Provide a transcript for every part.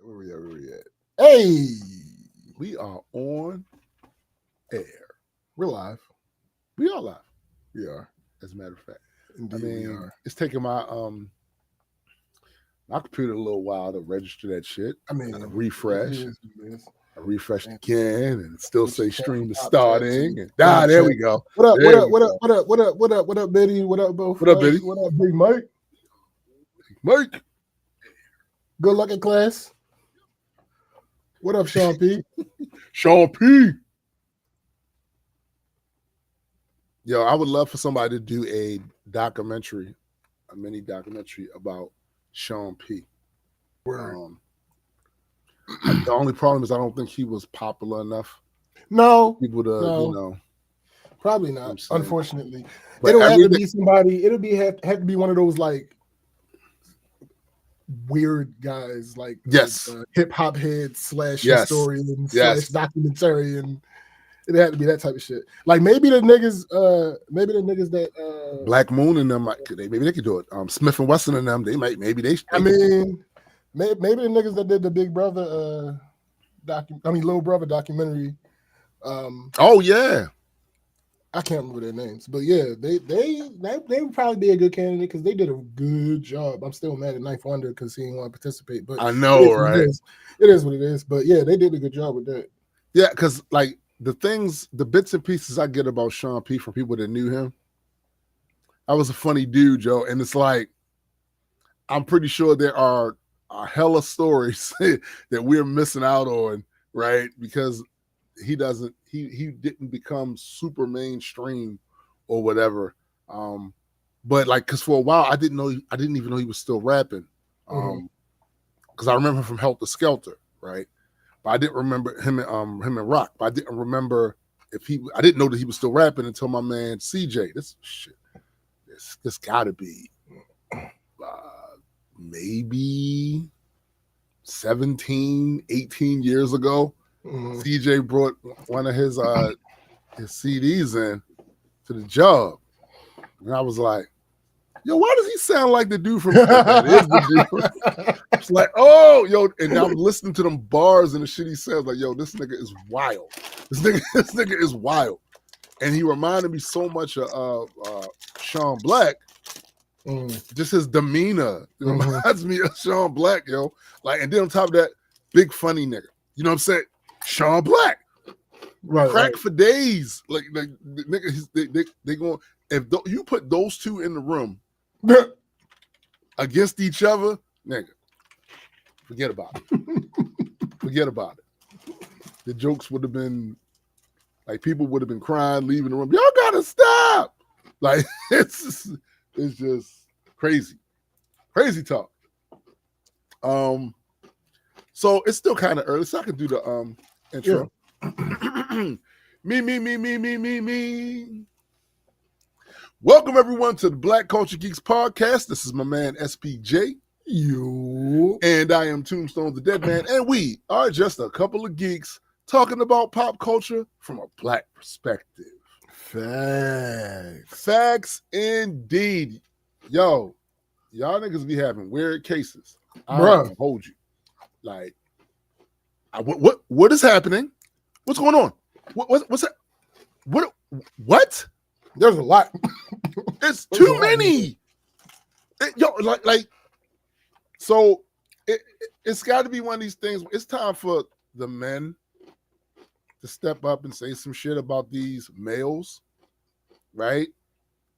Where we at? Hey, We are on air. we're live. We are live, We are. as a matter of fact. Indeed, I mean, we are. it's taking my computer a little while to register that shit. I mean, And refresh. I refreshed again, and it still Put say your stream is top tabs starting. and And, there check. we go. What up? There What up? we What up? What up? What up? What up? What up, Biddy? What up, Bo? What up, Biddy? What up, Big Mike? Mike. Good luck in class. What up, Sean P? Sean P. Yo, I would love for somebody to do a mini documentary about Sean P. Word. The only problem is I don't think he was popular enough. No, People to, probably I'm not. saying. Unfortunately, But it'll have to be somebody. It'll be have to be one of those like weird guys, like Yes. hip hop head slash Yes. historian Yes. slash documentarian. It had to be that type of shit. Like maybe the niggas that Black Moon and them, maybe they could do it. Smith and Wesson and them, they might. Maybe they. I mean, maybe the niggas that did the Big Brother Little Brother documentary. Oh yeah, I can't remember their names, but yeah, they would probably be a good candidate because they did a good job. I'm still mad at Ninth Wonder because he didn't want to participate, but I know, right? It is what it is. But yeah, they did a good job with that. Yeah, because like the bits and pieces I get about Sean P from people that knew him, I was a funny dude, Joe, and it's like I'm pretty sure there are a hella stories that we're missing out on, right? Because he didn't become super mainstream or whatever. But like, cause for a while I didn't even know he was still rapping. Cause I remember him from Helter Skelter, right? But I didn't remember him and Rock. But I didn't remember I didn't know that he was still rapping until my man CJ. This gotta be maybe 17, 18 years ago. CJ brought one of his CDs in to the job, and I was like, "Yo, why does he sound like the dude from?" That is the dude. It's like, "Oh, yo," and I'm listening to them bars and the shit he says. Like, "Yo, this nigga is wild. This nigga is wild," and he reminded me so much of Sean Black. Just his demeanor reminds me of Sean Black, yo. Like, and then on top of that, big funny nigga. You know what I'm saying? Sean Black, crack for days. Like nigga, they going. If you put those two in the room against each other, nigga, forget about it. Forget about it. The jokes would have been like people would have been crying, leaving the room. Y'all gotta stop. Like it's just crazy talk. So it's still kind of early, so I can do the intro. Yeah. Me. Welcome everyone to the Black Culture Geeks podcast. This is my man SPJ. You and I am Tombstone the Dead Man, and we are just a couple of geeks talking about pop culture from a black perspective. Facts indeed. Yo, y'all niggas be having weird cases. I don't hold you. Like, what is happening? What's going on? What's that? What? There's a lot. It's too many. So it's got to be one of these things. It's time for the men to step up and say some shit about these males, right?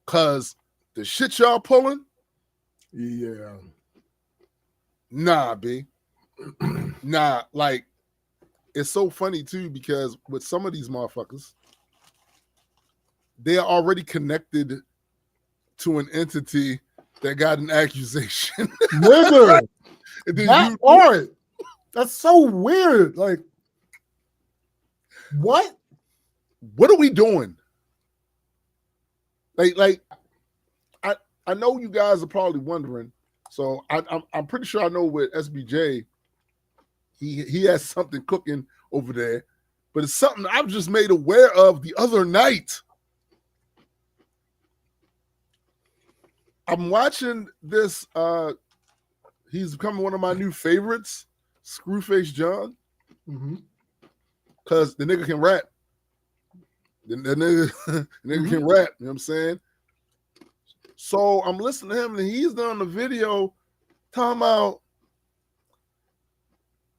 Because the shit y'all pulling, yeah, nah, B, nah. Like, it's so funny too because with some of these motherfuckers, they are already connected to an entity that got an accusation. Nigga, that's so weird. Like, what? What are we doing? Like, I know you guys are probably wondering. So I'm pretty sure I know with SBJ, he has something cooking over there, but it's something I've just made aware of the other night. I'm watching this. He's becoming one of my new favorites. Screwface John, Mm-hmm. because the nigga can rap. The nigga can rap. You know what I'm saying? So I'm listening to him, and he's done the video talking about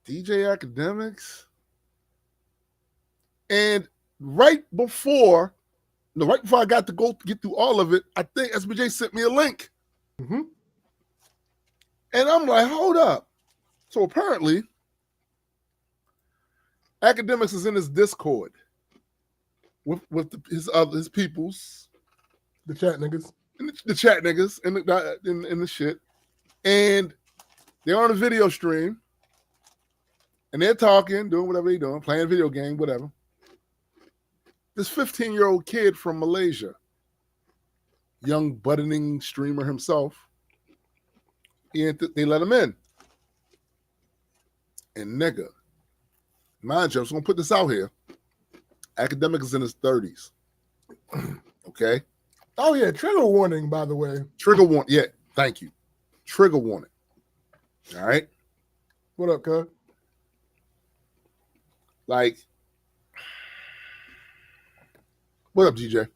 DJ Academics. And right before I got to go get through all of it, I think SBJ sent me a link. Mm-hmm. And I'm like, hold up. So apparently, Academics is in his Discord with his peoples, The chat niggas. the chat niggas, and the shit. And they're on a video stream, and they're talking, doing whatever they're doing, playing a video game, whatever. This 15-year-old kid from Malaysia, young budding streamer himself, they let him in. And nigga, mind you, I'm just gonna put this out here. Academic is in his 30s. Okay? Oh yeah, trigger warning, by the way. Trigger warning. Yeah, thank you. Trigger warning. All right. What up, cuz? Like, what up, DJ?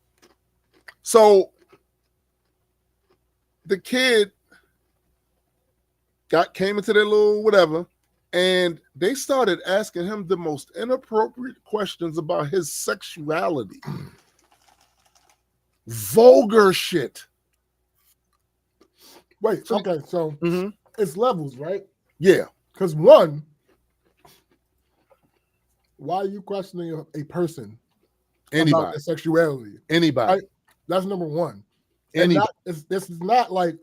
So the kid came into their little whatever, and they started asking him the most inappropriate questions about his sexuality. Vulgar shit. Wait, okay, so it's levels, right? Yeah. Because one, why are you questioning a person about their sexuality? Anybody. Right? That's number one. Anybody. This is not like,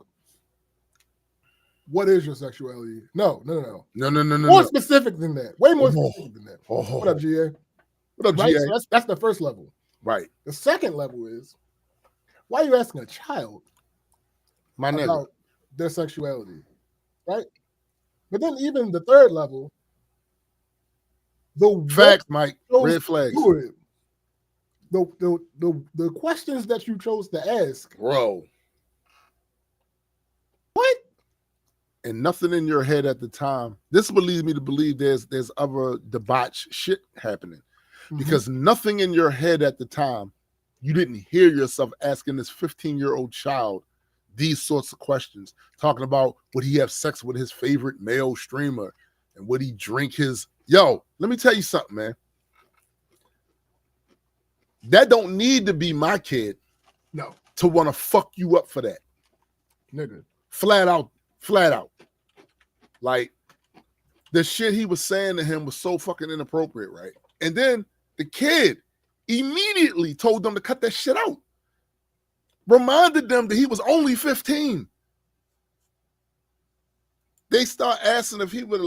what is your sexuality? No. More specific than that. Way more specific than that. What up, GA? What up, right? GA? So that's the first level. Right. The second level is, why are you asking a child about their sexuality? Right? But then even the third level, the facts, Mike. Red flags. The questions that you chose to ask. Bro. What? And nothing in your head at the time. This would lead me to believe there's other debauch shit happening. Because nothing in your head at the time, you didn't hear yourself asking this 15-year-old child these sorts of questions, talking about would he have sex with his favorite male streamer and would he drink his... Yo, let me tell you something, man. That don't need to be my kid. No. To want to fuck you up for that. Nigga. Flat out. Like, the shit he was saying to him was so fucking inappropriate, right? And then the kid immediately told them to cut that shit out. Reminded them that he was only 15. They start asking if he would,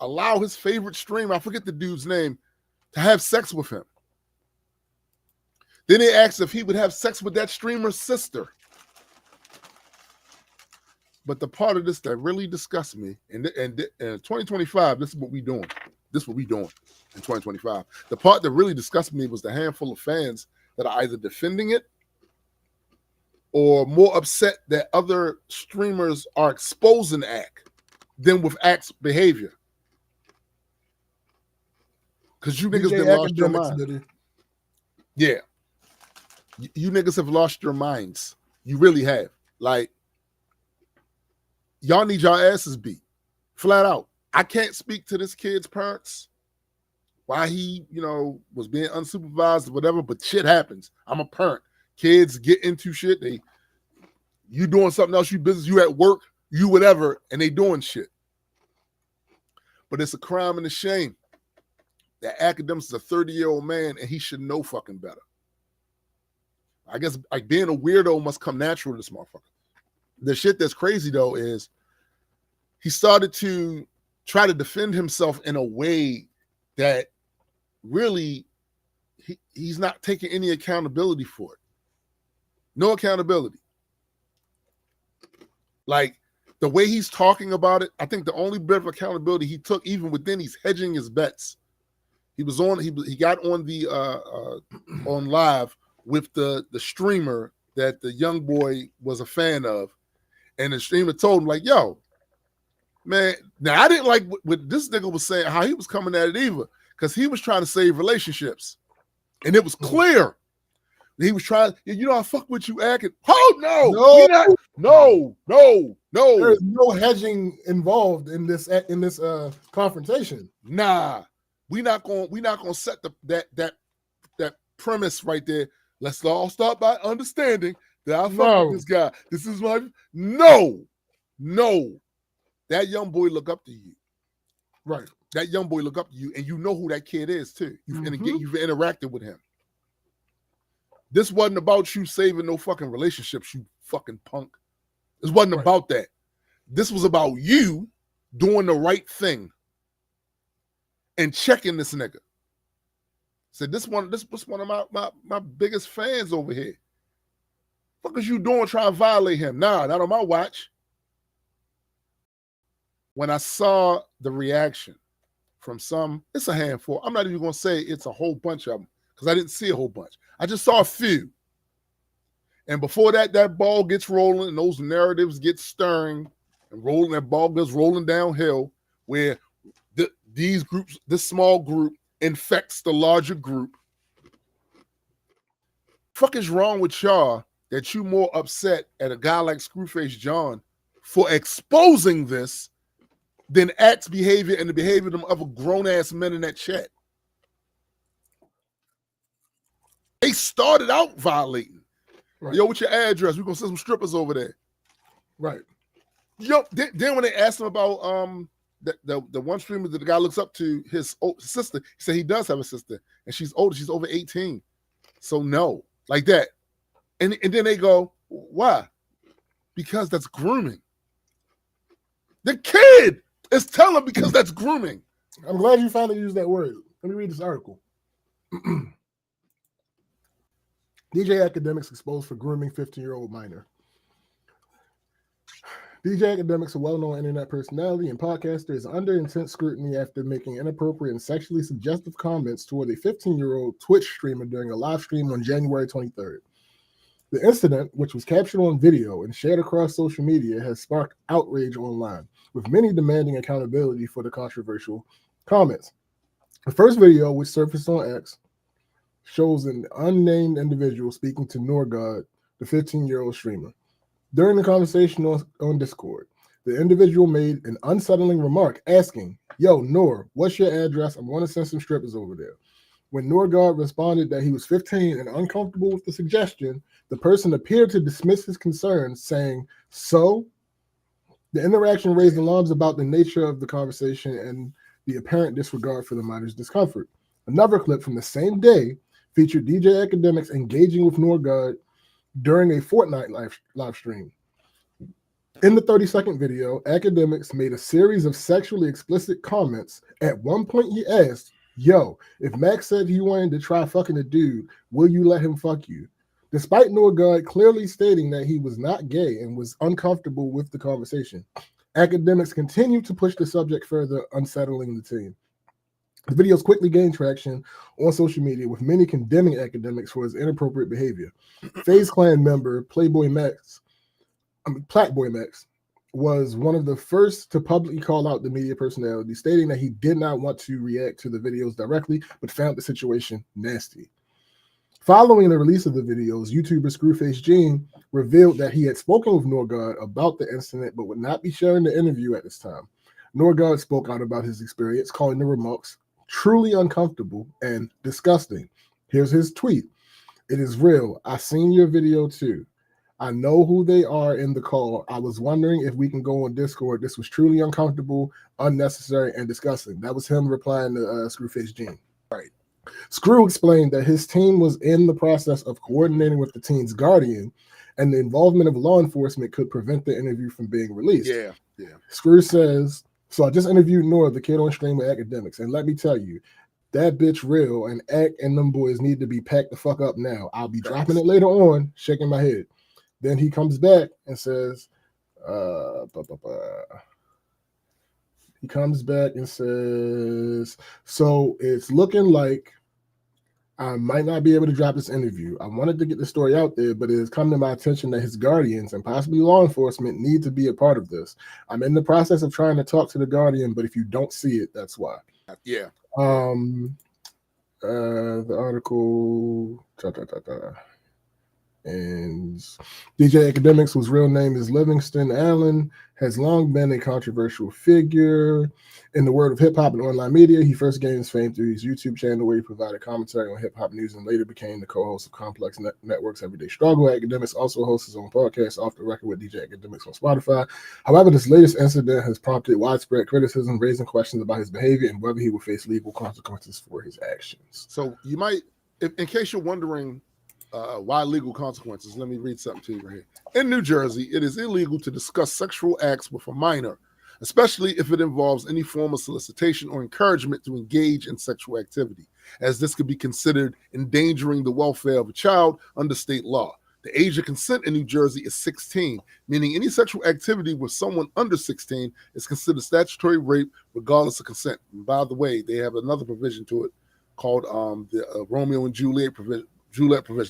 allow his favorite streamer, I forget the dude's name, to have sex with him. Then they asked if he would have sex with that streamer's sister. But the part of this that really disgusts me, and in 2025, this is what we doing. This is what we doing in 2025. The part that really disgusted me was the handful of fans that are either defending it or more upset that other streamers are exposing Act than with Act's behavior. Because you niggas done lost your mind. Yeah. You niggas have lost your minds. You really have. Like, y'all need y'all asses beat. Flat out. I can't speak to this kid's parents, why he, was being unsupervised or whatever, but shit happens. I'm a parent. Kids get into shit. You doing something else, you business, you at work, you whatever, and they doing shit. But it's a crime and a shame that Academics is a 30-year-old man and he should know fucking better. I guess like being a weirdo must come natural to this motherfucker. The shit that's crazy though is he started to try to defend himself in a way that really he's not taking any accountability for it. No accountability. Like the way he's talking about it, I think the only bit of accountability he took, even within, he's hedging his bets. He was on. He got on the on live with the streamer that the young boy was a fan of, and the streamer told him like, "Yo, Man, now I didn't like what this nigga was saying, how he was coming at it either, because he was trying to save relationships. And it was clear. He was trying, I fuck with you acting. Oh, no. There is no hedging involved in this confrontation. Nah, we not gonna set that premise right there. Let's all start by understanding that I fuck with this guy. This is my no. That young boy look up to you. Right. That young boy look up to you, and you know who that kid is too. You've interacted with him. This wasn't about you saving no fucking relationships, you fucking punk. This wasn't about that. This was about you doing the right thing and checking this nigga. Said this was one of my biggest fans over here. What is you doing trying to violate him? Nah, not on my watch. When I saw the reaction from some, it's a handful. I'm not even gonna say it's a whole bunch of them because I didn't see a whole bunch. I just saw a few. And before that ball gets rolling and those narratives get stirring and rolling, that ball goes rolling downhill where these groups, this small group infects the larger group. Fuck is wrong with y'all that you more upset at a guy like Screwface John for exposing this than Act's behavior and the behavior of a grown-ass men in that chat? They started out violating. Right. Yo, what's your address? We're gonna send some strippers over there. Right. Yo, then when they asked him about the one streamer that the guy looks up to, his sister, he said he does have a sister and she's older, she's over 18. So no, like that. And then they go, why? Because that's grooming. The kid is telling because that's grooming. I'm glad you finally used that word. Let me read this article. DJ Academics exposed for grooming 15-year-old minor. DJ Academics, a well-known internet personality and podcaster, is under intense scrutiny after making inappropriate and sexually suggestive comments toward a 15-year-old Twitch streamer during a live stream on January 23rd. The incident, which was captured on video and shared across social media, has sparked outrage online, with many demanding accountability for the controversial comments. The first video, which surfaced on X, shows an unnamed individual speaking to Norgod, the 15-year-old streamer. During the conversation on Discord, the individual made an unsettling remark asking, "Yo, Nor, what's your address? I'm going to send some strippers over there." When Norgod responded that he was 15 and uncomfortable with the suggestion, the person appeared to dismiss his concerns, saying, "So?" The interaction raised alarms about the nature of the conversation and the apparent disregard for the minor's discomfort. Another clip from the same day featured DJ Academics engaging with Norgod during a Fortnite live stream. In the 30-second video, Academics made a series of sexually explicit comments. At one point, he asked, "Yo, if Max said he wanted to try fucking a dude, will you let him fuck you?" Despite Norgod clearly stating that he was not gay and was uncomfortable with the conversation, Academics continued to push the subject further, unsettling the team. The videos quickly gained traction on social media, with many condemning Academics for his inappropriate behavior. FaZe Clan member Plattboy Max was one of the first to publicly call out the media personality, stating that he did not want to react to the videos directly, but found the situation nasty. Following the release of the videos, YouTuber ScrewfaceGz revealed that he had spoken with Norgod about the incident, but would not be sharing the interview at this time. Norgod spoke out about his experience, calling the remarks truly uncomfortable and disgusting. Here's his tweet. "It is real. I seen your video too. I know who they are in the call. I was wondering if we can go on Discord. This was truly uncomfortable, unnecessary, and disgusting." That was him replying to ScrewfaceGz. Right. Screw explained that his team was in the process of coordinating with the teen's guardian, and the involvement of law enforcement could prevent the interview from being released. Yeah. Screw says, "So I just interviewed Nora, the kid on stream with Academics, and let me tell you, that bitch real, and Act and them boys need to be packed the fuck up now. I'll be dropping it later on," shaking my head. Then he comes back and says, "So it's looking like I might not be able to drop this interview. I wanted to get the story out there, but it has come to my attention that his guardians and possibly law enforcement need to be a part of this. I'm in the process of trying to talk to the guardian, but if you don't see it, that's why. Yeah. The article. And DJ Academics, whose real name is Livingston Allen, has long been a controversial figure in the world of hip-hop and online media. He first gained his fame through his YouTube channel, where he provided commentary on hip-hop news and later became the co-host of Complex Network's Everyday Struggle. Academics also hosts his own podcast, Off the Record with DJ Academics, on Spotify. However, this latest incident has prompted widespread criticism, raising questions about his behavior and whether he will face legal consequences for his actions. So you might, in case you're wondering why legal consequences, let me read something to you right here. In New Jersey, it is illegal to discuss sexual acts with a minor, especially if it involves any form of solicitation or encouragement to engage in sexual activity, as this could be considered endangering the welfare of a child under state law. The age of consent in New Jersey is 16, meaning any sexual activity with someone under 16 is considered statutory rape regardless of consent. And by the way, they have another provision to it called the Romeo and Juliet provision.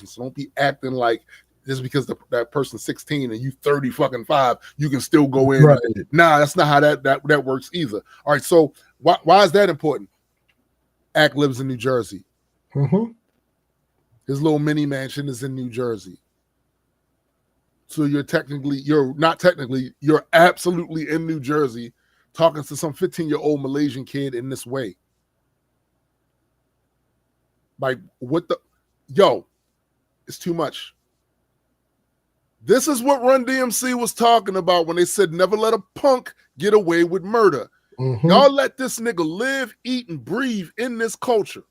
So don't be acting like just because that person's 16 and you 30 fucking 5, you can still go in. Right. Nah, that's not how that works either. All right, so why is that important? Ack lives in New Jersey. Mm-hmm. His little mini mansion is in New Jersey. So you're absolutely in New Jersey talking to some 15-year-old Malaysian kid in this way. Like, it's too much. This is what Run DMC was talking about when they said never let a punk get away with murder. Mm-hmm. Y'all let this nigga live, eat, and breathe in this culture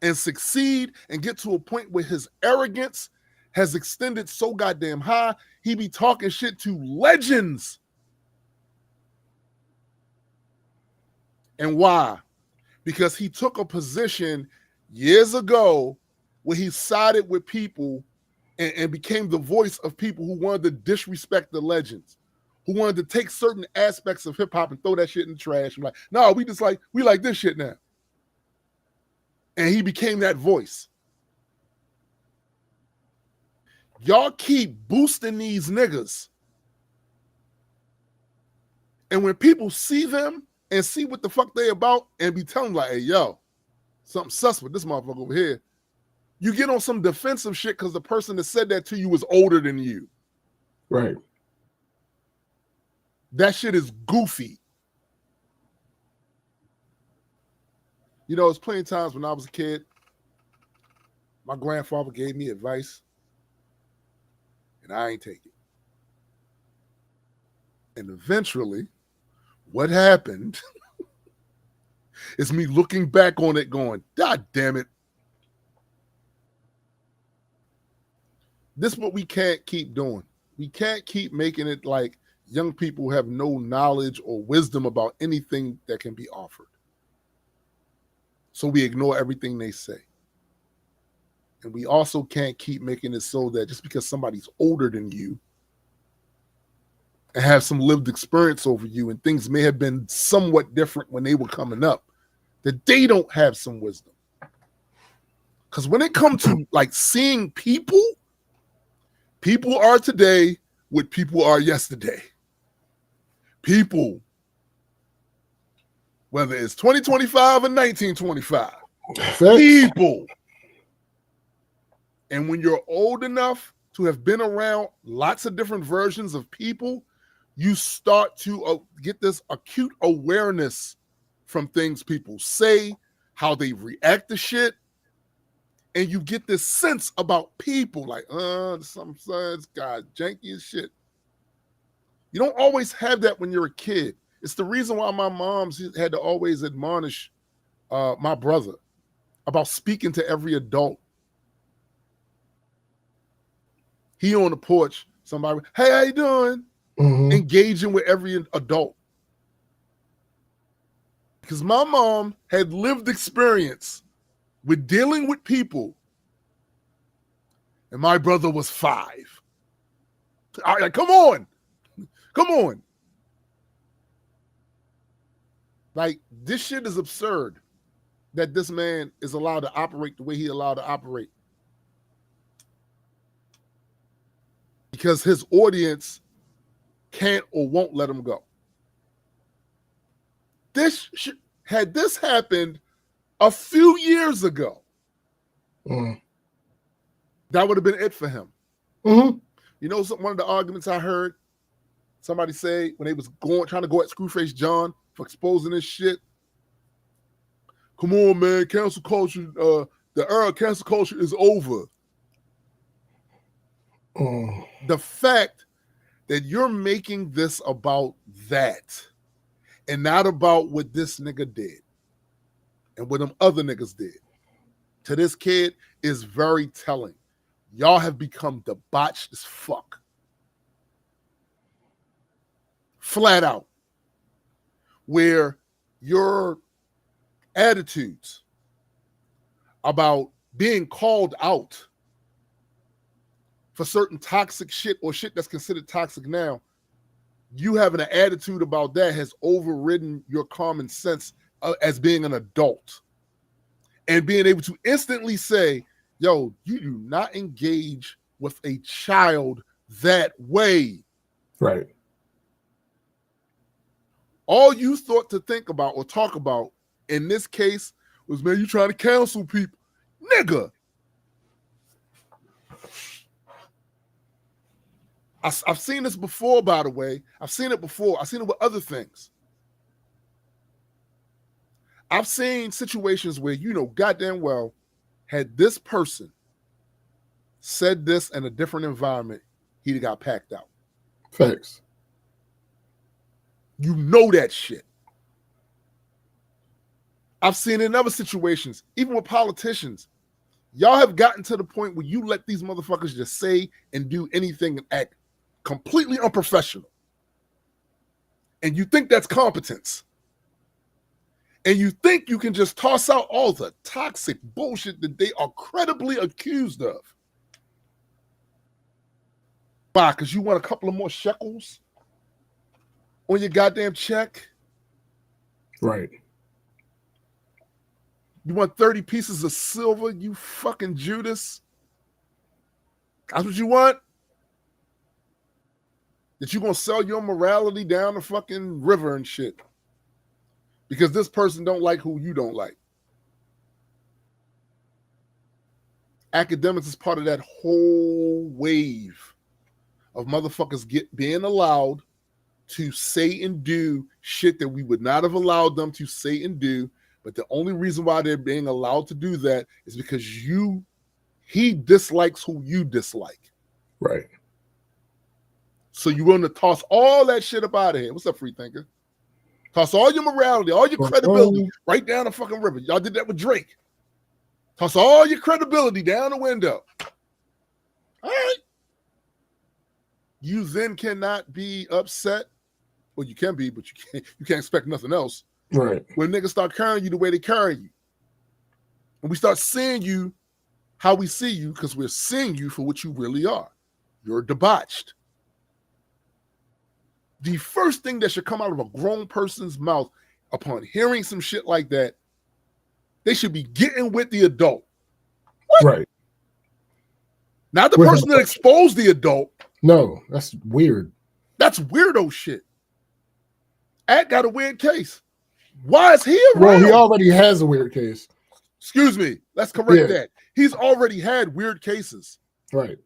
and succeed and get to a point where his arrogance has extended so goddamn high, he be talking shit to legends. And why? Because he took a position years ago where he sided with people and became the voice of people who wanted to disrespect the legends, who wanted to take certain aspects of hip-hop and throw that shit in the trash. I'm like, no, we like this shit now. And he became that voice. Y'all keep boosting these niggas. And when people see them and see what the fuck they about and be telling like, hey, yo, something sus with this motherfucker over here, you get on some defensive shit because the person that said that to you was older than you. Right. That shit is goofy. You know, it's plenty of times when I was a kid, my grandfather gave me advice, and I ain't take it. And eventually, what happened is me looking back on it going, God damn it. This is what we can't keep doing. We can't keep making it like young people have no knowledge or wisdom about anything that can be offered. So we ignore everything they say. And we also can't keep making it so that just because somebody's older than you and have some lived experience over you and things may have been somewhat different when they were coming up, that they don't have some wisdom. Because when it comes to like seeing people are today what people are yesterday. People, whether it's 2025 or 1925, people. And when you're old enough to have been around lots of different versions of people, you start to get this acute awareness from things people say, how they react to shit. And you get this sense about people like, some this guy janky as shit. You don't always have that when you're a kid. It's the reason why my mom had to always admonish my brother about speaking to every adult. He on the porch, somebody, hey, how you doing? Mm-hmm. Engaging with every adult. Because my mom had lived experience with dealing with people, and my brother was 5. All right, come on. Like, this shit is absurd. that this man is allowed to operate the way he allowed to operate. Because his audience can't or won't let him go. Had this happened a few years ago, that would have been it for him. Mm-hmm. You know, one of the arguments I heard somebody say when they was trying to go at Screwface John for exposing this shit. Come on, man, cancel culture. The era of cancel culture is over. The fact that you're making this about that and not about what this nigga did and what them other niggas did to this kid is very telling. Y'all have become debauched as fuck. Flat out. Where your attitudes about being called out for certain toxic shit or shit that's considered toxic now, you having an attitude about that has overridden your common sense as being an adult. And being able to instantly say, yo, you do not engage with a child that way. Right. All you thought to think about or talk about in this case was, man, you trying to cancel people. Nigga. I've seen this before, by the way. I've seen it before. I've seen it with other things. I've seen situations where, you know, goddamn well, had this person said this in a different environment, he'd have got packed out. Facts. You know that shit. I've seen it in other situations, even with politicians. Y'all have gotten to the point where you let these motherfuckers just say and do anything and act completely unprofessional. And you think that's competence. And you think you can just toss out all the toxic bullshit that they are credibly accused of. Why? Because you want a couple of more shekels on your goddamn check? Right. You want 30 pieces of silver, you fucking Judas? That's what you want? That you gonna sell your morality down the fucking river and shit? Because this person don't like who you don't like. Academics is part of that whole wave of motherfuckers being allowed to say and do shit that we would not have allowed them to say and do. But the only reason why they're being allowed to do that is because he dislikes who you dislike. Right. So you want to toss all that shit up out of here. What's up, free thinker? Toss all your morality, all your credibility right down the fucking river. Y'all did that with Drake. Toss all your credibility down the window. All right. You then cannot be upset. Well, you can be, but you can't expect nothing else. Right. When niggas start carrying you the way they carry you. And we start seeing you how we see you, because we're seeing you for what you really are. You're debauched. The first thing that should come out of a grown person's mouth upon hearing some shit like that, they should be getting with the adult. What? Right. Not the person that exposed the adult. No, that's weird. That's weirdo shit. Act got a weird case. Why is he around? Well, he already has a weird case. Excuse me. Let's correct that. He's already had weird cases. Right.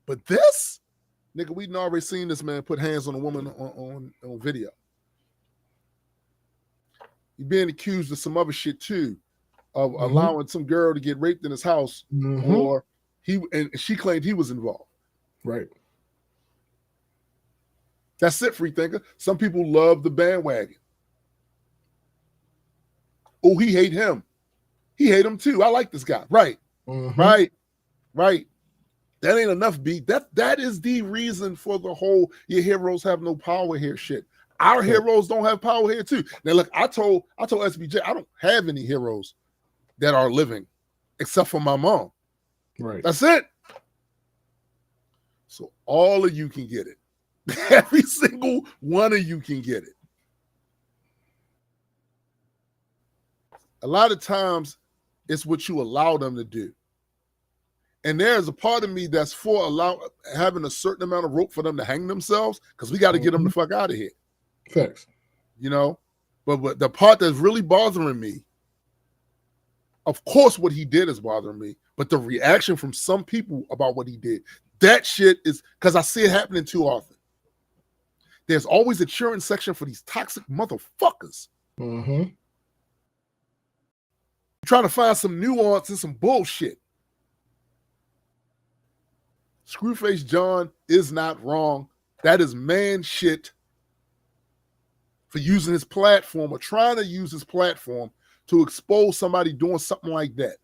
But this? Nigga, we'd already seen this man put hands on a woman on video. He's being accused of some other shit too, of allowing some girl to get raped in his house, or she claimed he was involved. Right. That's it, free thinker. Some people love the bandwagon. Oh, he hate him. He hate him too. I like this guy. Right. Right. That ain't enough, B. That is the reason for the whole your heroes have no power here shit. Our heroes don't have power here too. Now look, I told SBJ I don't have any heroes that are living except for my mom. Right. That's it. So all of you can get it. Every single one of you can get it. A lot of times it's what you allow them to do. And there's a part of me that's for having a certain amount of rope for them to hang themselves, because we got to get them the fuck out of here. Facts. You know? But the part that's really bothering me, of course what he did is bothering me, but the reaction from some people about what he did, that shit is, because I see it happening too often. There's always a cheering section for these toxic motherfuckers. Mm-hmm. Trying to find some nuance and some bullshit. Screwface John is not wrong. That is man shit for using his platform or trying to use his platform to expose somebody doing something like that.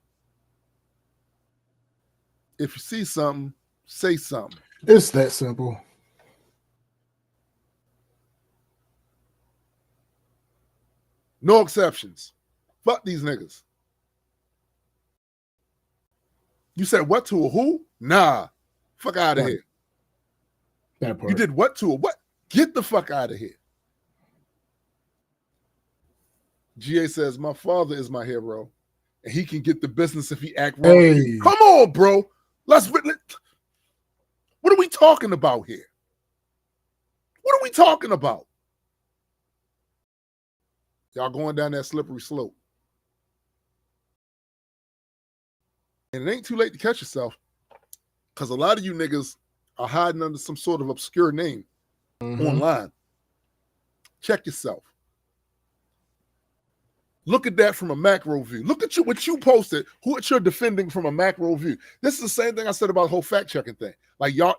If you see something, say something. It's that simple. No exceptions. Fuck these niggas. You said what to a who? Nah. Fuck out of here. That part. You did what to a what? Get the fuck out of here. GA says, my father is my hero, and he can get the business if he act wrong. Hey. Come on, bro. What are we talking about here? What are we talking about? Y'all going down that slippery slope. And it ain't too late to catch yourself, because a lot of you niggas are hiding under some sort of obscure name online. Check yourself. Look at that from a macro view. Look at what you posted, what you're defending from a macro view. This is the same thing I said about the whole fact-checking thing. Like, y'all,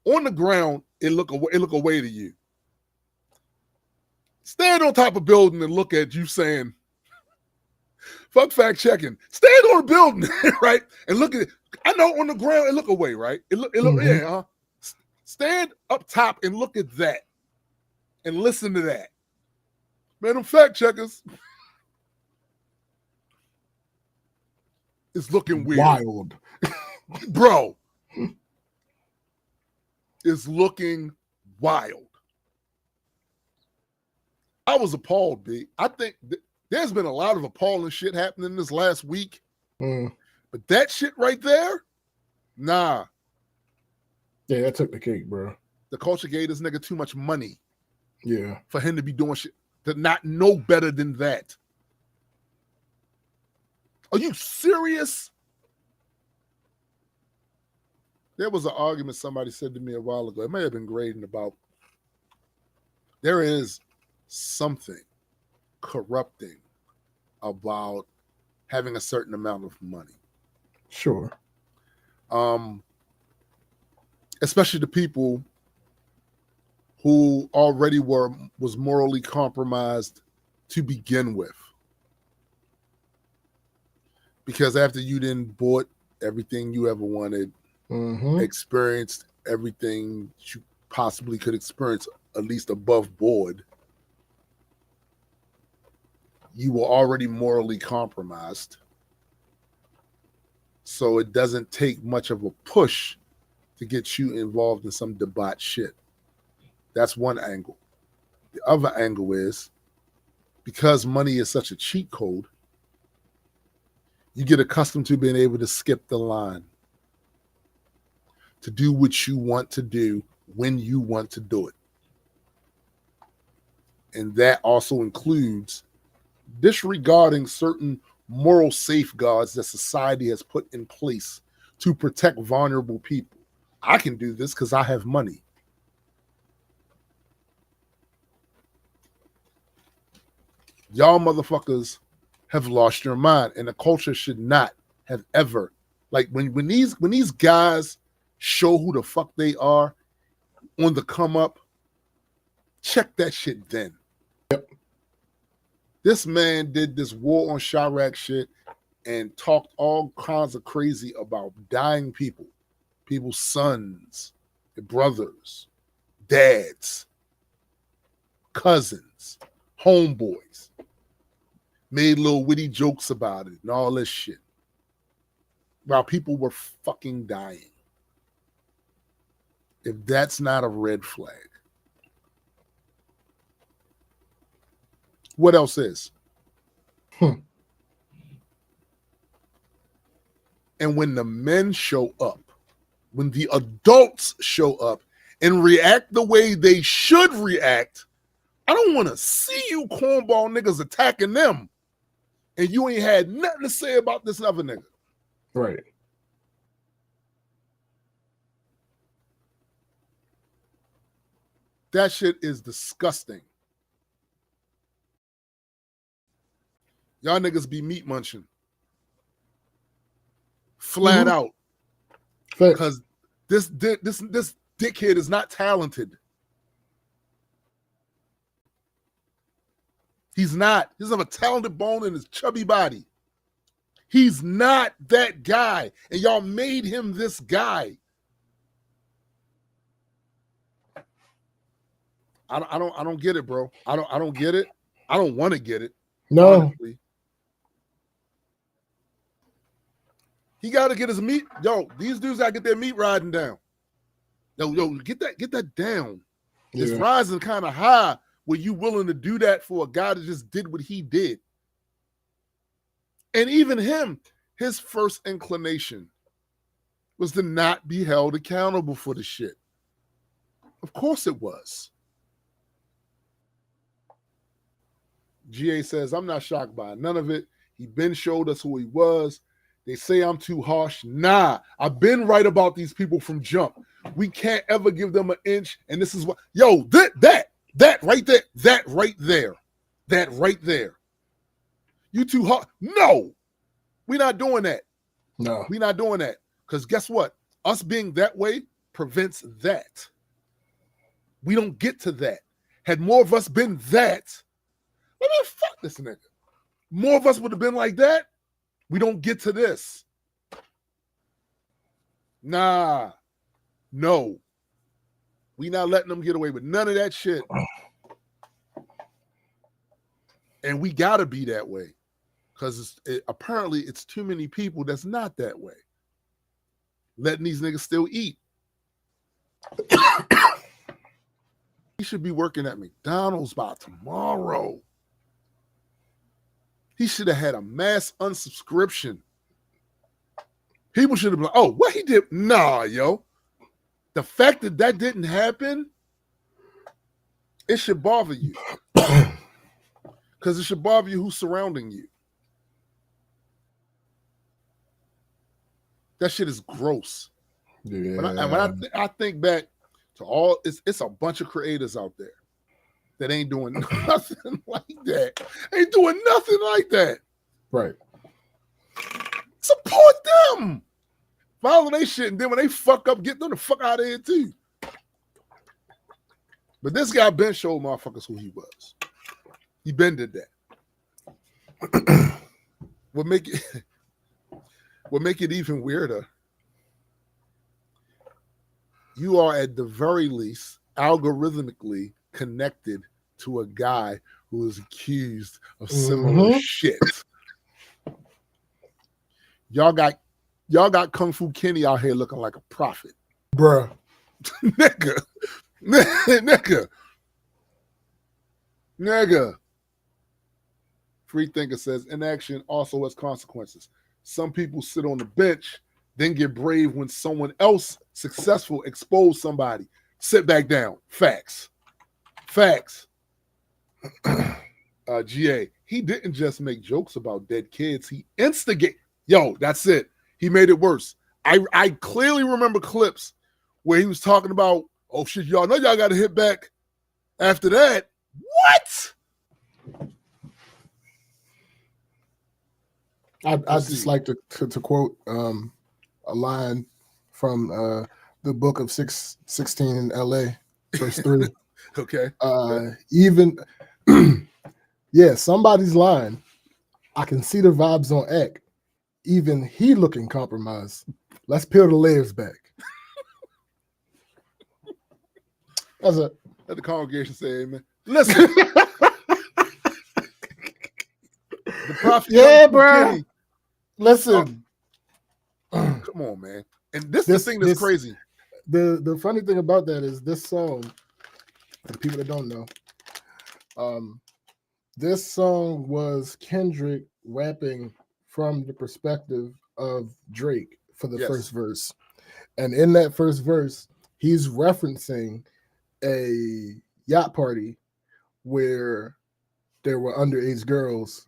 on the ground, it look away to you. Stand on top of a building and look at you saying, fuck fact-checking. Stand on a building, right? And look at it. I know on the ground, it look away, right? It look, yeah. Stand up top and look at that and listen to that. Man, them fact checkers, it's looking weird. Wild. Bro, it's looking wild. I was appalled, B. I think there's been a lot of appalling shit happening this last week. But that shit right there, nah. Yeah, that took the cake, bro. The culture gave this nigga too much money. Yeah. For him to be doing shit, to not know better than that. Are you serious? There was an argument somebody said to me a while ago. It may have been grading about there is something corrupting about having a certain amount of money. Sure. Especially the people who already was morally compromised to begin with. Because after you then bought everything you ever wanted, experienced everything you possibly could experience, at least above board, you were already morally compromised. So it doesn't take much of a push to get you involved in some debauched shit. That's one angle. The other angle is, because money is such a cheat code, you get accustomed to being able to skip the line, to do what you want to do when you want to do it. And that also includes disregarding certain moral safeguards that society has put in place to protect vulnerable people. I can do this because I have money. Y'all motherfuckers have lost your mind, and the culture should not have ever, like when these guys show who the fuck they are on the come up, check that shit then. Yep. This man did this war on Chirac shit and talked all kinds of crazy about dying people, people's sons, their brothers, dads, cousins, homeboys. Made little witty jokes about it and all this shit. While people were fucking dying. If that's not a red flag, what else is? And when the men show up, when the adults show up and react the way they should react, I don't want to see you cornball niggas attacking them. And you ain't had nothing to say about this other nigga. Right. That shit is disgusting. Y'all niggas be meat munching. Flat out. Because this dickhead is not talented. He's not. He doesn't have a talented bone in his chubby body. He's not that guy. And y'all made him this guy. I don't get it, bro. I don't get it. I don't want to get it. No. Honestly. He got to get his meat. Yo, these dudes got to get their meat riding down. Yo, get that down. Yeah. It's rising kind of high. Were you willing to do that for a guy that just did what he did? And even him, his first inclination was to not be held accountable for the shit. Of course it was. GA says, I'm not shocked by none of it. He been showed us who he was. They say I'm too harsh. Nah, I've been right about these people from jump. We can't ever give them an inch. And this is what, yo, that right there. You too hard. No, we're not doing that. No, we're not doing that. Because guess what? Us being that way prevents that. We don't get to that. Had more of us been that, man, fuck this nigga. More of us would have been like that. We don't get to this. Nah. No. We not letting them get away with none of that shit. And we got to be that way. Because apparently it's too many people that's not that way. Letting these niggas still eat. He should be working at McDonald's by tomorrow. He should have had a mass unsubscription. People should have been like, oh, what he did? Nah, yo. The fact that didn't happen, it should bother you. Because it should bother you who's surrounding you. That shit is gross. Yeah. When I think back to all, it's a bunch of creators out there that ain't doing nothing like that. Ain't doing nothing like that. Right. Support them. Follow their shit, and then when they fuck up, get them the fuck out of here too. But this guy Ben showed motherfuckers who he was. He Ben did that. What make it even weirder, you are at the very least algorithmically connected to a guy who is accused of similar shit. Y'all got Kung Fu Kenny out here looking like a prophet. Bruh. Nigga. Free Thinker says inaction also has consequences. Some people sit on the bench, then get brave when someone else successful expose somebody. Sit back down. Facts. GA, he didn't just make jokes about dead kids. He instigate. Yo, that's it. He made it worse. I clearly remember clips where he was talking about, oh shit, y'all know y'all got to hit back after that. What? I just like to quote a line from the book of 16 in LA, verse 3. Okay. Even, yeah, somebody's line. I can see the vibes on Ek. Even he looking compromised. Let's peel the layers back. That's it. Let the congregation say amen. Listen. The prophet. Yeah, bro. Listen. Come on, man. And this is the thing that's crazy. The funny thing about that is this song, for the people that don't know, This song was Kendrick rapping from the perspective of Drake for the first verse. And in that first verse, he's referencing a yacht party where there were underage girls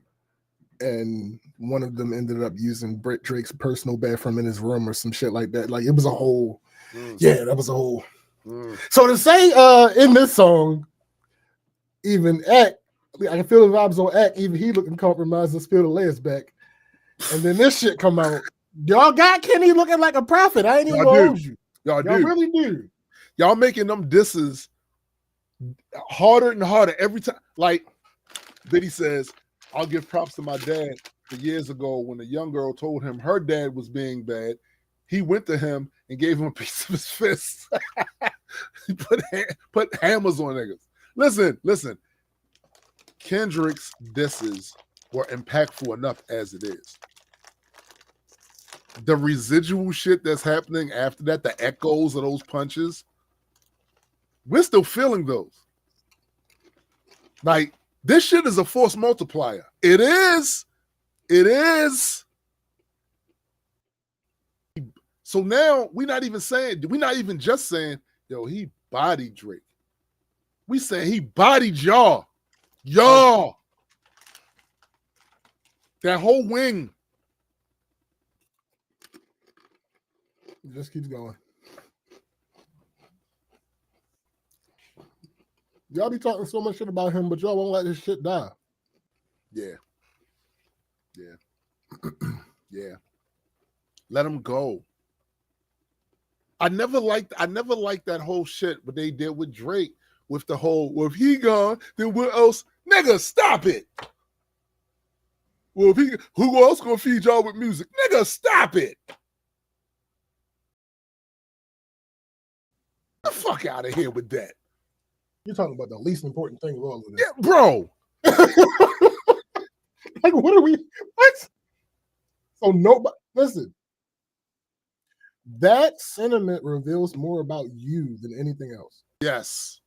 and one of them ended up using Drake's personal bathroom in his room or some shit like that. Like it was a whole, that was a whole. So to say in this song, even Act, I can feel the vibes on Act, even he looking compromised and spill the layers back. And then this shit come out. Y'all got Kenny looking like a prophet. I ain't even gonna hold you. Y'all really do. Y'all making them disses harder and harder every time. Like Biddy says, I'll give props to my dad for years ago when a young girl told him her dad was being bad. He went to him and gave him a piece of his fist. He put hammers on niggas. Listen. Kendrick's disses were impactful enough as it is. The residual shit that's happening after that, the echoes of those punches, we're still feeling those. Like, this shit is a force multiplier. It is. So now we're not even just saying, yo, he bodied Drake. We saying he bodied y'all. Y'all. That whole wing. It just keeps going. Y'all be talking so much shit about him, but y'all won't let this shit die. Yeah. Let him go. I never liked that whole shit what they did with Drake with the whole, well, if he gone, then what else? Nigga, stop it. Well, if who else gonna feed y'all with music? Nigga, stop it. Get the fuck out of here with that. You're talking about the least important thing of all of this. Yeah, bro. Like, what? So nobody, listen, that sentiment reveals more about you than anything else. Yes.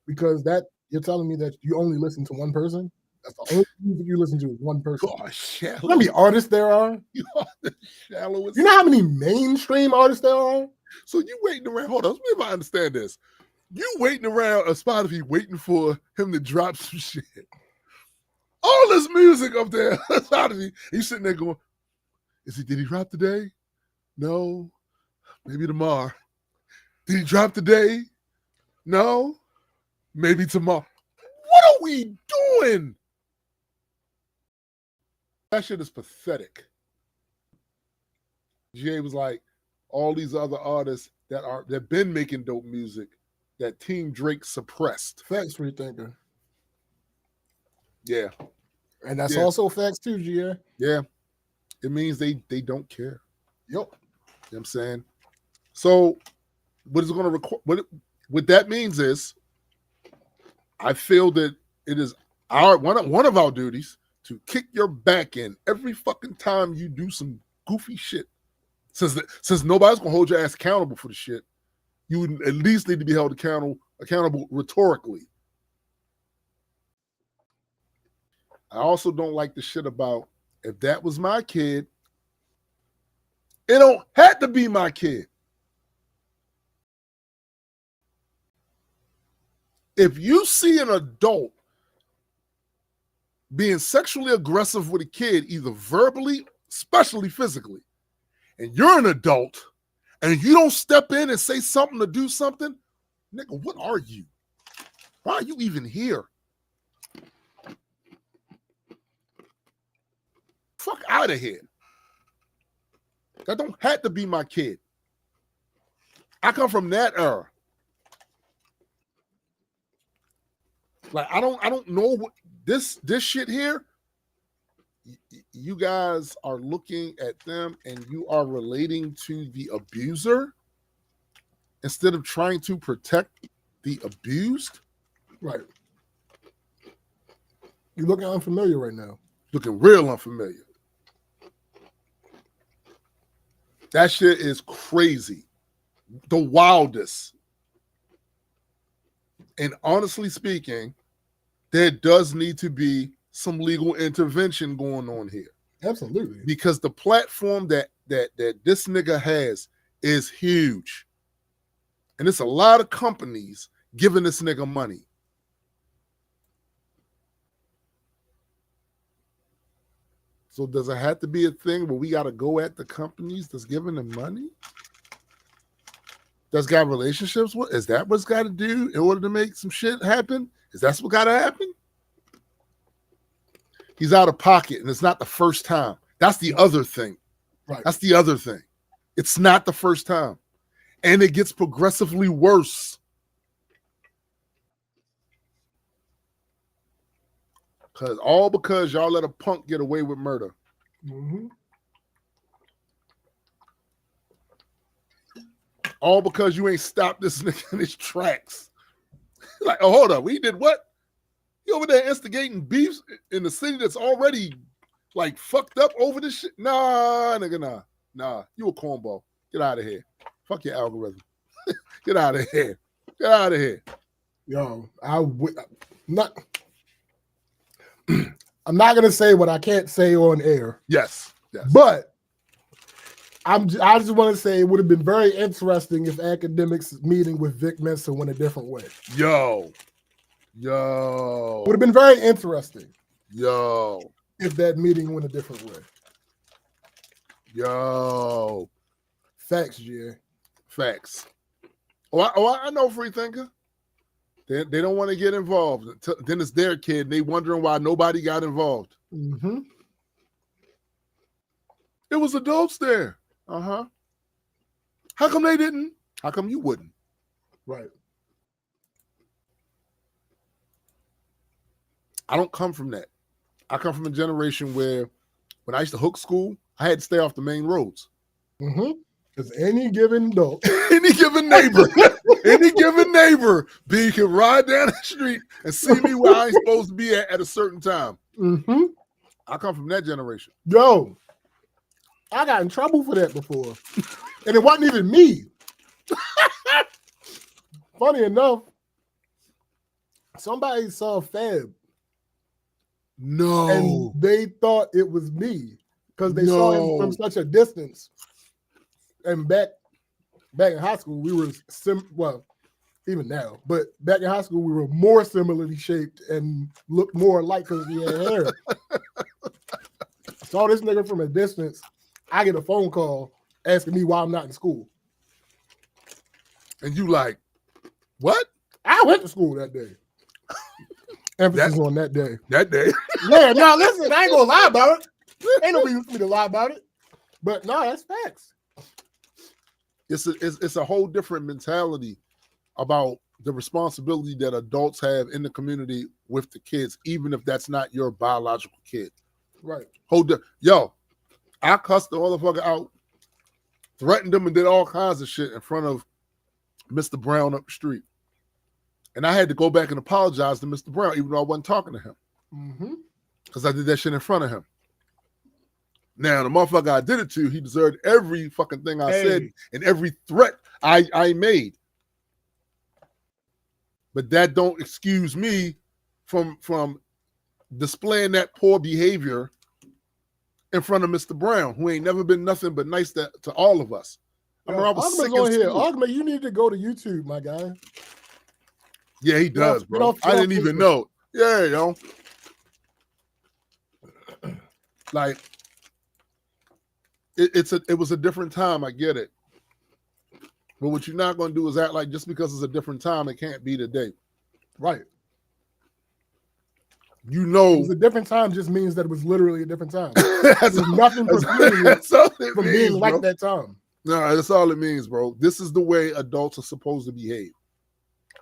Because you're telling me that you only listen to one person? That's the only music you listen to is one person. Gosh, you know how many artists there are? You are the shallowest. You know how many mainstream artists there are? So you waiting around, hold on, let me see if I understand this. You waiting around a Spotify waiting for him to drop some shit. All this music up there, Spotify, you sitting there going, did he drop today? No. Maybe tomorrow. Did he drop today? No. Maybe tomorrow. What are we doing? That shit is pathetic. GA was like, all these other artists that been making dope music that Team Drake suppressed. Facts free thinker. Yeah. And that's also facts too, GA. Yeah. It means they don't care. Yep. You know what I'm saying? So what is going to record? What that means is, I feel that it is one of our duties to kick your back in every fucking time you do some goofy shit. Since nobody's gonna hold your ass accountable for the shit, you would at least need to be held accountable rhetorically. I also don't like the shit about, if that was my kid, it don't have to be my kid. If you see an adult being sexually aggressive with a kid, either verbally, especially physically, and you're an adult, and you don't step in and say something to do something, nigga, what are you? Why are you even here? Fuck out of here. That don't have to be my kid. I come from that era. Like, I don't know what this shit here. You guys are looking at them and you are relating to the abuser instead of trying to protect the abused. Right. You're looking unfamiliar right now. Looking real unfamiliar. That shit is crazy. The wildest. And honestly speaking, there does need to be some legal intervention going on here. Absolutely. Because the platform that this nigga has is huge. And it's a lot of companies giving this nigga money. So does it have to be a thing where we got to go at the companies that's giving them money? That's got relationships with? Is that what's got to do in order to make some shit happen? Is that what got to happen? He's out of pocket, and it's not the first time. That's the other thing. Right. That's the other thing. It's not the first time. And it gets progressively worse. Because y'all let a punk get away with murder. Mm-hmm. All because you ain't stopped this nigga in his tracks. Like, oh, hold up. We did what? You over there instigating beefs in the city that's already like fucked up over this shit? Nah, nigga, nah. You a cornball. Get out of here. Fuck your algorithm. Get out of here. Get out of here. Yo, I'm not gonna say what I can't say on air. Yes. But I just want to say it would have been very interesting if academics meeting with Vic Mensa went a different way. Yo. Would have been very interesting. Yo. If that meeting went a different way. Yo. Facts, G. Facts. I know, free thinker. They don't want to get involved. Then it's their kid. They wondering why nobody got involved. Mm-hmm. It was adults there. Uh-huh. How come they didn't? How come you wouldn't? Right. I don't come from that. I come from a generation where when I used to hook school, I had to stay off the main roads. Mm-hmm. Because any given adult, any given neighbor, B can ride down the street and see me where I ain't supposed to be at a certain time. Mm-hmm. I come from that generation. Yo, I got in trouble for that before. And it wasn't even me. Funny enough, somebody saw Fab. No. And they thought it was me because they saw him from such a distance. And back in high school, we were even now, but back in high school, we were more similarly shaped and looked more alike because we had hair. Saw this nigga from a distance. I get a phone call asking me why I'm not in school. And you like, what? I went to school that day. Emphasis on that day. That day. Yeah, no, listen, I ain't gonna lie about it. Ain't no reason for me to lie about it. But no, that's facts. It's a whole different mentality about the responsibility that adults have in the community with the kids, even if that's not your biological kid. Right. Yo, I cussed the motherfucker out, threatened him, and did all kinds of shit in front of Mr. Brown up the street. And I had to go back and apologize to Mr. Brown, even though I wasn't talking to him. Mm-hmm. Because I did that shit in front of him. Now, the motherfucker I did it to, he deserved every fucking thing I said and every threat I made. But that don't excuse me from displaying that poor behavior in front of Mr. Brown, who ain't never been nothing but nice to all of us. I remember I was sick on here. Argument, you need to go to YouTube, my guy. Yeah, he does, bro. I didn't even know. Yeah, yo. Like, it was a different time. I get it. But what you're not going to do is act like just because it's a different time, it can't be today. Right. You know. It was a different time just means that it was literally a different time. There's nothing precluding it from being like that time. No, that's all it means, bro. This is the way adults are supposed to behave.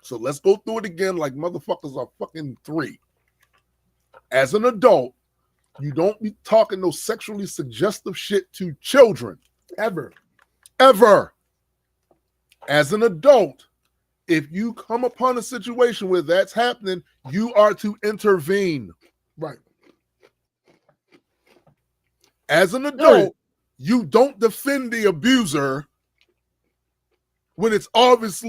So let's go through it again like motherfuckers are fucking 3. As an adult, you don't be talking no sexually suggestive shit to children. Ever. As an adult, if you come upon a situation where that's happening, you are to intervene. Right. As an adult, you don't defend the abuser when it's obvious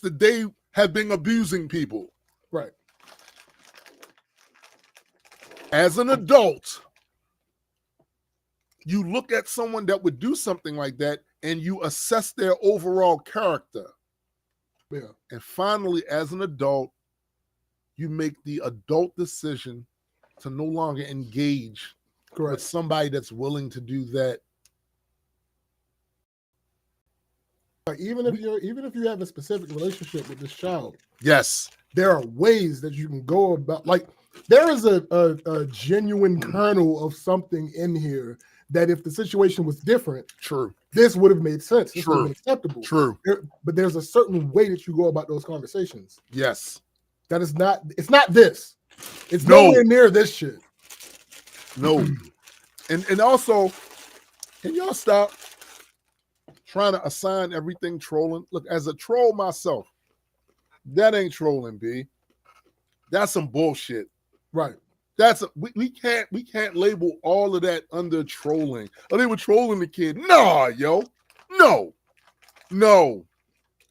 that they have been abusing people. Right. As an adult, you look at someone that would do something like that and you assess their overall character. Yeah. And finally, as an adult, you make the adult decision to no longer engage with somebody that's willing to do that. Like even if you have a specific relationship with this child, yes, there are ways that you can go about. Like there is a genuine kernel of something in here that if the situation was different, true, this would have made sense. This would have true, been acceptable. True. But there's a certain way that you go about those conversations. Yes. That is not, it's not this. It's No. nowhere near this shit. No. And also, can y'all stop trying to assign everything trolling? Look, as a troll myself, that ain't trolling, B. That's some bullshit. Right. That's we can't label all of that under trolling. Oh, they were trolling the kid. Nah, yo. No.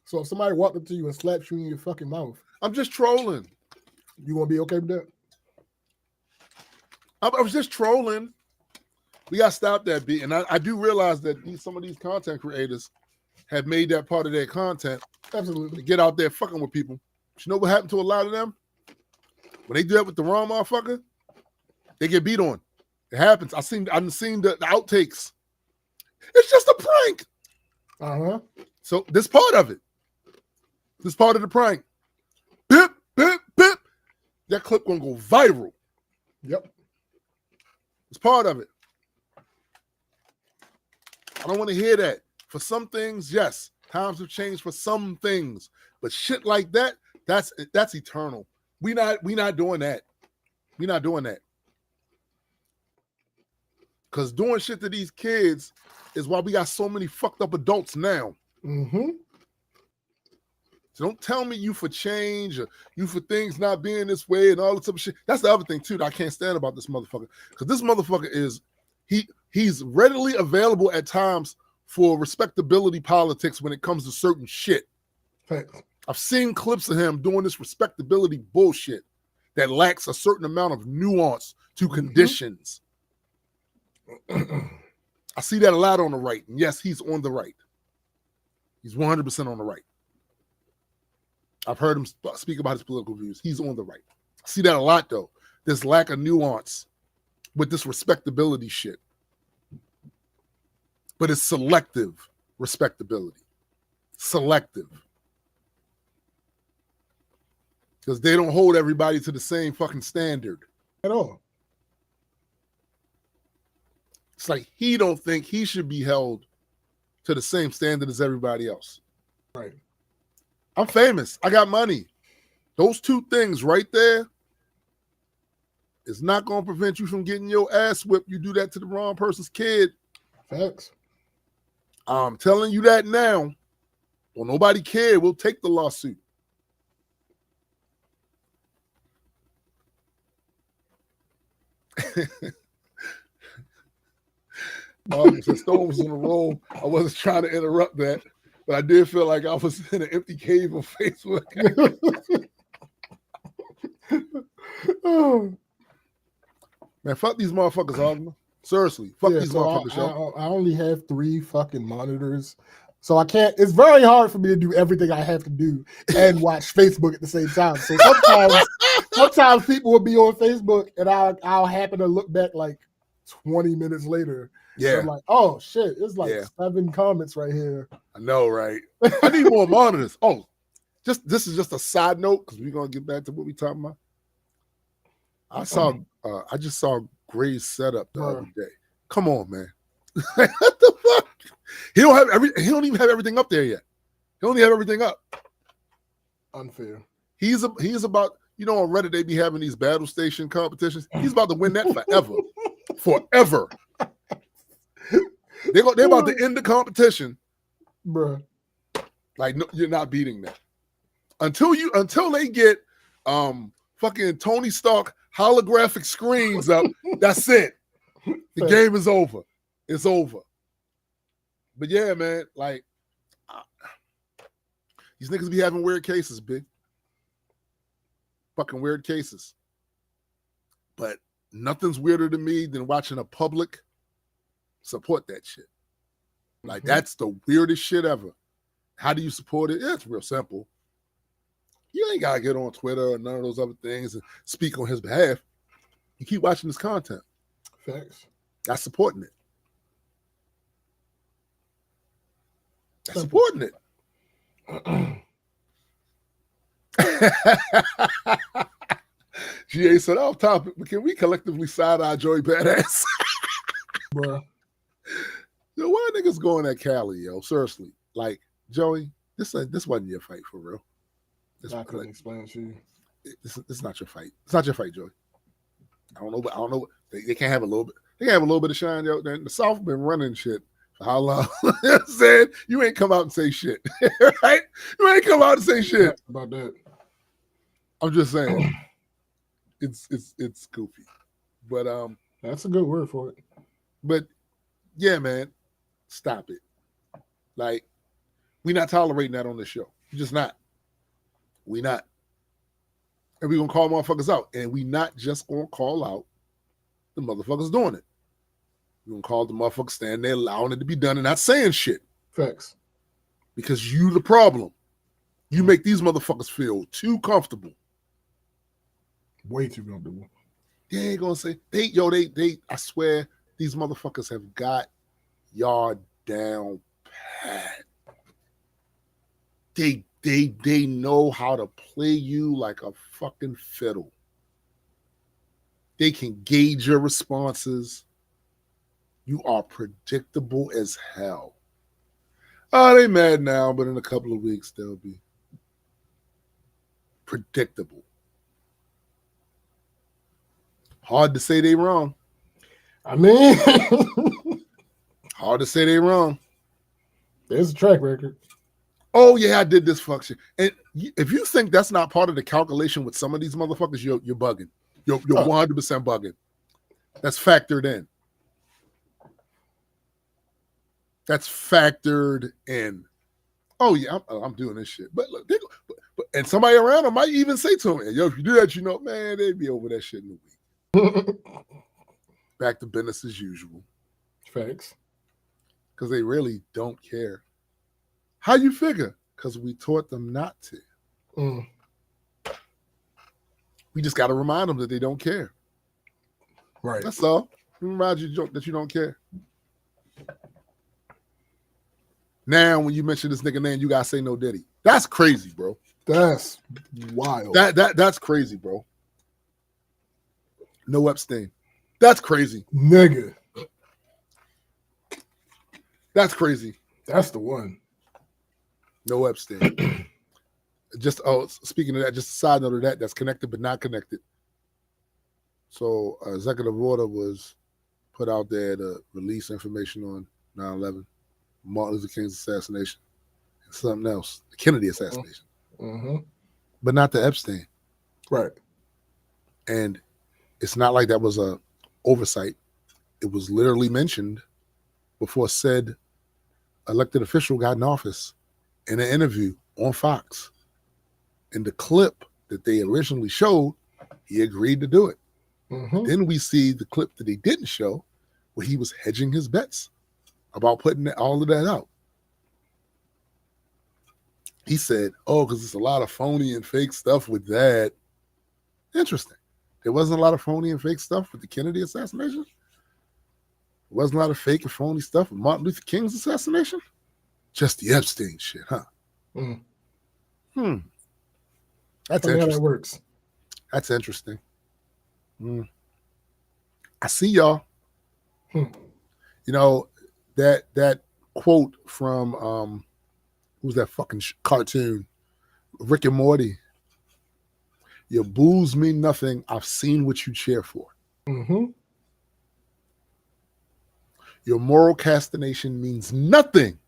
So if somebody walked up to you and slapped you in your fucking mouth, I'm just trolling. You gonna be okay with that? I was just trolling. We gotta stop that, B. And I do realize that some of these content creators have made that part of their content. Absolutely. To get out there fucking with people. But you know what happened to a lot of them? When they do that with the wrong motherfucker, they get beat on. It happens. I've seen the outtakes. It's just a prank. Uh-huh. So this part of it. This part of the prank. Bip, bip, bip. That clip gonna go viral. Yep. It's part of it. I don't want to hear that. For some things, yes, times have changed for some things. But shit like that, that's eternal. We not doing that. We not doing that. Because doing shit to these kids is why we got so many fucked up adults now. Mm-hmm. So don't tell me you for change or you for things not being this way and all this other shit. That's the other thing too that I can't stand about this motherfucker. Because this motherfucker is he's readily available at times for respectability politics when it comes to certain shit. Thanks. I've seen clips of him doing this respectability bullshit that lacks a certain amount of nuance to conditions. I see that a lot on the right. And yes, he's on the right. He's 100% on the right. I've heard him speak about his political views. He's on the right. I see that a lot, though. This lack of nuance with this respectability shit. But it's selective respectability. Selective. Because they don't hold everybody to the same fucking standard. At all. It's like he don't think he should be held to the same standard as everybody else. Right. I'm famous. I got money. Those two things right there is not going to prevent you from getting your ass whipped. You do that to the wrong person's kid. Facts. I'm telling you that now. Well, nobody cared. We'll take the lawsuit. Since Stone was on the roll, I wasn't trying to interrupt that, but I did feel like I was in an empty cave on Facebook. Man, fuck these motherfuckers, Ogma. Seriously, fuck these motherfuckers. I only have 3 fucking monitors, so I can't. It's very hard for me to do everything I have to do and watch Facebook at the same time. So sometimes people will be on Facebook, and I'll happen to look back like 20 minutes later. Yeah. I'm like, oh shit, it's like 7 comments right here. I know, right? I need more monitors. Oh, this is just a side note because we're gonna get back to what we talking about. I just saw Gray's setup the other day. Come on, man. What the fuck? He don't even have everything up there yet. He only have everything up. Unfair. He's about, on Reddit they be having these battle station competitions. He's about to win that forever. Forever. They're about to end the competition. Bruh. Like, no, you're not beating that. Until they get fucking Tony Stark holographic screens up, that's it. The game is over. It's over. But yeah, man, like these niggas be having weird cases, big. Fucking weird cases. But nothing's weirder to me than watching a public support that shit. Like, that's the weirdest shit ever. How do you support it? Yeah, it's real simple. You ain't got to get on Twitter or none of those other things and speak on his behalf. You keep watching his content. Facts. That's supporting it. That's supporting it. GA said, off topic, but can we collectively side-eye Joey Badass? Bruh. Yo, why niggas going at Cali, yo? Seriously. Like, Joey, this wasn't your fight for real. I couldn't explain it to you. It's not your fight. It's not your fight, Joey. I don't know. They can't have a little bit. They can have a little bit of shine, yo. The South been running shit for how long? Said you ain't come out and say shit, right? You ain't come out and say shit about that. I'm just saying, it's goofy, but that's a good word for it. But yeah, man, stop it. Like, we not tolerating that on this show. We're just not. We not. And we gonna call motherfuckers out. And we not just gonna call out the motherfuckers doing it. We gonna call the motherfuckers standing there allowing it to be done and not saying shit. Facts. Because you the problem. You make these motherfuckers feel too comfortable. Way too comfortable. They ain't gonna say they I swear these motherfuckers have got y'all down pat. They know how to play you like a fucking fiddle. They can gauge your responses. You are predictable as hell. Oh, they mad now, but in a couple of weeks they'll be predictable. Hard to say they wrong. I mean, hard to say they wrong. There's a track record. Oh, yeah, I did this fuck shit. And if you think that's not part of the calculation with some of these motherfuckers, you're bugging. You're 100% bugging. That's factored in. That's factored in. Oh, yeah, I'm doing this shit. But look, and somebody around them might even say to him, yo, if you do that, man, they'd be over that shit in a week. Back to business as usual. Facts. Because they really don't care. How you figure? Because we taught them not to. We just got to remind them that they don't care. Right. That's all. We remind you that you don't care. Now, when you mention this nigga name, you got to say no Diddy. That's crazy, bro. That's wild. That's crazy, bro. No Epstein. That's crazy. Nigga. That's crazy. That's the one. No Epstein. Speaking of that, just a side note of that's connected but not connected. So, executive order was put out there to release information on 9/11, Martin Luther King's assassination, and something else, the Kennedy assassination. But not the Epstein. Right. And it's not like that was a oversight. It was literally mentioned before said elected official got in office in an interview on Fox. In the clip that they originally showed, he agreed to do it. Then we see the clip that he didn't show where he was hedging his bets about putting all of that out. He said, because there's a lot of phony and fake stuff with that. Interesting. There wasn't a lot of phony and fake stuff with the Kennedy assassination? There wasn't a lot of fake and phony stuff with Martin Luther King's assassination? Just the Epstein shit, huh? That's Funny interesting. how that works. That's interesting. I see y'all. That quote from who's that fucking cartoon? Rick and Morty. Your boos mean nothing. I've seen what you cheer for. Your moral castination means nothing.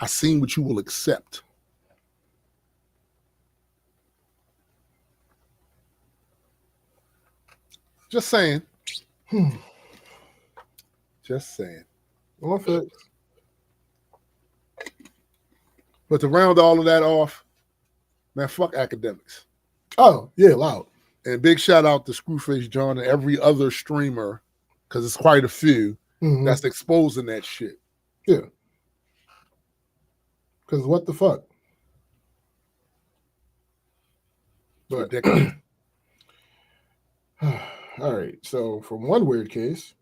I've seen what you will accept. Just saying. Just saying. But to round all of that off, man, fuck academics. Oh, yeah, loud. And big shout out to Screwface John and every other streamer, because it's quite a few that's exposing that shit. Yeah. Because what the fuck? But all right. So from one weird case.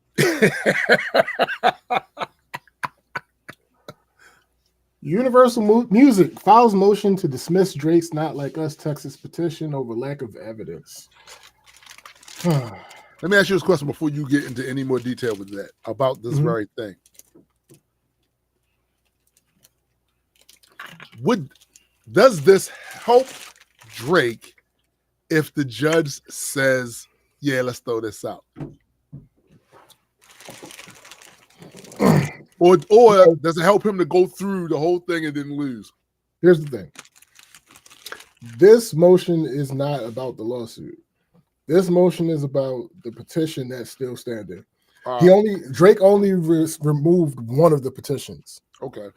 Universal Music files motion to dismiss Drake's Not Like Us Texas petition over lack of evidence. Let me ask you this question before you get into any more detail with that about this very thing. Does this help Drake if the judge says, yeah, let's throw this out? Or does it help him to go through the whole thing and then lose? Here's the thing. This motion is not about the lawsuit. This motion is about the petition that's still standing. Drake only removed one of the petitions. Okay.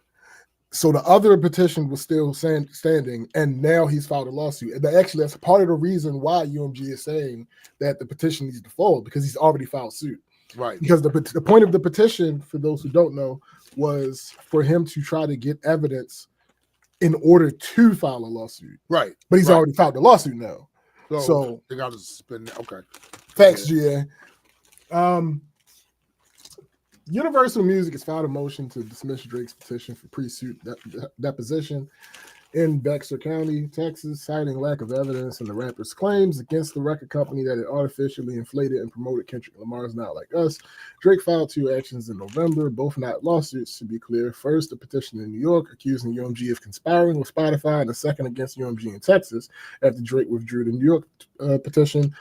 So the other petition was still standing, and now he's filed a lawsuit. And actually, that's part of the reason why UMG is saying that the petition needs to fold, because he's already filed suit. Right. Because the point of the petition, for those who don't know, was for him to try to get evidence in order to file a lawsuit. Right. But he's already filed the lawsuit now. So they got to suspend. Okay. Thanks, GA. Universal Music has filed a motion to dismiss Drake's petition for pre-suit deposition in Bexar County, Texas, citing lack of evidence in the rapper's claims against the record company that it artificially inflated and promoted Kendrick Lamar's Not Like Us. Drake filed 2 actions in November, both not lawsuits, to be clear. First, a petition in New York accusing UMG of conspiring with Spotify, and a second against UMG in Texas after Drake withdrew the New York petition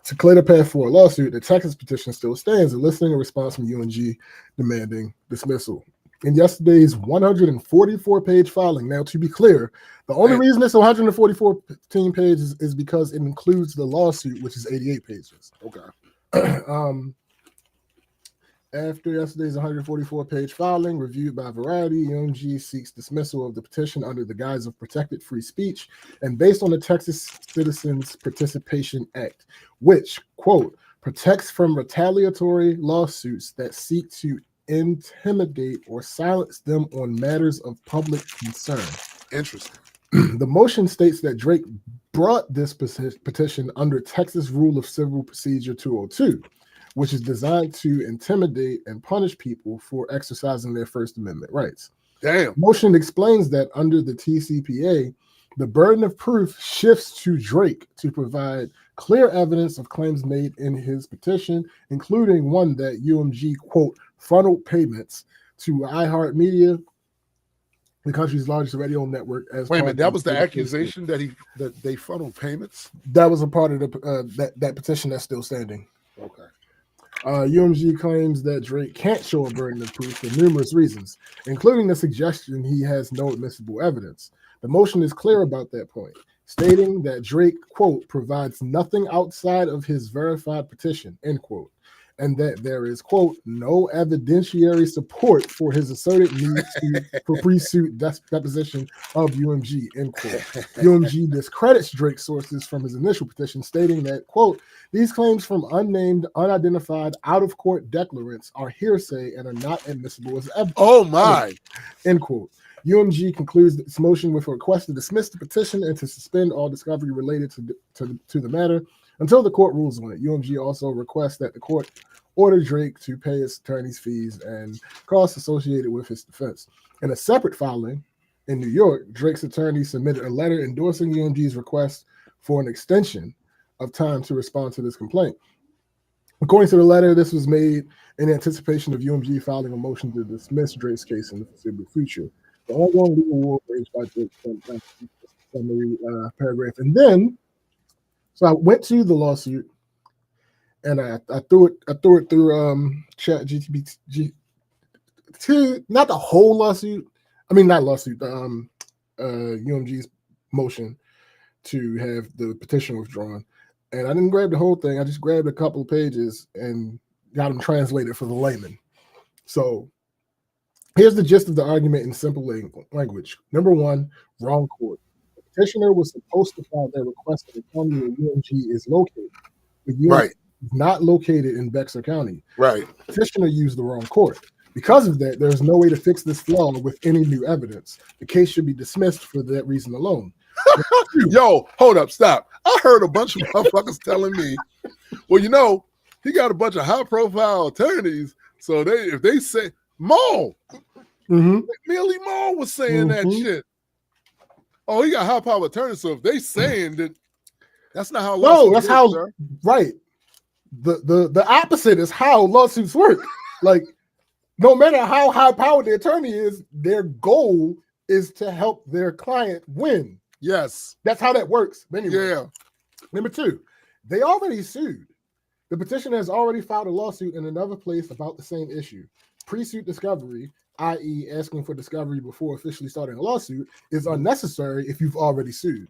to clear the path for a lawsuit. The Texas petition still stands, eliciting a response from UMG demanding dismissal. In yesterday's 144-page filing. Now, to be clear, the only reason it's 144 pages is because it includes the lawsuit, which is 88 pages. Okay. After yesterday's 144-page filing, reviewed by Variety, UMG seeks dismissal of the petition under the guise of protected free speech and based on the Texas Citizens Participation Act, which, quote, protects from retaliatory lawsuits that seek to intimidate or silence them on matters of public concern. Interesting. The motion states that Drake brought this petition under Texas Rule of Civil Procedure 202, which is designed to intimidate and punish people for exercising their First Amendment rights. Damn. Motion explains that under the TCPA, the burden of proof shifts to Drake to provide clear evidence of claims made in his petition, including one that UMG, quote, funneled payments to iHeartMedia, the country's largest radio network. Wait a minute, that was the accusation that they funneled payments? That was a part of the that petition that's still standing. Okay. UMG claims that Drake can't show a burden of proof for numerous reasons, including the suggestion he has no admissible evidence. The motion is clear about that point, stating that Drake, quote, provides nothing outside of his verified petition, end quote, and that there is, quote, no evidentiary support for his asserted need for pre-suit deposition of UMG, end quote. UMG discredits Drake's sources from his initial petition, stating that, quote, these claims from unnamed, unidentified, out-of-court declarants are hearsay and are not admissible as evidence. Oh, my. End quote. UMG concludes its motion with a request to dismiss the petition and to suspend all discovery related to the matter until the court rules on it. UMG also requests that the court order Drake to pay his attorney's fees and costs associated with his defense. In a separate filing in New York, Drake's attorney submitted a letter endorsing UMG's request for an extension of time to respond to this complaint. According to the letter, this was made in anticipation of UMG filing a motion to dismiss Drake's case in the foreseeable future. The ongoing legal war waged by Drake summary paragraph. And then, so I went to the lawsuit and I threw it through Chat GTP, not the whole lawsuit. I mean, not lawsuit, the UMG's motion to have the petition withdrawn. And I didn't grab the whole thing. I just grabbed a couple of pages and got them translated for the layman. So here's the gist of the argument in simple language. Number one, wrong court. The petitioner was supposed to file their request in the county where UMG is located. But UMG Right. is not located in Bexar County. Right. The petitioner used the wrong court. Because of that, there's no way to fix this flaw with any new evidence. The case should be dismissed for that reason alone. Yo, hold up, stop. I heard a bunch of motherfuckers telling me, well, you know, he got a bunch of high-profile attorneys, so if they say Maul, Millie Maul was saying that shit. Oh, he got high-power attorneys, so if they saying that, that's not how lawsuits that's work, how sir. Right. The opposite is how lawsuits work. Like, no matter how high-powered the attorney is, their goal is to help their client win. Yes. That's how that works. Anyway. Yeah. Number 2, they already sued. The petitioner has already filed a lawsuit in another place about the same issue. Pre-suit discovery, i.e. asking for discovery before officially starting a lawsuit, is unnecessary if you've already sued.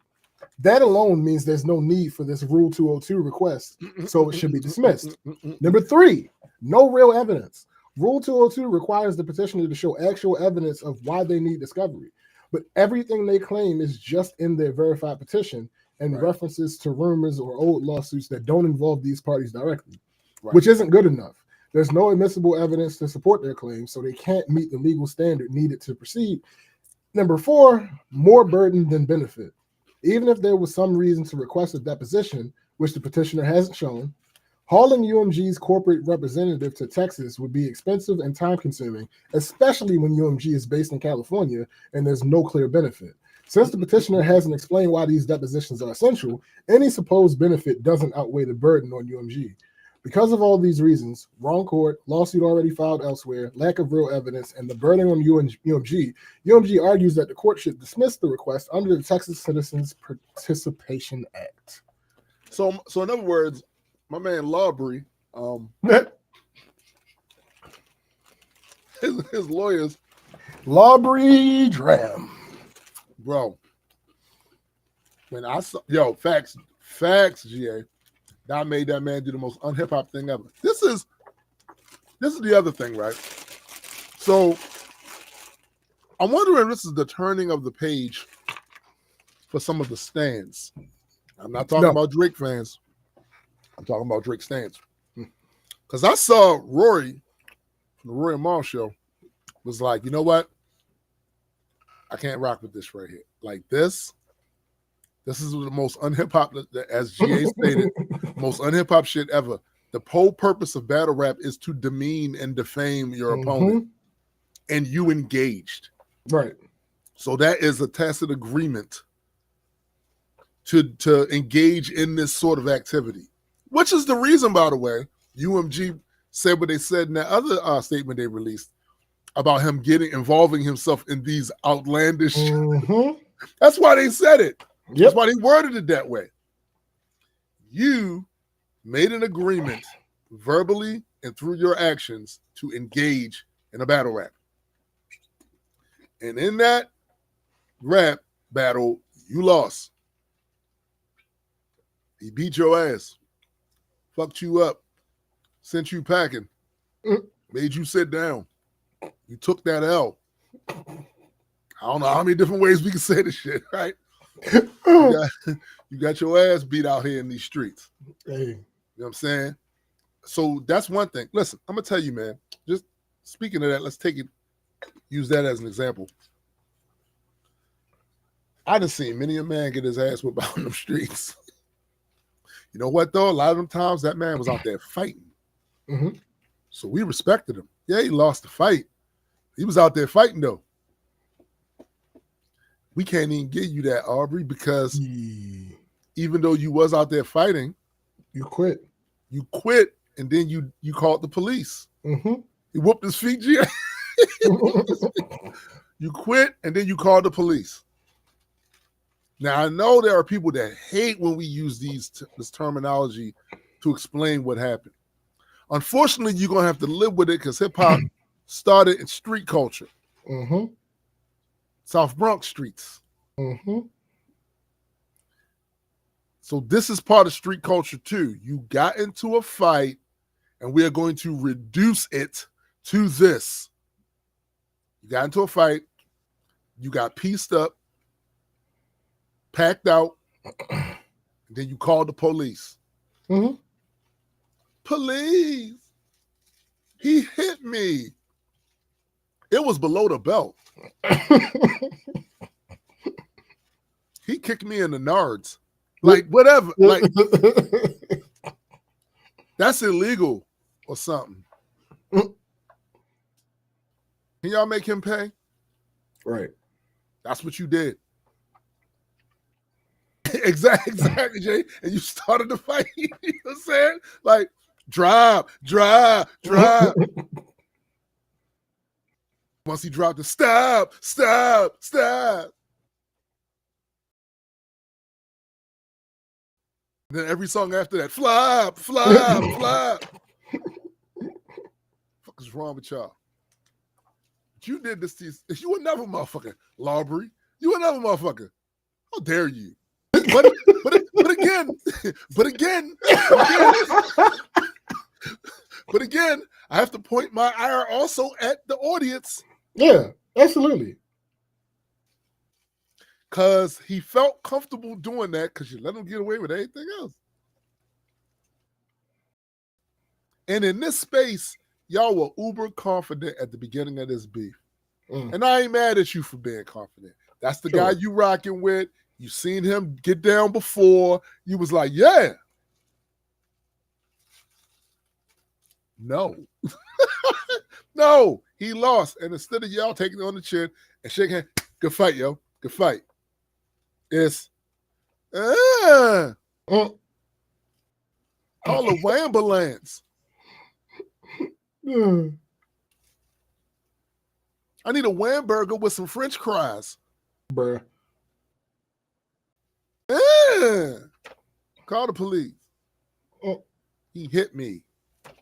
That alone means there's no need for this Rule 202 request, so it should be dismissed. Number 3, no real evidence. Rule 202 requires the petitioner to show actual evidence of why they need discovery, but everything they claim is just in their verified petition and references to rumors or old lawsuits that don't involve these parties directly, which isn't good enough. There's no admissible evidence to support their claims, so they can't meet the legal standard needed to proceed. Number 4, more burden than benefit. Even if there was some reason to request a deposition, which the petitioner hasn't shown, hauling UMG's corporate representative to Texas would be expensive and time-consuming, especially when UMG is based in California and there's no clear benefit. Since the petitioner hasn't explained why these depositions are essential, any supposed benefit doesn't outweigh the burden on UMG. Because of all these reasons, wrong court, lawsuit already filed elsewhere, lack of real evidence, and the burden on UMG argues that the court should dismiss the request under the Texas Citizens Participation Act. So in other words, my man Lawbury, his lawyers, Lawbury Dram, bro. When I saw facts, GA, that made that man do the most unhip hop thing ever. This is the other thing, right? So I'm wondering if this is the turning of the page for some of the stands. I'm not talking about Drake fans. I'm talking about Drake stands. Because I saw Rory from the Rory and Mal show was like, you know what? I can't rock with this right here. Like this is the most unhip hop, as GA stated, most unhip hop shit ever. The whole purpose of battle rap is to demean and defame your opponent, and you engaged. Right. So that is a tacit agreement to engage in this sort of activity, which is the reason, by the way, UMG said what they said in that other statement they released about him involving himself in these outlandish. That's why they said it. Yep. That's why they worded it that way. You made an agreement verbally and through your actions to engage in a battle rap. And in that rap battle, you lost. He beat your ass, fucked you up, sent you packing, made you sit down. You took that L. I don't know how many different ways we can say this shit, right? You got your ass beat out here in these streets. Hey. You know what I'm saying? So that's one thing. Listen, I'm going to tell you, man, just speaking of that, let's use that as an example. I done seen many a man get his ass whipped out in them streets. You know what, though? A lot of them times that man was out there fighting. So we respected him. Yeah, he lost the fight. He was out there fighting, though. We can't even give you that, Aubrey, because even though you was out there fighting, you quit. You quit, and then you called the police. He whooped his feet, G. You quit, and then you called the police. Now, I know there are people that hate when we use this terminology to explain what happened. Unfortunately, you're going to have to live with it because hip-hop started in street culture. South Bronx streets. So this is part of street culture too. You got into a fight, and we are going to reduce it to this. You got into a fight, you got pieced up, packed out, and then you called the police. Mm-hmm. Police, he hit me. It was below the belt. He kicked me in the nards. Like, whatever. Like, that's illegal or something. Can y'all make him pay? Right. That's what you did. Exactly, Jay. And you started the fight. You know what I'm saying? Like, drive. Once he dropped it, stop. And then every song after that, flop. What is wrong with y'all? You did this to you another motherfucker, Lawbury. You another motherfucker. How dare you? But again, I have to point my ire also at the audience. Yeah, absolutely. Because he felt comfortable doing that because you let him get away with anything else. And in this space, y'all were uber confident at the beginning of this beef. And I ain't mad at you for being confident. That's the guy you rocking with. You seen him get down before. You was like, yeah. No. No, he lost. And instead of y'all taking it on the chin and shaking hands, good fight, yo. Good fight. It's call a wambulance. I need a Whamburger with some French fries. Bruh. Call the police. He hit me.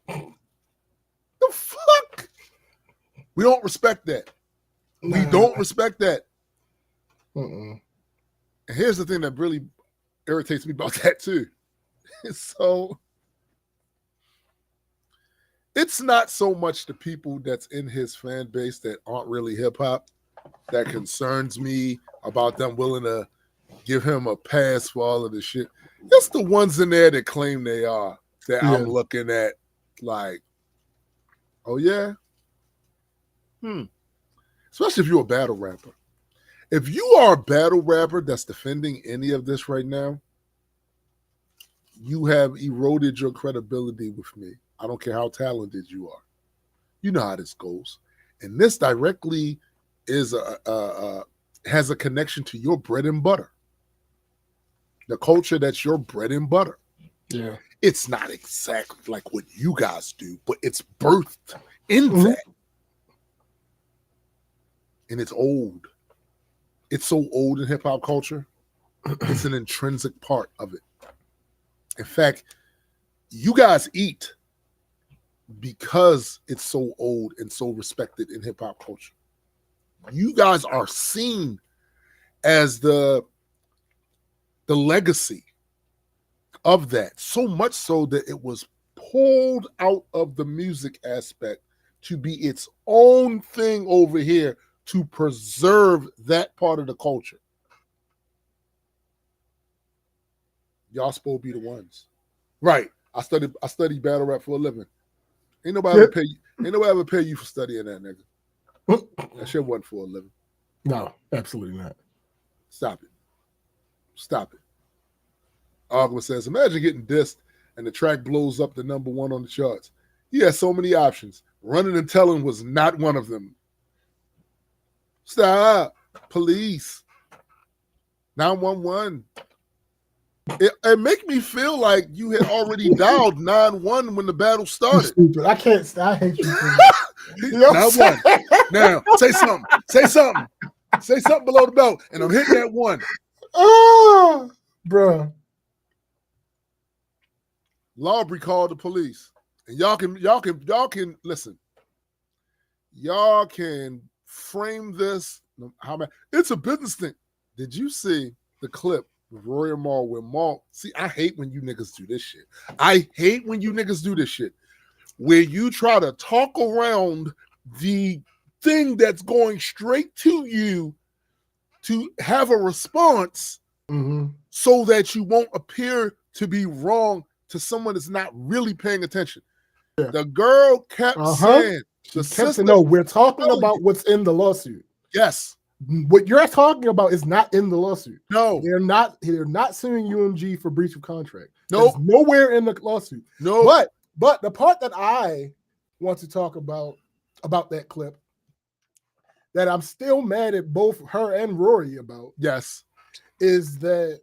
The fuck? We don't respect that. We don't respect that. And here's the thing that really irritates me about that too. So it's not so much the people that's in his fan base that aren't really hip hop that concerns me about them willing to give him a pass for all of this shit. It's the ones in there that claim they are that I'm looking at like, oh yeah? Especially if you're a battle rapper. If you are a battle rapper that's defending any of this right now, you have eroded your credibility with me. I don't care how talented you are. You know how this goes. And this directly is has a connection to your bread and butter. The culture that's your bread and butter. Yeah. It's not exactly like what you guys do, but it's birthed in that. And it's old. It's so old in hip-hop culture. It's an intrinsic part of it. In fact, you guys eat because it's so old and so respected in hip-hop culture. You guys are seen as the legacy of that, so much so that it was pulled out of the music aspect to be its own thing over here to preserve that part of the culture. Y'all supposed to be the ones. Right. I study battle rap for a living. Ain't nobody ever pay you for studying that, nigga. That shit wasn't for a living. No, absolutely not. Stop it. Ogma says, imagine getting dissed and the track blows up to number 1 on the charts. He has so many options. Running and telling was not one of them. Stop. Police. 911. It make me feel like you had already dialed 911 when the battle started. Stupid. I hate you. 911. Now, say something. Say something below the belt, and I'm hitting that one. Oh, bro. Lawbury called the police. And y'all can listen. Y'all can frame this. It's a business thing. Did you see the clip with Roy and Mal where Mal? See, I hate when you niggas do this shit. Where you try to talk around the thing that's going straight to you to have a response so that you won't appear to be wrong to someone that's not really paying attention. Yeah. The girl kept saying, the sister. No, we're talking about what's in the lawsuit. Yes. What you're talking about is not in the lawsuit. No. They're not suing UMG for breach of contract. No. Nope. Nowhere in the lawsuit. No. But the part that I want to talk about that clip that I'm still mad at both her and Rory about. Yes. Is that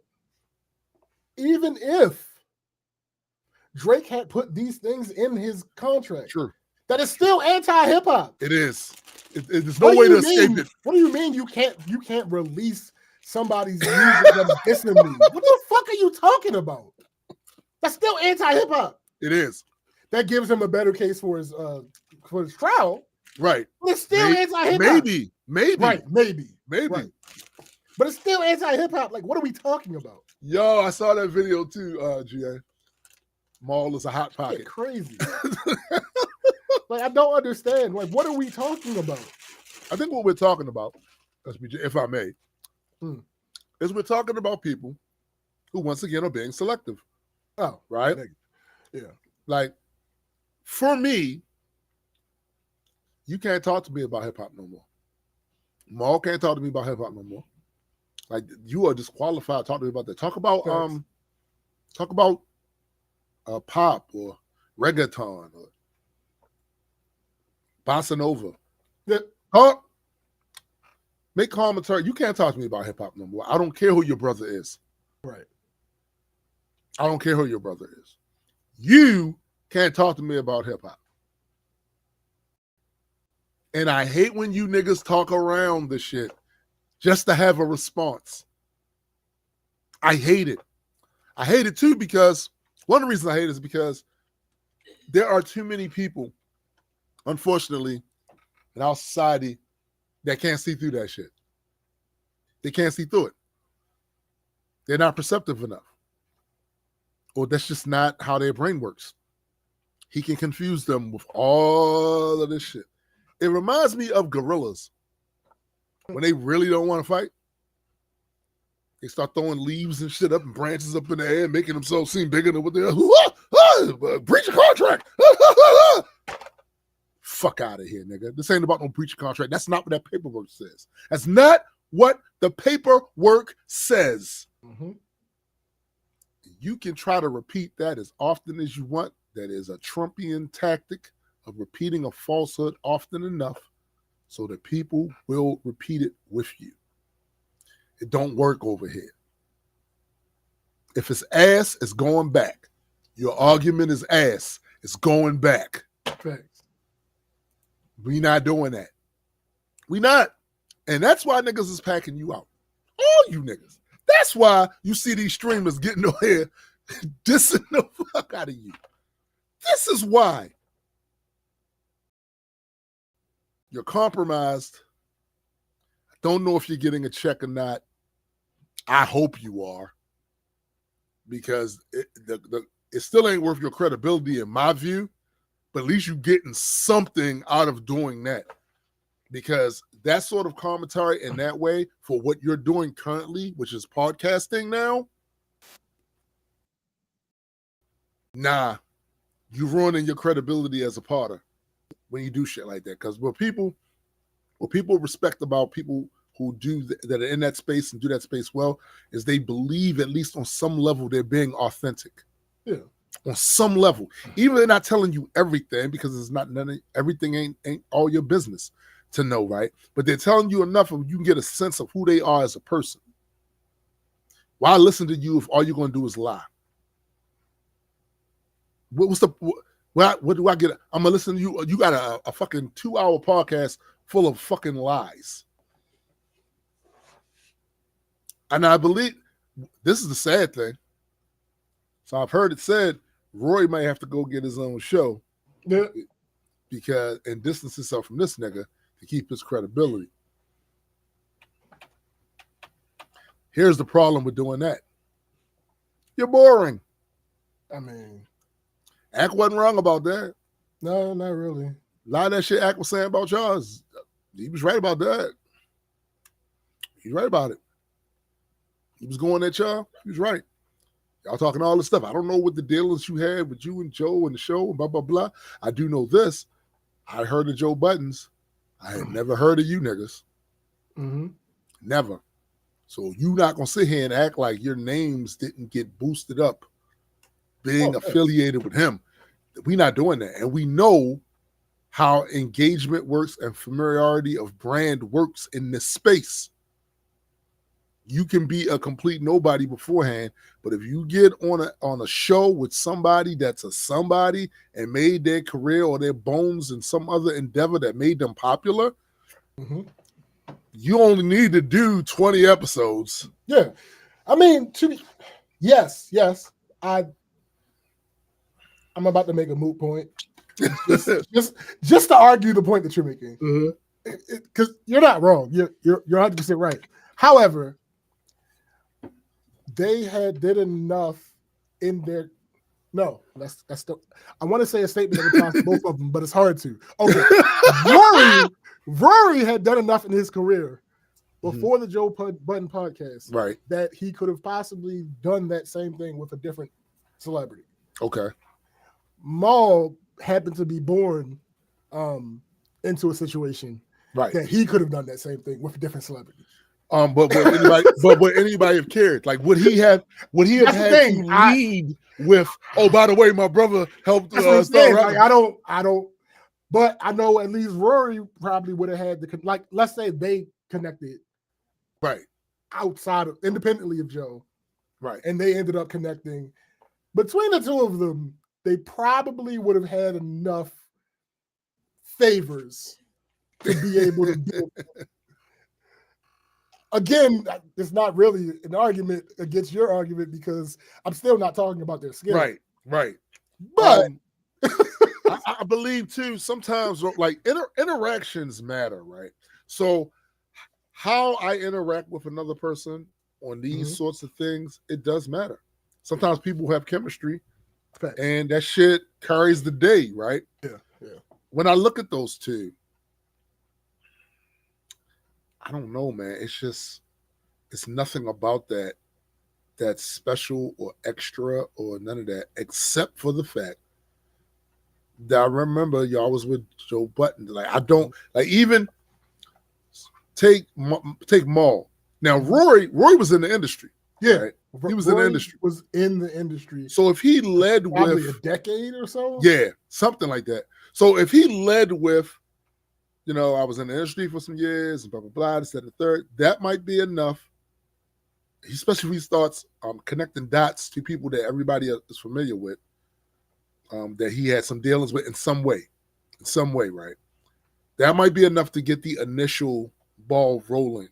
even if Drake had put these things in his contract, sure, that is still anti-hip hop. It is. There's no way to escape it. What do you mean you can't release somebody's music that's dissing me? What the fuck are you talking about? That's still anti-hip hop. It is. That gives him a better case for his trial. Right. But it's still anti-hip hop. Maybe. Right. Maybe. Right. But it's still anti-hip hop. Like, what are we talking about? Yo, I saw that video too, GA. Maul is a hot pocket. Crazy. Like, I don't understand. Like, what are we talking about? I think what we're talking about, if I may, is we're talking about people who, once again, are being selective. Oh, right? Yeah. Like, for me, you can't talk to me about hip hop no more. Maul can't talk to me about hip hop no more. Like, you are disqualified. Talk to me about that. Talk about pop or reggaeton or bossa nova. Yeah. Make commentary. You can't talk to me about hip hop no more. I don't care who your brother is. Right. I don't care who your brother is. You can't talk to me about hip hop. And I hate when you niggas talk around the shit just to have a response. I hate it. I hate it too because one of the reasons I hate it is because there are too many people, unfortunately, in our society that can't see through that shit. They can't see through it. They're not perceptive enough. Or that's just not how their brain works. He can confuse them with all of this shit. It reminds me of gorillas. When they really don't want to fight, they start throwing leaves and shit up and branches up in the air, making themselves seem bigger than what they are. Breach of contract. Fuck out of here, nigga. This ain't about no breach of contract. That's not what that paperwork says. That's not what the paperwork says. Mm-hmm. You can try to repeat that as often as you want. That is a Trumpian tactic of repeating a falsehood often enough so that people will repeat it with you. It don't work over here. If it's ass, it's going back. Your argument is ass. It's going back. Thanks. We not doing that. We not. And that's why niggas is packing you out. All you niggas. That's why you see these streamers getting on here dissing the fuck out of you. This is why. You're compromised. I don't know if you're getting a check or not. I hope you are. Because it still ain't worth your credibility in my view. But at least you're getting something out of doing that. Because that sort of commentary in that way for what you're doing currently, which is podcasting now, nah, you're ruining your credibility as a potter when you do shit like that. Because what people respect about people who do that are in that space and do that space well is they believe at least on some level they're being authentic. Yeah. On some level. Even they're not telling you everything because it's not everything ain't all your business to know, right? But they're telling you enough of you can get a sense of who they are as a person. Why listen to you if all you're going to do is lie? What do I get? I'm going to listen to you. You got a fucking 2-hour podcast full of fucking lies. And I believe this is the sad thing. So I've heard it said Roy might have to go get his own show. Yeah. Because and distance himself from this nigga to keep his credibility. Here's the problem with doing that. You're boring. I mean, Ack wasn't wrong about that. No, not really. A lot of that shit Ack was saying about y'all, he was right about that. He's right about it. he was going at y'all. He was right. Y'all talking all this stuff. I don't know what the dealings you had with you and Joe and the show and blah, blah, blah. I do know this. I heard of Joe Buttons. I had never heard of you niggas. Mm-hmm. Never. So you not going to sit here and act like your names didn't get boosted up being affiliated with him. We're not doing that. And we know how engagement works and familiarity of brand works in this space. You can be a complete nobody beforehand, but if you get on a show with somebody that's a somebody and made their career or their bones in some other endeavor that made them popular, you only need to do 20 episodes. Yeah. I mean, yes. I'm about to make a moot point. Just to argue the point that you're making. Because you're not wrong. You're 100% right. However, they did enough in their that's still, I want to say a statement that applies to both of them, but it's hard to. Okay. Rory had done enough in his career before the Joe Budden podcast, right, that he could have possibly done that same thing with a different celebrity. Okay. Maul happened to be born into a situation that he could have done that same thing with a different celebrity. But would anybody have cared? Like, would he have had to lead with? Oh, by the way, my brother helped. Start like, I don't. But I know at least Rory probably would have had the like. Let's say they connected, right, outside of independently of Joe, right, and they ended up connecting. Between the two of them, they probably would have had enough favors to be able to do it. Again, it's not really an argument against your argument because I'm still not talking about their skill. Right. But I believe too, sometimes like interactions matter, right? So how I interact with another person on these sorts of things, it does matter. Sometimes people have chemistry and that shit carries the day, right? Yeah. When I look at those two, I don't know, man. It's nothing about that's special or extra or none of that, except for the fact that I remember y'all was with Joe Budden. Like, I don't like even take Maul. Now, Rory was in the industry. Yeah, right? He was in the industry. Was in the industry. So if he led probably with a decade or so, yeah, something like that. So if he led with, I was in the industry for some years and blah blah blah, this, that, and the third, that might be enough. Especially if he starts connecting dots to people that everybody is familiar with, that he had some dealings with in some way, right? That might be enough to get the initial ball rolling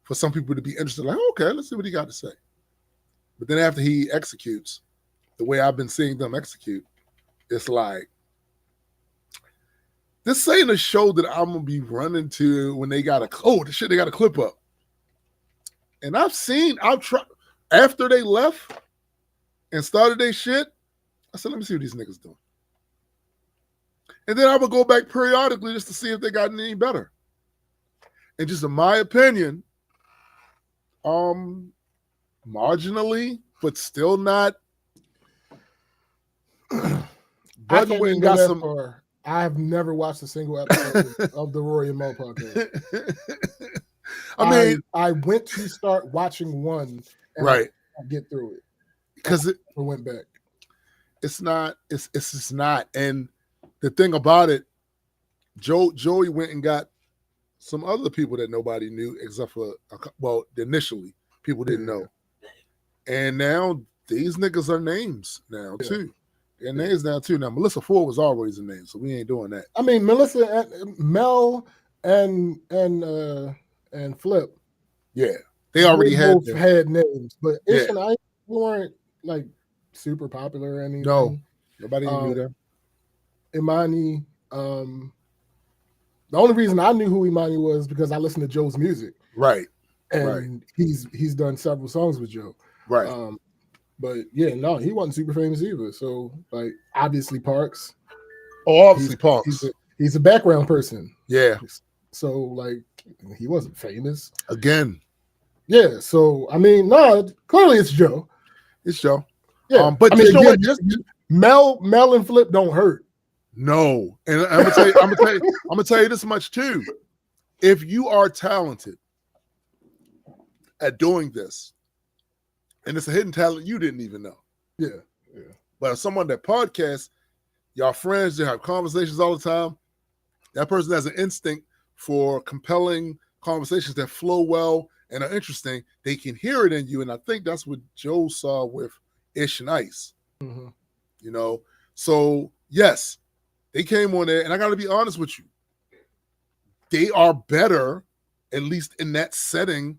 for some people to be interested. Like, okay, let's see what he got to say. But then after he executes, the way I've been seeing them execute, it's like, this ain't a show that I'm gonna be running to when they got they got a clip up. And I've tried after they left and started their shit. I said, let me see what these niggas doing. And then I would go back periodically just to see if they got any better. And just in my opinion, marginally, but still not. But we got some. I have never watched a single episode of the Rory and Mo podcast. I went to start watching one, and right? I get through it because it went back. It's not. It's just not. And the thing about it, Joey went and got some other people that nobody knew except for initially people didn't know, and now these niggas are names now too. Their names now too. Now Melissa Ford was always a name, so we ain't doing that. I mean, Melissa, Mel, and Flip. Yeah, they already had names, but Ish and I weren't like super popular or anything. No, nobody knew them. Imani. The only reason I knew who Imani was because I listened to Joe's music. Right. And he's done several songs with Joe. Right. But yeah, no, he wasn't super famous either. So like obviously Parks. Oh, obviously Parks. He's a background person. Yeah. So like he wasn't famous. Again, Yeah. So I mean, no, clearly it's Joe. It's Joe. Yeah. But I mean, you know what? Mel and Flip don't hurt. No, and I'm gonna tell you this much too. If you are talented at doing this, and it's a hidden talent you didn't even know. Yeah. But if someone that podcasts, y'all friends, you have conversations all the time. That person has an instinct for compelling conversations that flow well and are interesting. They can hear it in you, and I think that's what Joe saw with Ish and Ice. Mm-hmm. You know, so yes, they came on there, and I got to be honest with you. They are better, at least in that setting,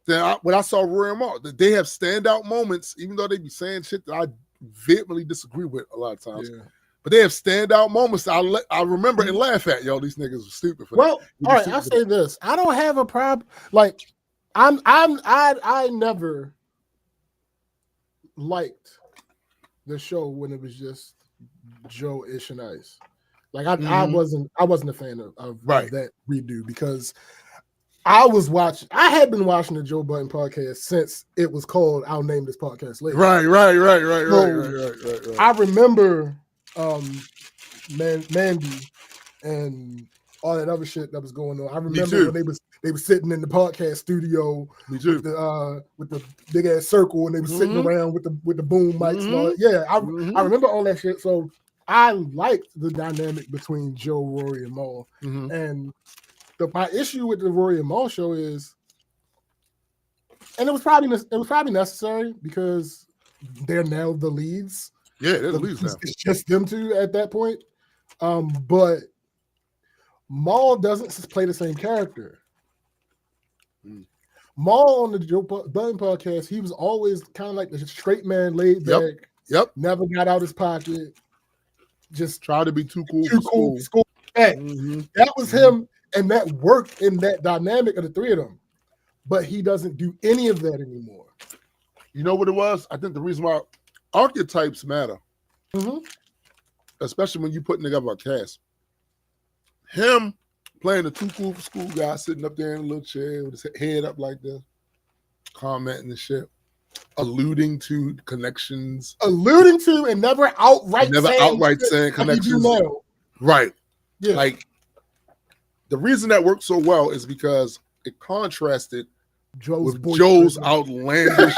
than when I saw Rory and Mal. They have standout moments, even though they be saying shit that I vehemently disagree with a lot of times. Yeah. But they have standout moments I remember and laugh at. Yo, these niggas are stupid for that. All right, I'll say this. I don't have a problem. Like, I never liked the show when it was just Joe, Ish, and Ice. Like I wasn't a fan of that redo because I had been watching the Joe Budden podcast since it was called I'll Name This Podcast Later. Right. I remember Mandy and all that other shit that was going on. I remember when they were sitting in the podcast studio with the big ass circle and they were sitting around with the boom mics and all that. Yeah, I remember all that shit. So I liked the dynamic between Joe, Rory, and Mal. And my issue with the Rory and Mal show is, and it was probably necessary because they're now the leads. Yeah, they're the leads now. It's just them two at that point. But Mal doesn't play the same character. Mal on the Joe Budden podcast, he was always kind of like the straight man, laid back. Yep. Never got out his pocket. Just try to be too cool for school. That was him, and that worked in that dynamic of the three of them. But he doesn't do any of that anymore. You know what it was? I think the reason why archetypes matter, especially when you putting together a cast. Him playing the too cool for school guy, sitting up there in a little chair with his head up like this, commenting and shit, alluding to connections, and never outright saying connections. Right. Yeah. Like the reason that worked so well is because it contrasted Joe's outlandish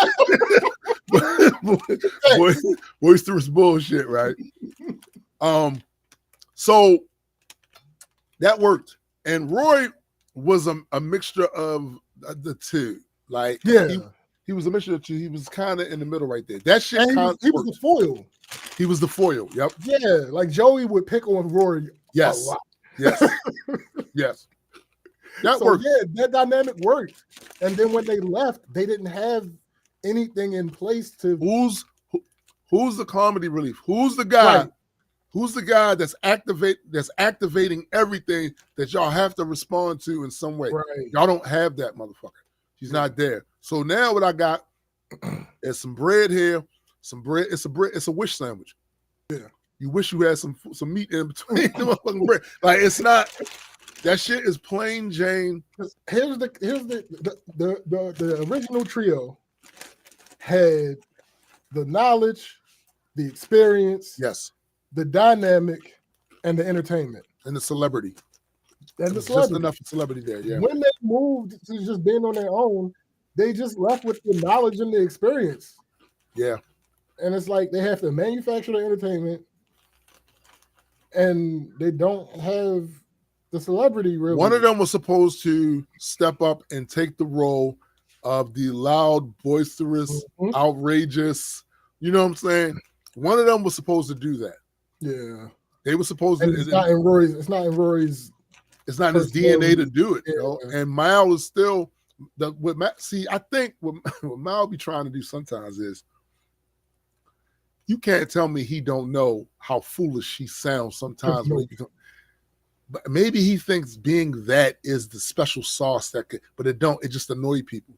boisterous bullshit, right? So that worked. And Roy was a mixture of the two. Like, he was a mixture of two. He was kind of in the middle right there. That shit he was the foil. He was the foil. Yep. Yeah, like Joey would pick on Rory a lot. Yes. Yes. That worked. Yeah, that dynamic worked. And then when they left, they didn't have anything in place to. Who's the comedy relief? Who's the guy? Right. Who's the guy that's activating everything that y'all have to respond to in some way? Right. Y'all don't have that motherfucker. He's not there. So now what I got is some bread here, some bread. It's a wish sandwich. Yeah. You wish you had some meat in between the motherfucking bread. Like it's not. That shit is plain Jane. Here's the original trio had the knowledge, the experience, the dynamic, and the entertainment. And the celebrity. And the celebrity. Just enough celebrity there, yeah. When they moved to just being on their own, they just left with the knowledge and the experience. Yeah. And it's like they have to manufacture the entertainment and they don't have the celebrity really. One of them was supposed to step up and take the role of the loud, boisterous, outrageous, you know what I'm saying? One of them was supposed to do that. Yeah. They were supposed to. It's not in Rory's. It's not in his DNA to do it, you know. And Mal is still I think what Mal be trying to do sometimes is you can't tell me he don't know how foolish he sounds sometimes. But maybe he thinks being that is the special sauce that could, but it don't. It just annoy people.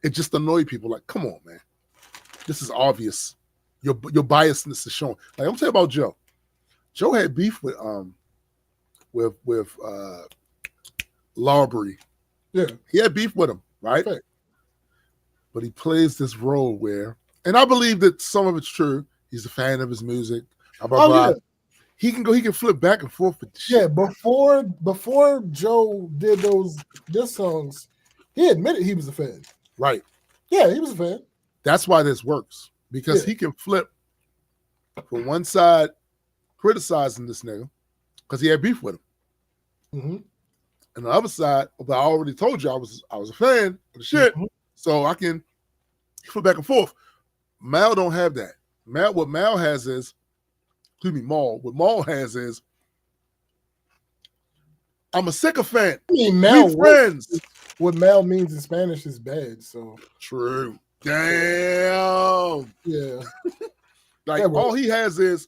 It just annoy people. Like, come on, man. This is obvious. Your biasness is shown. Like, I'm telling you about Joe. Joe had beef with Larbury. Yeah. He had beef with him, right? but he plays this role where, and I believe that some of it's true. He's a fan of his music. Blah, blah, blah. Yeah. He can flip back and forth with the shit. Yeah, before Joe did those diss songs, he admitted he was a fan. Right. Yeah, he was a fan. That's why this works. Because he can flip from one side criticizing this nigga because he had beef with him. Mm-hmm. And the other side, but I already told you I was a fan of the shit, so I can flip back and forth. Mal don't have that. What Mal has is, Maul. What Maul has is, I'm a sycophant. I mean, Mal, friends. What Mal means in Spanish is bad. So true. Damn. Yeah. All he has is,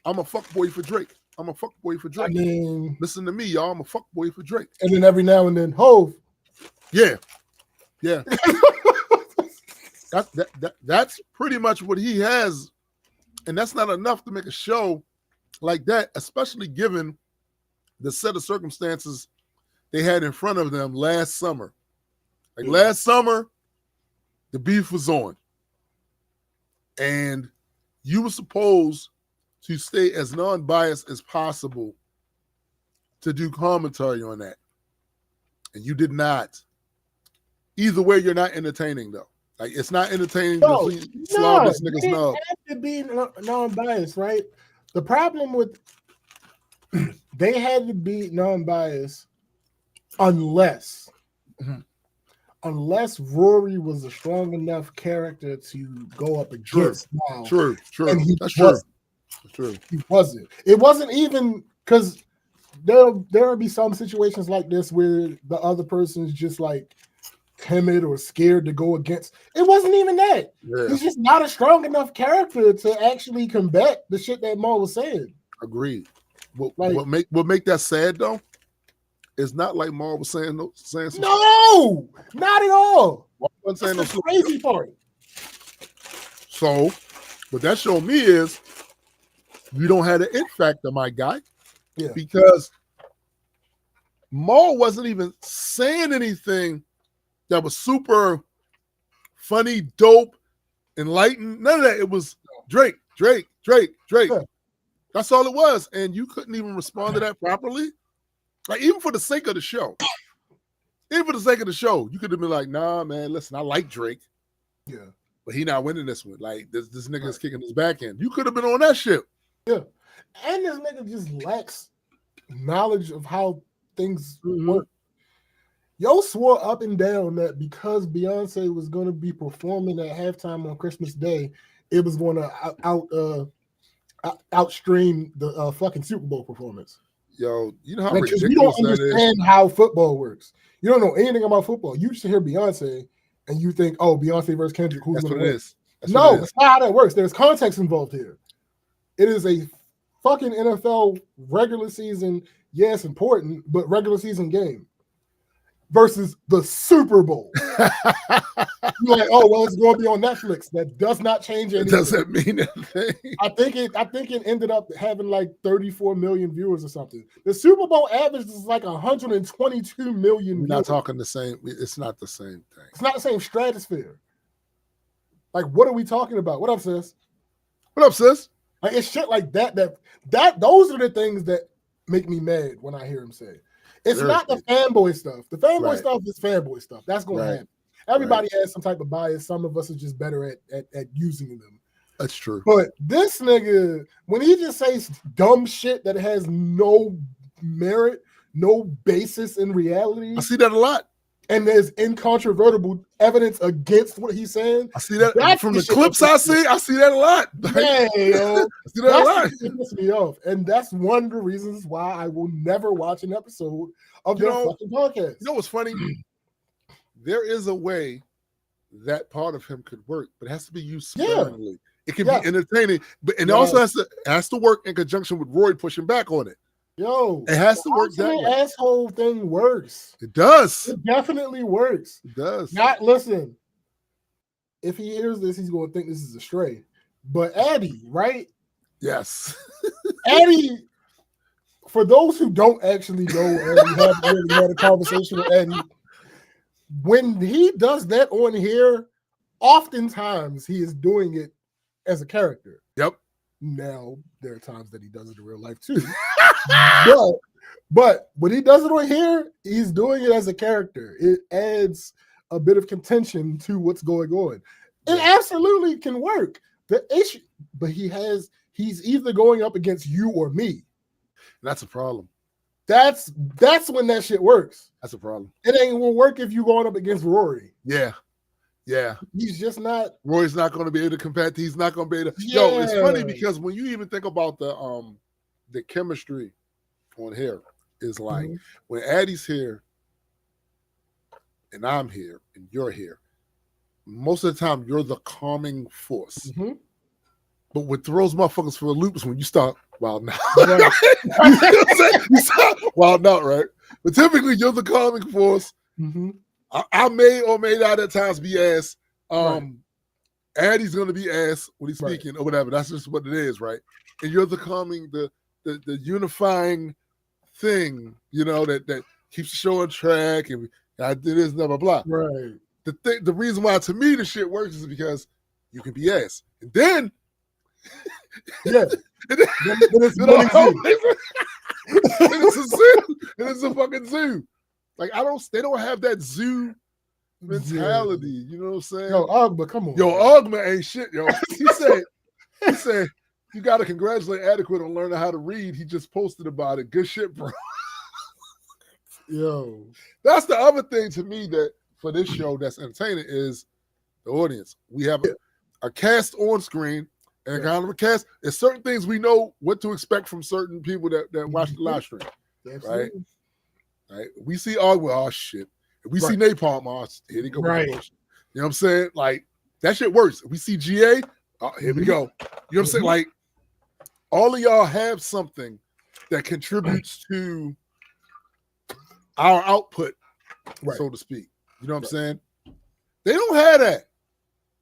I'm a fuckboy for Drake. I'm a fuckboy for Drake. I mean, listen to me, y'all. I'm a fuckboy for Drake. And then every now and then, Hove. Yeah. That's pretty much what he has, and that's not enough to make a show like that, especially given the set of circumstances they had in front of them last summer. Last summer, the beef was on, and you were supposed to stay as non-biased as possible to do commentary on that, and you did not. Either way, you're not entertaining, though. It's not entertaining to slob this nigga's knob. They have to be non-biased, right? The problem with they had to be non-biased unless Rory was a strong enough character to go up against Mal. True. And That's true. He wasn't. It wasn't even because there'll be some situations like this where the other person's just like timid or scared to go against. It wasn't even that. Yeah. He's just not a strong enough character to actually combat the shit that Mal was saying. Agreed. What make that sad though? It's not like Mal was saying some no, not at all. That's the crazy part. So, what that showed me is you don't have the it factor, my guy. Yeah. Because Mal wasn't even saying anything that was super funny, dope, enlightened. None of that. It was Drake. Yeah. That's all it was. And you couldn't even respond to that properly. Even for the sake of the show. You could have been like, nah, man, listen, I like Drake. Yeah. But he not winning this one. This nigga is kicking his back end. You could have been on that shit. Yeah. And this nigga just lacks knowledge of how things work. Yo swore up and down that because Beyonce was going to be performing at halftime on Christmas Day, it was going to outstream the fucking Super Bowl performance. Yo, you know how ridiculous you don't understand how football works. You don't know anything about football. You just hear Beyonce and you think, oh, Beyonce versus Kendrick, who's going to win? No, that's not how that works. There's context involved here. It is a fucking NFL regular season, yes, important, but regular season game. Versus the Super Bowl. You're like, oh well, it's going to be on Netflix. That does not change anything. It doesn't mean anything. I think it ended up having like 34 million viewers or something. The Super Bowl average is like 122 million. We're not talking the same. It's not the same thing. It's not the same stratosphere. Like, what are we talking about? What up, sis? Like, it's shit like that. Those are the things that make me mad when I hear him say it. It's not the fanboy stuff. The fanboy stuff is fanboy stuff. That's going to happen. Everybody has some type of bias. Some of us are just better at using them. That's true. But this nigga, when he just says dumb shit that has no merit, no basis in reality. I see that a lot. And there's incontrovertible evidence against what he's saying. I see that from the clips I see that a lot. Yeah, yo. I see that a lot. It pisses me off. And that's one of the reasons why I will never watch an episode of their fucking podcast. You know what's funny? There is a way that part of him could work, but it has to be used sparingly. It can be entertaining, but it also has to work in conjunction with Roy pushing back on it. Yo, it has to work that way. Asshole thing works. It does. It definitely works. It does. Listen. If he hears this, he's going to think this is a stray. But Eddie, right? Yes. Eddie. For those who don't actually know, and we haven't really had a conversation with Eddie, when he does that on here, oftentimes he is doing it as a character. Yep. Now there are times that he does it in real life too. but when he does it on here, he's doing it as a character. It adds a bit of contention to what's going on. It absolutely can work. The issue, but he's either going up against you or me. That's a problem. That's when that shit works. That's a problem. It ain't gonna work if you going up against Rory. Yeah. He's just not. Rory's not going to be able to compete. He's not going to be able to. Yeah. Yo, it's funny because when you even think about the chemistry on here is like when Addie's here and I'm here and you're here, most of the time you're the calming force. But what throws motherfuckers for a loop is when you start wilding out. Right. You start wilding out, right? But typically you're the calming force. I may or may not at times be ass. Addie's gonna be ass when he's speaking or whatever. That's just what it is, right? And you're the calming, the unifying thing, you know, that keeps the show on track and I did this, blah blah blah. Right. The reason why to me the shit works is because you can be ass, and then it's a zoo. It's a fucking zoo. Like they don't have that zoo mentality. You know what I'm saying? Yo, Ugma, come on. Yo, Ugma ain't shit, yo. He said, you gotta congratulate Adequate on learning how to read. He just posted about it. Good shit, bro. Yo. That's the other thing to me that for this show that's entertaining is the audience. We have a cast on screen and a kind of a cast. There's certain things we know what to expect from certain people that watch the live stream. Right? Right. We see oh shit. If we see Napalm, here they go. Right. You know what I'm saying? Like that shit works. If we see GA, here we go. You know what I'm saying? Like all of y'all have something that contributes to our output, so to speak. You know what I'm saying? They don't have that.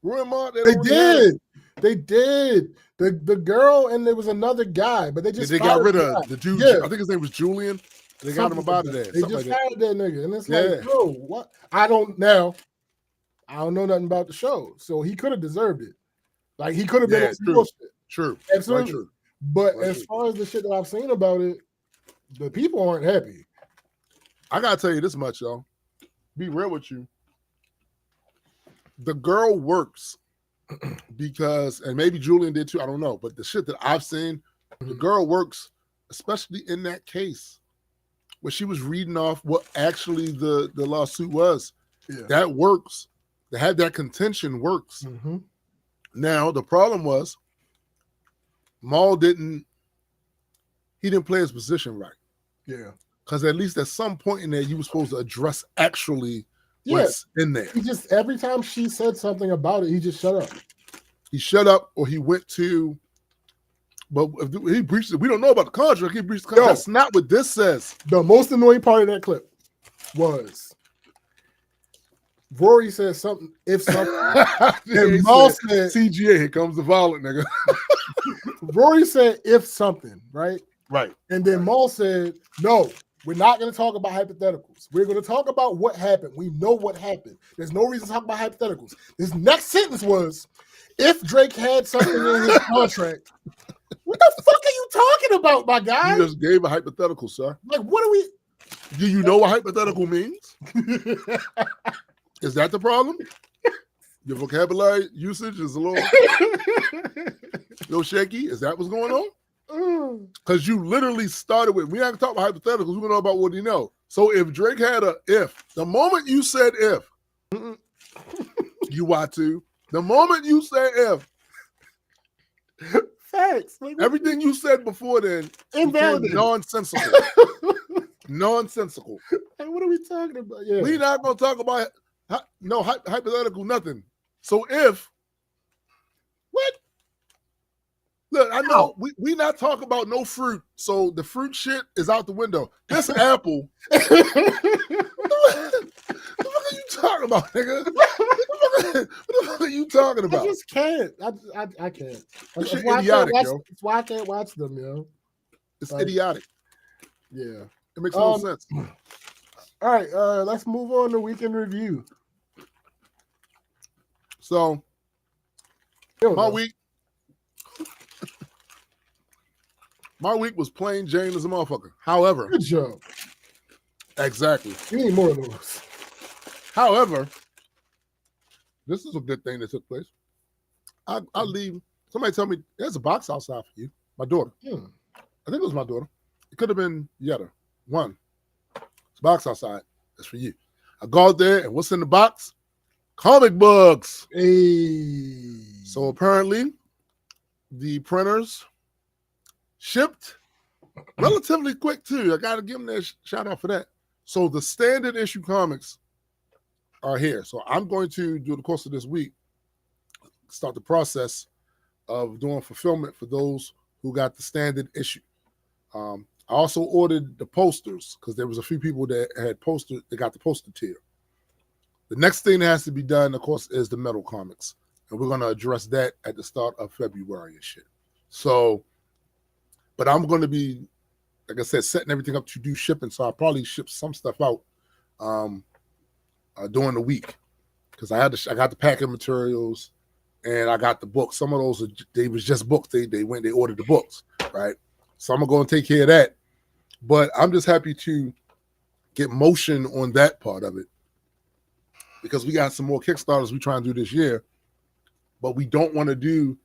Roy and Mark, they did. They did. The girl and there was another guy, but they got rid of the dude. I think his name was Julian. They got him about it. They just fired that nigga, and it's like, bro, what? I don't know nothing about the show, so he could have deserved it. Like he could have been bullshit. True, absolutely. True. But as far as the shit that I've seen about it, the people aren't happy. I gotta tell you this much, y'all. Be real with you. The girl works because, and maybe Julian did too. I don't know, but the shit that I've seen, the girl works, especially in that case. Where she was reading off what actually the lawsuit was. Yeah. That works. To have that contention works. Now, the problem was Maul didn't play his position right. Yeah. Because at least at some point in there, you were supposed to address actually what's in there. He just, every time she said something about it, he just shut up. He shut up or he went to, but if he breached it, we don't know about the contract. He breached the contract. That's not what this says. The most annoying part of that clip was Rory said something, if something, and Maul said, CGA, here comes the violent nigga. Rory said, if something, right? Right. And then Maul said, no, we're not going to talk about hypotheticals. We're going to talk about what happened. We know what happened. There's no reason to talk about hypotheticals. This next sentence was, if Drake had something in his contract, what the fuck are you talking about, my guy? You just gave a hypothetical, sir. Like, what are we? Do you know what hypothetical means? Is that the problem? Your vocabulary usage is a little shaky. Is that what's going on? Because you literally started with, we're not going to talk about hypotheticals. We're going to know about what you know. So if Drake had a if, the moment you said if, you want to, the moment you said if, facts. Everything you said before then, invalidated, nonsensical. Nonsensical. Hey, what are we talking about? Yeah. We're not going to talk about hypothetical nothing. So if what? Look, I know we not talking about no fruit, so the fruit shit is out the window. This apple. What the fuck are you talking about, nigga? What the fuck are you talking about? I just can't. I can't. This shit idiotic, yo. It's why I can't watch them, yo. It's idiotic. Yeah. It makes no sense. All right, let's move on to weekend review. So my week was plain Jane as a motherfucker. However, good job. Exactly. You need more of those. However, this is a good thing that took place. I leave. Somebody tell me there's a box outside for you. My daughter. I think it was my daughter. It could have been Yetta. One. It's a box outside. That's for you. I go out there, and what's in the box? Comic books. Hey. So apparently, the printers shipped relatively quick too. I got to give them that shout out for that. So the standard issue comics are here. So I'm going to, during the course of this week, start the process of doing fulfillment for those who got the standard issue. I also ordered the posters because there was a few people that had posters. They got the poster tier. The next thing that has to be done, of course, is the metal comics. And we're going to address that at the start of February and shit. So, but I'm going to be, like I said, setting everything up to do shipping. So I'll probably ship some stuff out during the week because I got the packing materials and I got the books. Some of those, they was just books. They ordered the books, right? So I'm going to go and take care of that. But I'm just happy to get motion on that part of it because we got some more Kickstarters we try and do this year, but we don't want to do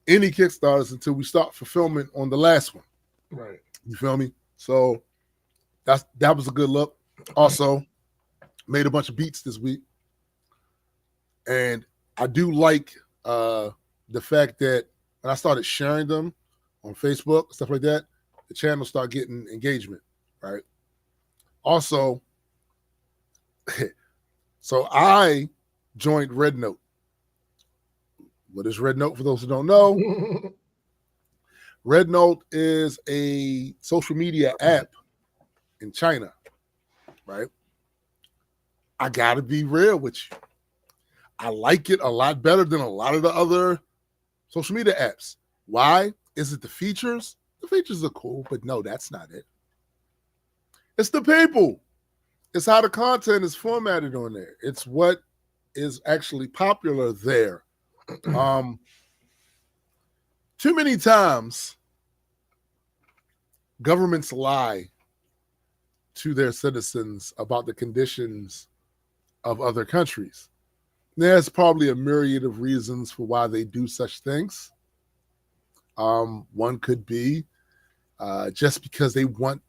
any Kickstarters until we start fulfillment on the last one. Right. You feel me? So that was a good look. Also, made a bunch of beats this week. And I do like the fact that when I started sharing them on Facebook, stuff like that, the channel started getting engagement, right? Also, so I joined Red Note. What is Red Note for those who don't know? Red Note is a social media app in China, right? I gotta be real with you. I like it a lot better than a lot of the other social media apps. Why? Is it the features? The features are cool, but no, that's not it. It's the people. It's how the content is formatted on there. It's what is actually popular there. Too many times, governments lie to their citizens about the conditions of other countries. There's probably a myriad of reasons for why they do such things. One could be just because they want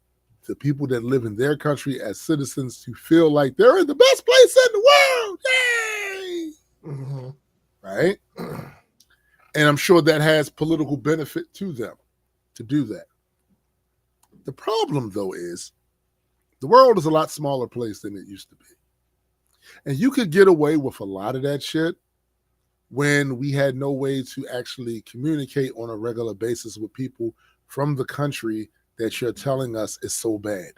the people that live in their country as citizens to feel like they're in the best place in the world. Yay! Mm-hmm. Right? And I'm sure that has political benefit to them to do that. The problem, though, is the world is a lot smaller place than it used to be. And you could get away with a lot of that shit when we had no way to actually communicate on a regular basis with people from the country that you're telling us is so bad.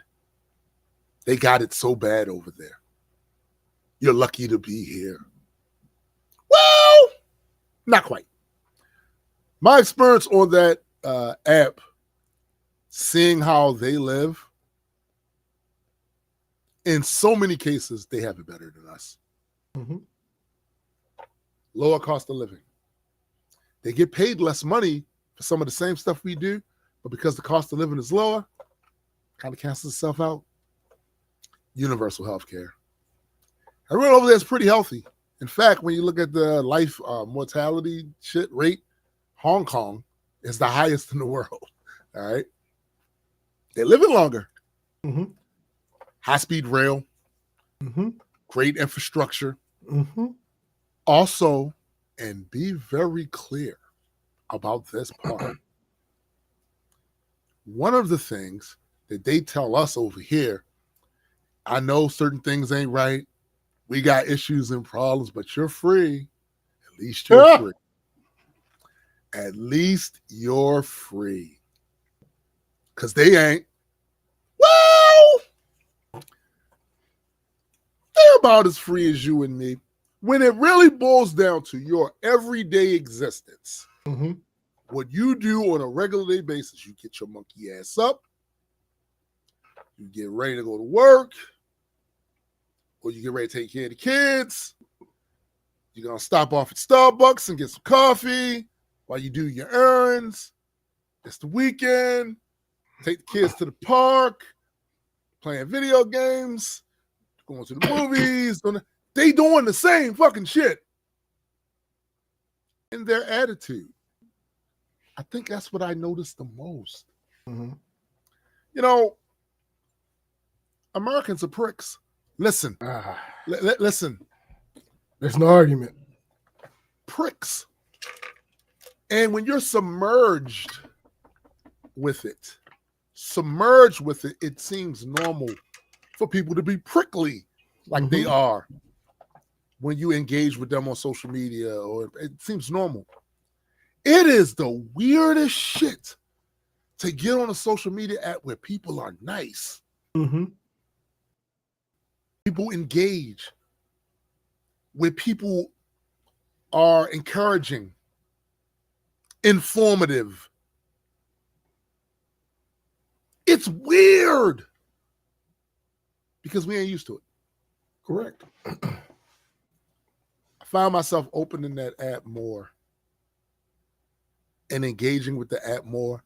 They got it so bad over there. You're lucky to be here. Well, not quite. My experience on that app, seeing how they live, in so many cases, they have it better than us. Mm-hmm. Lower cost of living. They get paid less money for some of the same stuff we do, but because the cost of living is lower, kind of cancels itself out. Universal health care. Everyone over there is pretty healthy. In fact, when you look at the life mortality rate, Hong Kong is the highest in the world. All right. They're living longer. Mm-hmm. High-speed rail. Mm-hmm. Great infrastructure. Mm-hmm. Also, and be very clear about this part. One of the things that they tell us over here, I know certain things ain't right. We got issues and problems, but you're free. At least you're free. At least you're free. Because they ain't. Well, they're about as free as you and me. When it really boils down to your everyday existence, mm-hmm. what you do on a regular day basis, you get your monkey ass up, you get ready to go to work, or you get ready to take care of the kids, You're going to stop off at Starbucks and get some coffee while you do your errands. It's the weekend. Take the kids to the park, playing video games, going to the movies. They doing the same fucking shit in their attitude. I think that's what I noticed the most. Mm-hmm. You know, Americans are pricks. Listen. Listen. There's no argument. Pricks. And when you're submerged with it, it seems normal for people to be prickly like they are when you engage with them on social media, or it seems normal. It is the weirdest shit to get on a social media app where people are nice. Mm-hmm. People engage, where people are encouraging, informative. It's weird because we ain't used to it. Correct. I found myself opening that app more and engaging with the app more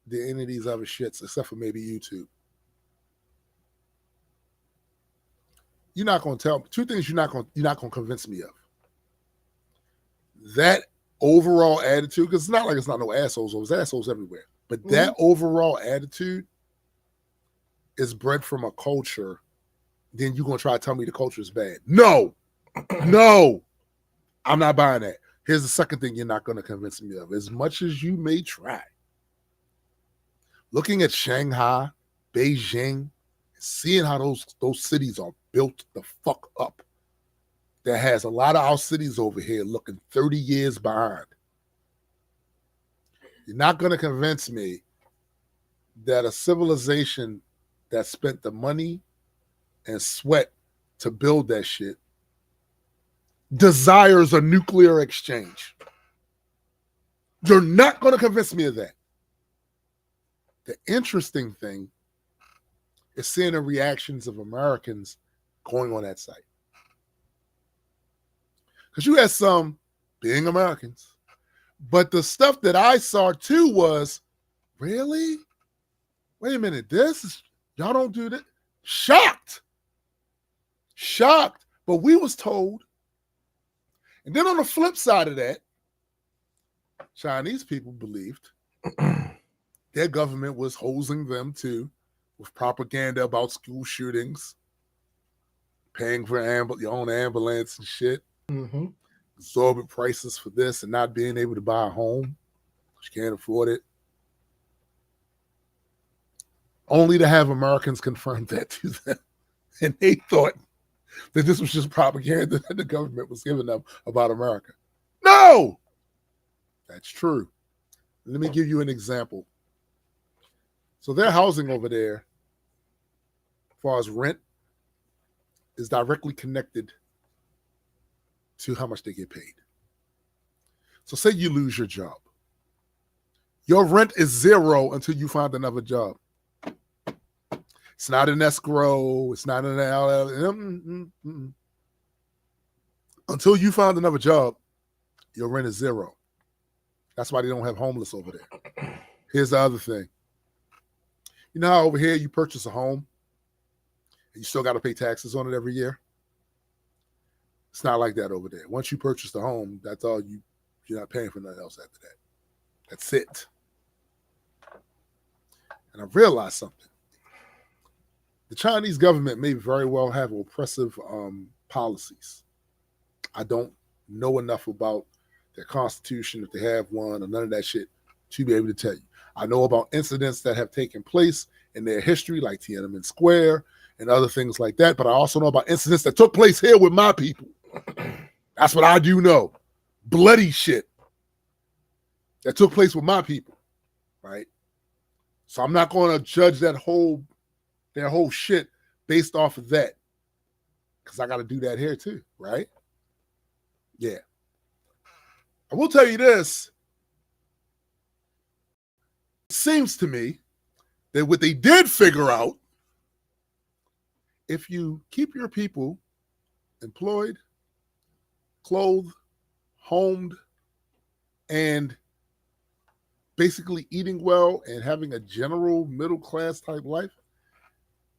than any of these other shits, except for maybe YouTube. You're not gonna tell me two things. You're not gonna convince me of that overall attitude, because it's not like it's not no assholes. There's assholes everywhere, but that overall attitude is bred from a culture. Then you're gonna try to tell me the culture is bad? No, I'm not buying that. Here's the second thing you're not gonna convince me of, as much as you may try. Looking at Shanghai, Beijing, seeing how those cities are built the fuck up, that has a lot of our cities over here looking 30 years behind. You're not going to convince me that a civilization that spent the money and sweat to build that shit desires a nuclear exchange. You're not going to convince me of that. The interesting thing is seeing the reactions of Americans going on that site. Because you had some being Americans, but the stuff that I saw too was, really? Wait a minute, y'all don't do that? Shocked. But we was told. And then on the flip side of that, Chinese people believed their government was hosing them too with propaganda about school shootings, paying for your own ambulance and shit, exorbitant prices for this, and not being able to buy a home because you can't afford it. Only to have Americans confirm that to them. And they thought that this was just propaganda that the government was giving them about America. No! That's true. Let me give you an example. So their housing over there, as far as rent, is directly connected to how much they get paid. So say you lose your job. Your rent is zero until you find another job. It's not an escrow. It's not an LL. Until you find another job, your rent is zero. That's why they don't have homeless over there. Here's the other thing. You know how over here you purchase a home and you still got to pay taxes on it every year? It's not like that over there. Once you purchase the home, that's all you're not paying for nothing else after that. That's it. And I realized something. The Chinese government may very well have oppressive policies. I don't know enough about their constitution, if they have one, or none of that shit, to be able to tell you. I know about incidents that have taken place in their history, like Tiananmen Square and other things like that. But I also know about incidents that took place here with my people. That's what I do know. Bloody shit that took place with my people, right? So I'm not going to judge their whole shit based off of that, because I got to do that here too, right? Yeah. I will tell you this. It seems to me that what they did figure out, if you keep your people employed, clothed, homed, and basically eating well and having a general middle class type life,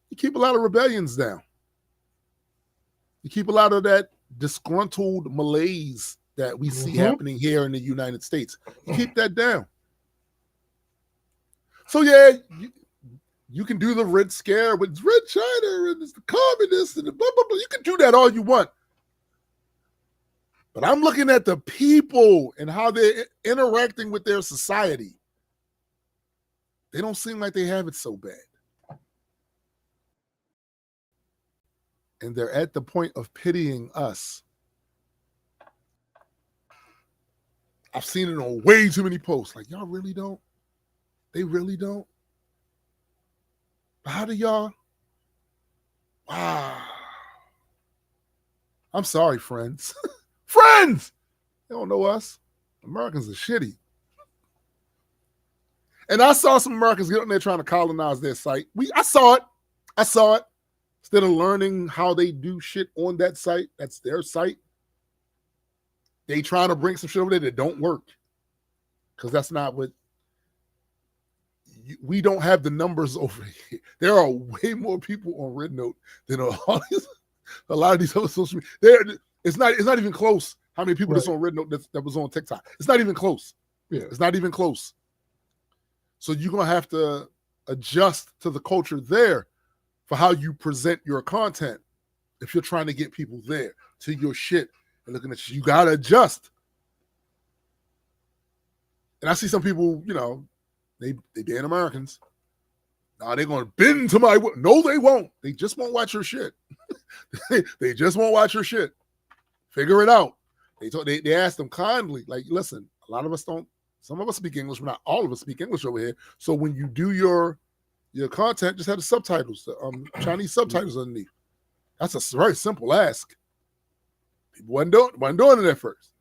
you keep a lot of rebellions down. You keep a lot of that disgruntled malaise that we see happening here in the United States. You keep that down. So yeah, you can do the Red Scare with Red China and it's the communists and the blah, blah, blah. You can do that all you want. But I'm looking at the people and how they're interacting with their society. They don't seem like they have it so bad. And they're at the point of pitying us. I've seen it on way too many posts. Like, y'all really don't? They really don't? How do y'all? Wow. I'm sorry, friends. Friends! They don't know us. Americans are shitty. And I saw some Americans get on there trying to colonize their site. I saw it. Instead of learning how they do shit on that site, that's their site, they trying to bring some shit over there that don't work. Because that's not what we don't have the numbers over here. There are way more people on Red Note than a lot of these other social media. It's not even close how many people that's on Red Note that was on TikTok. It's not even close. Yeah. It's not even close. So you're going to have to adjust to the culture there for how you present your content if you're trying to get people there to your shit and looking at you got to adjust. And I see some people, they being Americans. Now they're going to bend to my will. No, they won't. They just won't watch your shit. They just won't watch your shit. Figure it out. They asked them kindly, like, listen, a lot of us don't. Some of us speak English, but not all of us speak English over here. So when you do your content, just have the subtitles, Chinese subtitles underneath. That's a very simple ask. People wasn't doing it at first.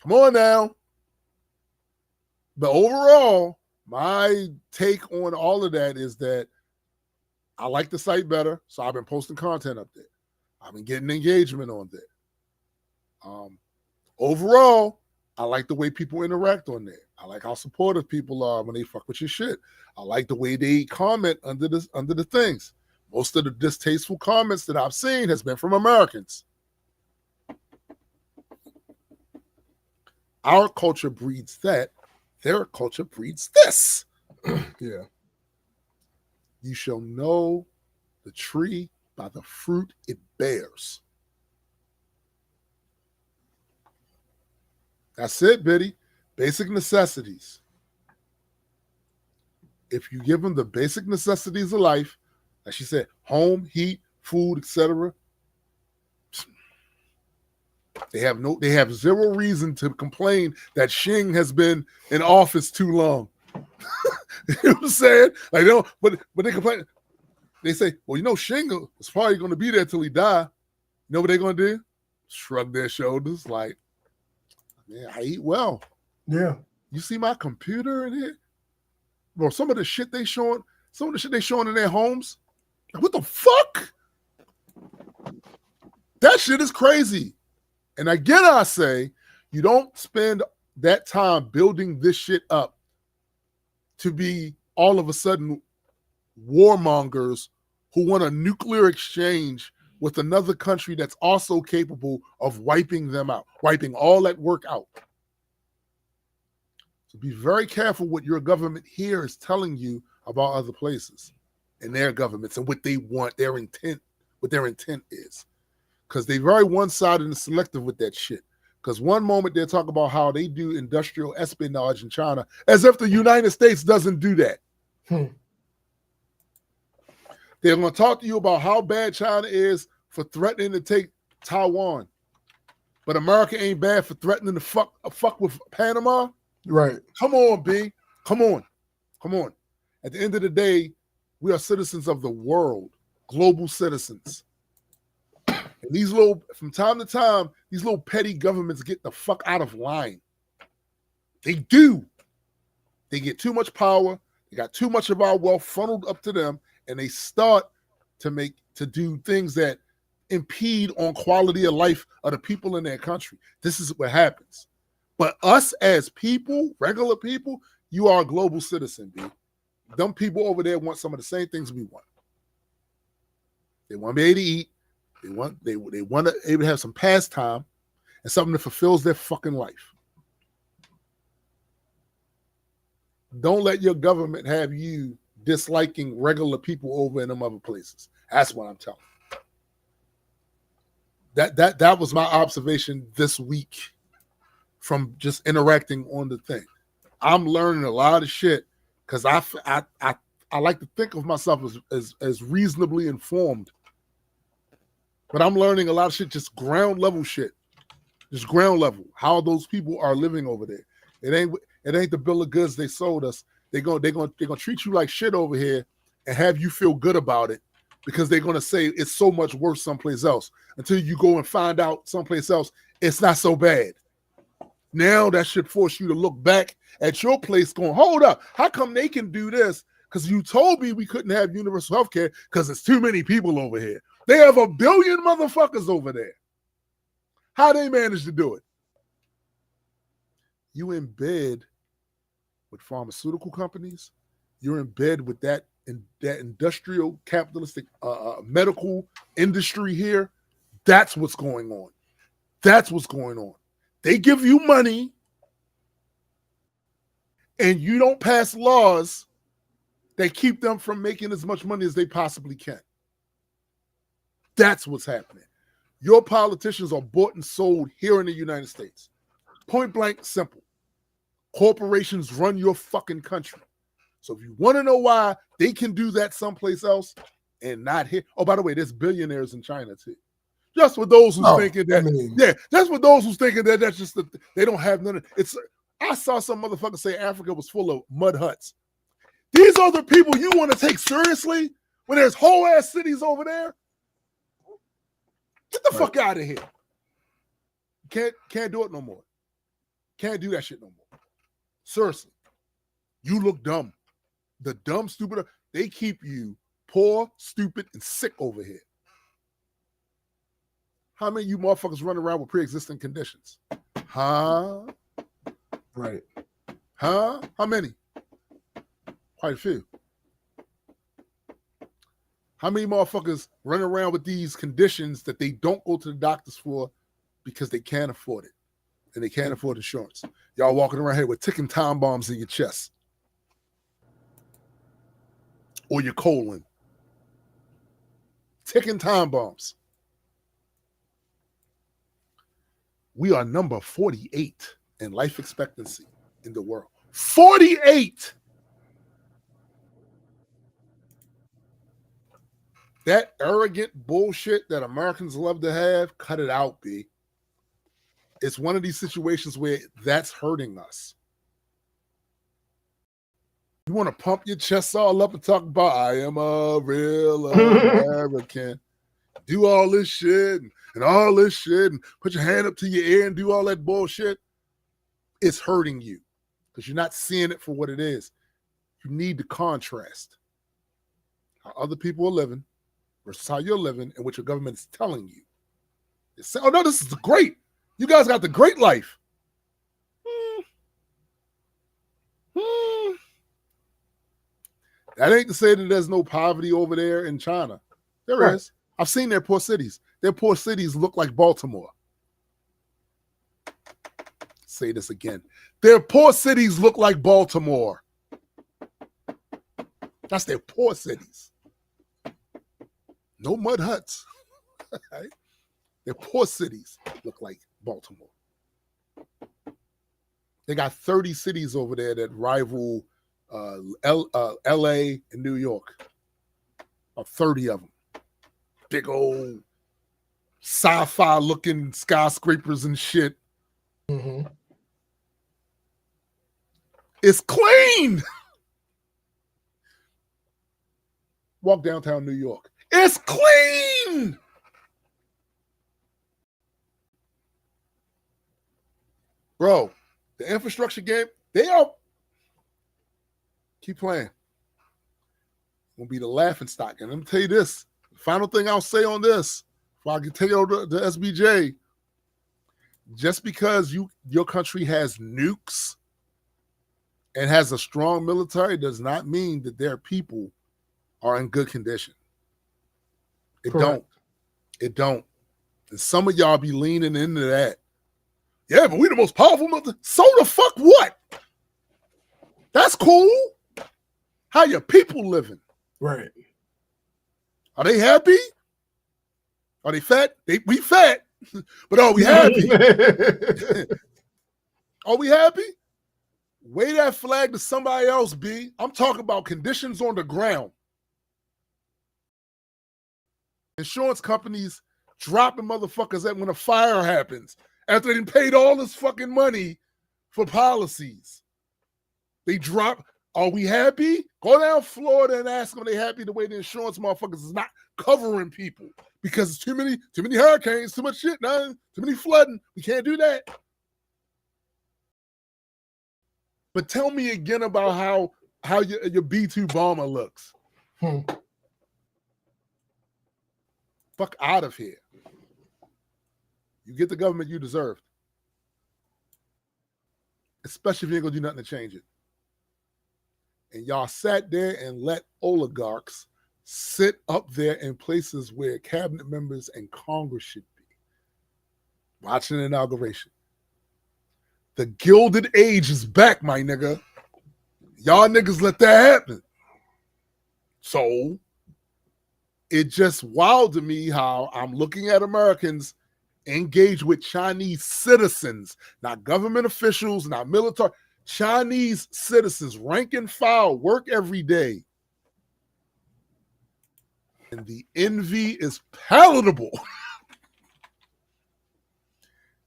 Come on now. But overall, my take on all of that is that I like the site better, so I've been posting content up there. I've been getting engagement on there. Overall, I like the way people interact on there. I like how supportive people are when they fuck with your shit. I like the way they comment under the things. Most of the distasteful comments that I've seen has been from Americans. Our culture breeds that. Their culture breeds this. Yeah. You shall know the tree by the fruit it bears. That's it, Biddy. Basic necessities. If you give them the basic necessities of life, like she said, home, heat, food, etc., they have zero reason to complain that Xing has been in office too long. You know what I'm saying? Like they don't, but they complain. They say, well, Xing is probably going to be there till he die. You know what they're going to do? Shrug their shoulders, like, man, I eat well. Yeah. You see my computer in here? Bro, some of the shit they showing in their homes. Like, what the fuck? That shit is crazy. And again, I say, you don't spend that time building this shit up to be all of a sudden warmongers who want a nuclear exchange with another country that's also capable of wiping them out, wiping all that work out. So be very careful what your government here is telling you about other places and their governments and what they want, what their intent is. Because they're very one-sided and selective with that shit. Because one moment they'll talk about how they do industrial espionage in China as if the United States doesn't do that. They're going to talk to you about how bad China is for threatening to take Taiwan. But America ain't bad for threatening to fuck with Panama. Right. Come on, B. Come on. At the end of the day, we are citizens of the world, global citizens. And from time to time, these little petty governments get the fuck out of line. They do. They get too much power. They got too much of our wealth funneled up to them, and they start to do things that impede on quality of life of the people in their country. This is what happens. But us as people, regular people, you are a global citizen, B. Them people over there want some of the same things we want. They want to be able to eat. They want to able to have some pastime and something that fulfills their fucking life. Don't let your government have you disliking regular people over in them other places. That's what I'm telling you. That was my observation this week from just interacting on the thing. I'm learning a lot of shit because I like to think of myself as reasonably informed. But I'm learning a lot of shit, just ground level shit. Just ground level. How those people are living over there. It ain't the bill of goods they sold us. They're gonna treat you like shit over here and have you feel good about it because they're gonna say it's so much worse someplace else until you go and find out someplace else it's not so bad. Now that should force you to look back at your place going, hold up, how come they can do this? Because you told me we couldn't have universal health care because it's too many people over here. They have 1 billion motherfuckers over there. How they manage to do it? You in bed with pharmaceutical companies. You're in bed with that industrial capitalistic medical industry here. That's what's going on. That's what's going on. They give you money and you don't pass laws that keep them from making as much money as they possibly can. That's what's happening. Your politicians are bought and sold here in the United States. Point blank, simple. Corporations run your fucking country. So if you want to know why they can do that someplace else and not here. Oh, by the way, there's billionaires in China too. Just for those who's thinking that, that's for those who's thinking that that's just they don't have none of it's. I saw some motherfucker say Africa was full of mud huts. These are the people you want to take seriously when there's whole ass cities over there. Get the fuck out of here. Can't do it no more. Can't do that shit no more. Seriously. You look dumb. The dumb, stupid, they keep you poor, stupid, and sick over here. How many of you motherfuckers run around with pre-existing conditions? Huh? Right. Huh? How many? Quite a few. How many motherfuckers run around with these conditions that they don't go to the doctors for because they can't afford it and they can't afford insurance? Y'all walking around here with ticking time bombs in your chest or your colon. Ticking time bombs. We are number 48 in life expectancy in the world. 48! That arrogant bullshit that Americans love to have, cut it out, B. It's one of these situations where that's hurting us. You want to pump your chest all up and talk about, I am a real American. Do all this shit and all this shit and put your hand up to your ear and do all that bullshit. It's hurting you because you're not seeing it for what it is. You need the contrast. How other people are living versus how you're living and what your government is telling you. It's saying, oh, no, this is great. You guys got the great life. That ain't to say that there's no poverty over there in China. There is. I've seen their poor cities. Their poor cities look like Baltimore. Say this again. Their poor cities look like Baltimore. That's their poor cities. No mud huts. Right? Their poor cities look like Baltimore. They got 30 cities over there that rival LA and New York. About 30 of them. Big old sci-fi looking skyscrapers and shit. Mm-hmm. It's clean. Walk downtown New York. It's clean. Bro, the infrastructure game, they are. Keep playing. Gonna be the laughing stock. And let me tell you this. Final thing I'll say on this if I can take over the SBJ, just because your country has nukes and has a strong military does not mean that their people are in good condition. It Correct. don't. And some of y'all be leaning into that. Yeah, but we the most powerful so the fuck what? That's cool. How your people living? Right. Are they happy? Are they fat? We fat. But are we happy? Are we happy? Wave that flag to somebody else, B. I'm talking about conditions on the ground. Insurance companies dropping motherfuckers when a fire happens after they paid all this fucking money for policies. They drop. Are we happy? Go down Florida and ask them are they happy the way the insurance motherfuckers is not covering people because it's too many hurricanes, too much shit, too many flooding. We can't do that. But tell me again about how your B-2 bomber looks. Fuck out of here. You get the government you deserved. Especially if you ain't gonna do nothing to change it. And y'all sat there and let oligarchs sit up there in places where cabinet members and Congress should be. Watching an inauguration. The Gilded Age is back, my nigga. Y'all niggas let that happen. So it just wild to me how I'm looking at Americans engage with Chinese citizens, not government officials, not military, Chinese citizens, rank and file, work every day. And the envy is palatable.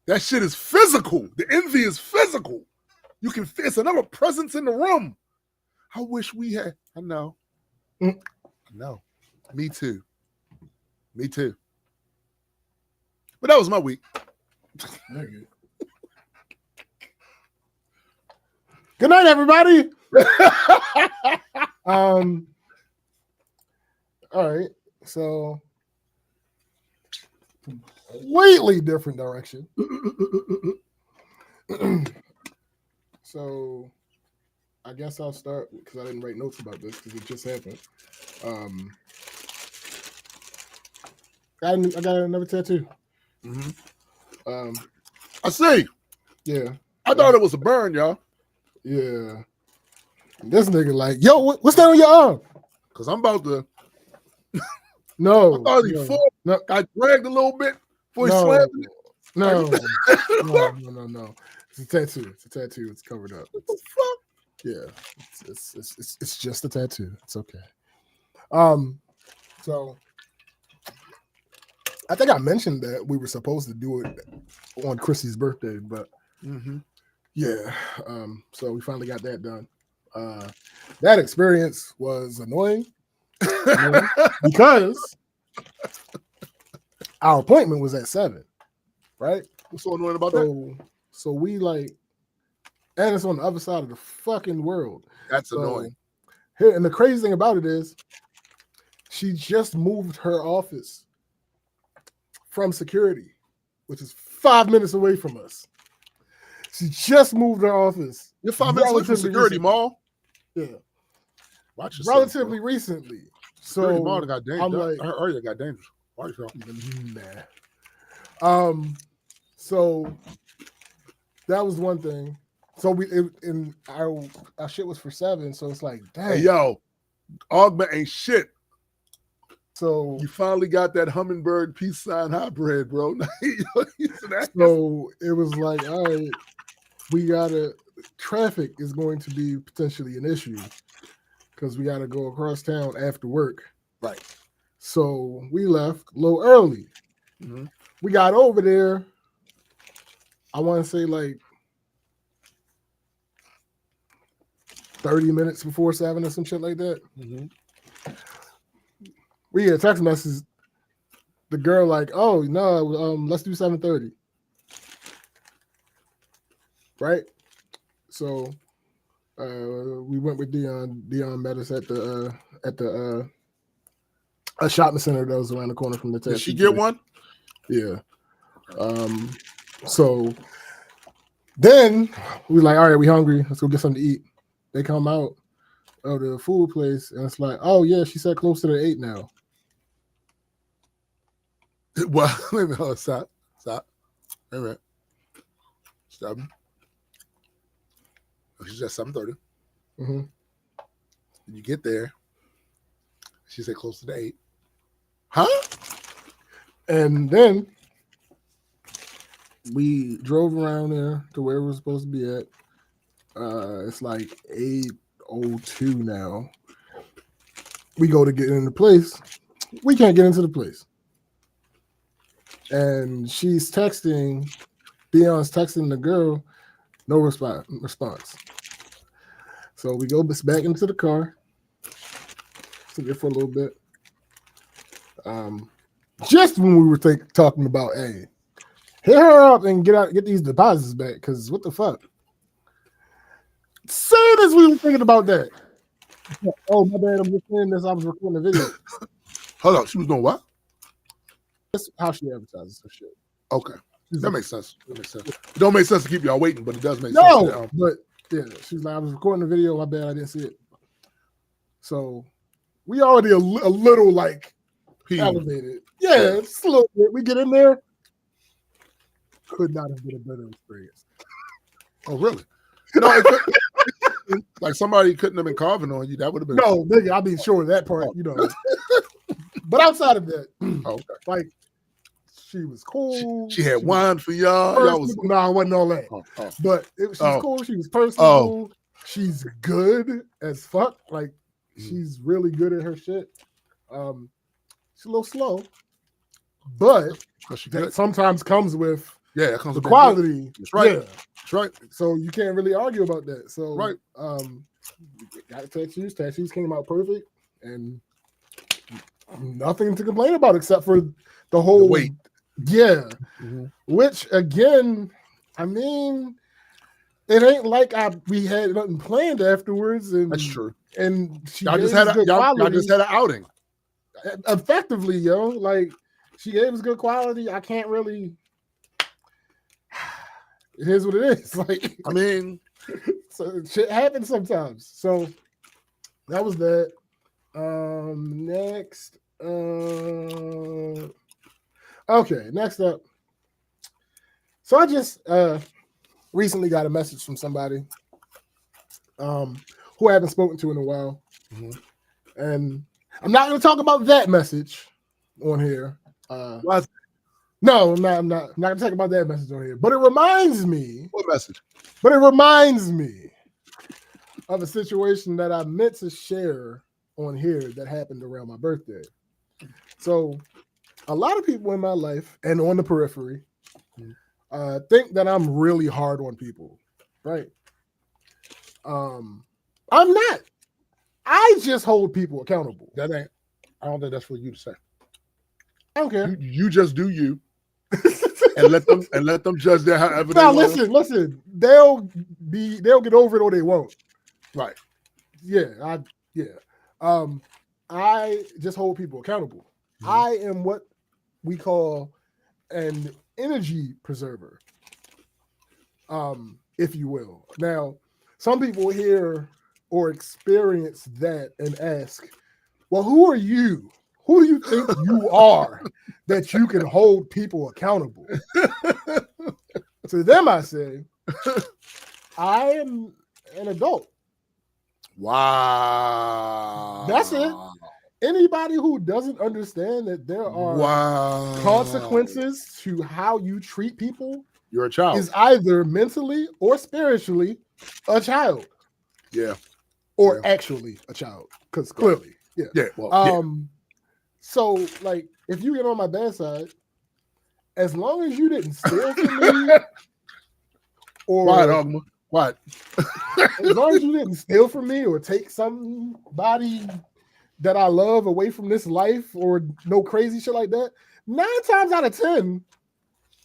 That shit is physical. The envy is physical. You can it's another presence in the room. I wish we had. I know. I know. Me too. Me too. But that was my week. Good night, everybody. All right. So completely different direction. So I guess I'll start because I didn't write notes about this because it just happened. I got another tattoo. Mm-hmm. I see. Yeah. I thought it was a burn, y'all. Yeah. This nigga like, yo, what's that on your arm? Because I'm about to. No. I thought he fought. No. I dragged a little bit before he slammed it. No. No. It's a tattoo. It's a tattoo. It's covered up. What the fuck? Yeah. It's just a tattoo. It's okay. So I think I mentioned that we were supposed to do it on Chrissy's birthday, but yeah. So we finally got that done. That experience was annoying because our appointment was at 7, right? What's so annoying about that? So we like, and it's on the other side of the fucking world. That's annoying. Here, and the crazy thing about it is, she just moved her office from security, which is 5 minutes away from us. She just moved her office. You're 5 minutes away from security, Mall. Yeah. Watch yourself, relatively recently. So Mall got dangerous. I'm like, I heard it got dangerous. Watch yourself. Nah. So that was one thing. So our shit was for 7. So it's like, dang. Hey, yo, Augment ain't shit. So you finally got that hummingbird peace sign hybrid, bro. So it was like, all right, traffic is going to be potentially an issue because we got to go across town after work. Right. So we left a little early. Mm-hmm. We got over there, I want to say like 30 minutes before 7 or some shit like that. Mm-hmm. We get a text message. The girl like, oh no, let's do 7:30. Right. So we went with Dion. Dion met us at the a shopping center that was around the corner from the tattoo. Did she get one? Yeah. So then we like, all right, we hungry. Let's go get something to eat. They come out of the food place and it's like, oh yeah, she said closer to 8 now. Well, wait a minute. Stop. Wait a minute. Stop. She's at 7:30. Mm-hmm. You get there. She said close to 8. Huh? And then we drove around there to where we're supposed to be at. It's like 8:02 now. We go to get in the place. We can't get into the place. And she's texting, Beyonce's texting the girl, no response. So we go back into the car, sit there for a little bit. Just when we were talking about, hey, hit her up and get these deposits back, because what the fuck? Soon as we were thinking about that. Oh, my bad, I'm just saying this. I was recording a video. Hold on. She was doing what? That's how she advertises her shit. Okay. That makes sense. It don't make sense to keep y'all waiting, but it does make sense. No, but yeah, she's like, I was recording a video. My bad, I didn't see it. So we already a little like elevated. Yeah, just a little bit. We get in there. Could not have been a better experience. Oh, really? No, like somebody couldn't have been carving on you. That would have been no, nigga. I mean, sure that part, you know. But outside of that, okay. Like she was cool. She had wine for y'all. No, it wasn't all that. But she was cool. She was personable. She's good as fuck. Like she's really good at her shit. She's a little slow, but that sometimes comes with that comes the with quality. That's right. Yeah. That's right. So you can't really argue about that. So right. Got tattoos. Tattoos came out perfect, and nothing to complain about except for the whole weight. Yeah. Mm-hmm. Which again, I mean, it ain't like we had nothing planned afterwards. And that's true. And y'all just had an outing. Effectively, yo. Like she gave us good quality. I can't really. It is what it is. Like I mean, so shit happens sometimes. So that was that. Next. Okay, next up. So I just recently got a message from somebody who I haven't spoken to in a while. Mm-hmm. And I'm not going to talk about that message on here. What? No, I'm not going to talk about that message on here. But it reminds me. What message? But it reminds me of a situation that I meant to share on here that happened around my birthday. So a lot of people in my life and on the periphery think that I'm really hard on people, right? I'm not. I just hold people accountable. I don't think that's for you to say. I don't care. You just do you, and let them judge that however they want. Now listen. They'll get over it or they won't. Right. Yeah. I just hold people accountable. Mm-hmm. I am what we call an energy preserver, if you will. Now, some people hear or experience that and ask, well, who are you? Who do you think you are that you can hold people accountable? To them, I say, I am an adult. Wow. That's it. Anybody who doesn't understand that there are consequences to how you treat people, you're a child, is either mentally or spiritually a child. Yeah. Or actually a child. Because clearly. Yeah. Yeah. Well, So, like, if you get on my bad side, as long as you didn't steal from me, or what? As long as you didn't steal from me or take somebody that I love away from this life or no crazy shit like that, 9 times out of 10,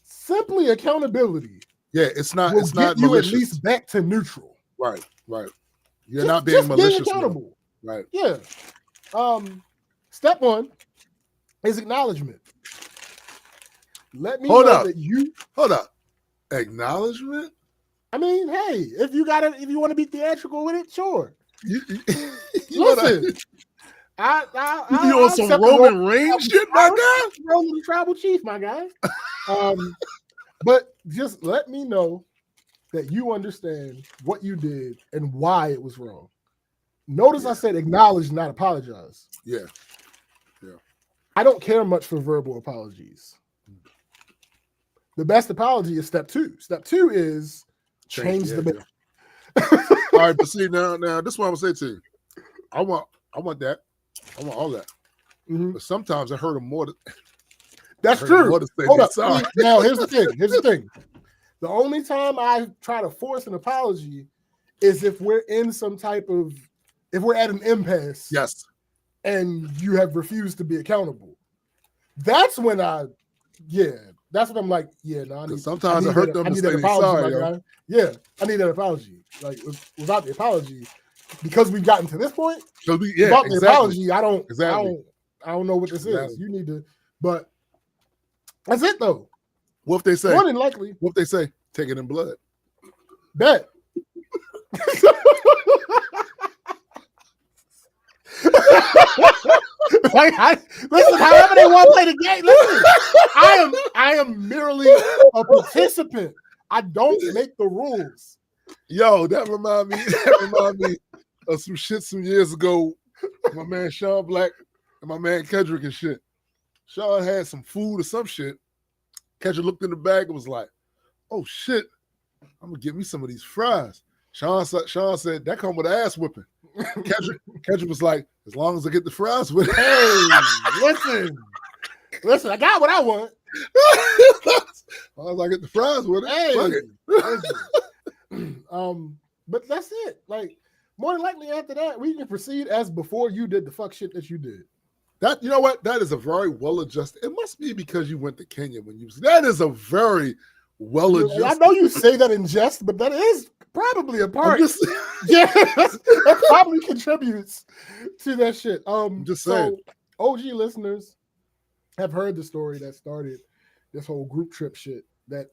simply accountability. Yeah, it's not malicious. You at least back to neutral. Right. You're not being malicious. Being accountable. Right. Yeah. Step 1 is acknowledgement. let me know that you hold up. Acknowledgement? I mean, hey, if you want to be theatrical with it, sure. Listen, you on some Roman Reigns shit, my guy? Roman the tribal chief, my guy. But just let me know that you understand what you did and why it was wrong. Notice I said acknowledge, not apologize. Yeah. I don't care much for verbal apologies. The best apology is step 2. Step 2 is change the behavior. All right, but see now this is what I'm gonna say to you. I want that. I want all that. Mm-hmm. But sometimes I hurt them more. That's true. Hold up. Sorry. Now here's the thing. The only time I try to force an apology is if we're in some type of, if we're at an impasse. Yes. And you have refused to be accountable. That's when that's what I'm like, sometimes I hurt them to say sorry. Yeah, I need that apology. Like without the apology, because we've gotten to this point, without the apology, I don't know what this is. You need to, but that's it though. What if they say more than likely? What if they say take it in blood? Bet. Listen, however they want to play the game. Listen, I am merely a participant. I don't make the rules. Yo, that remind me of some shit some years ago. My man Sean Black and my man Kendrick and shit. Sean had some food or some shit. Kendrick looked in the bag and was like, "Oh shit, I'm gonna get me some of these fries." Sean said that come with ass whipping. Kendrick was like, as long as I get the fries with it. Hey, listen, I got what I want. As long as I get the fries with it. Hey, but that's it. Like, more than likely after that, we can proceed as before you did the fuck shit that you did. That, you know what? That is a very well adjusted. It must be because you went to Kenya when you was. That is a very well adjusted. I know you say that in jest, but that is probably a part. That probably contributes to that shit. Just saying. So OG listeners have heard the story that started this whole group trip shit that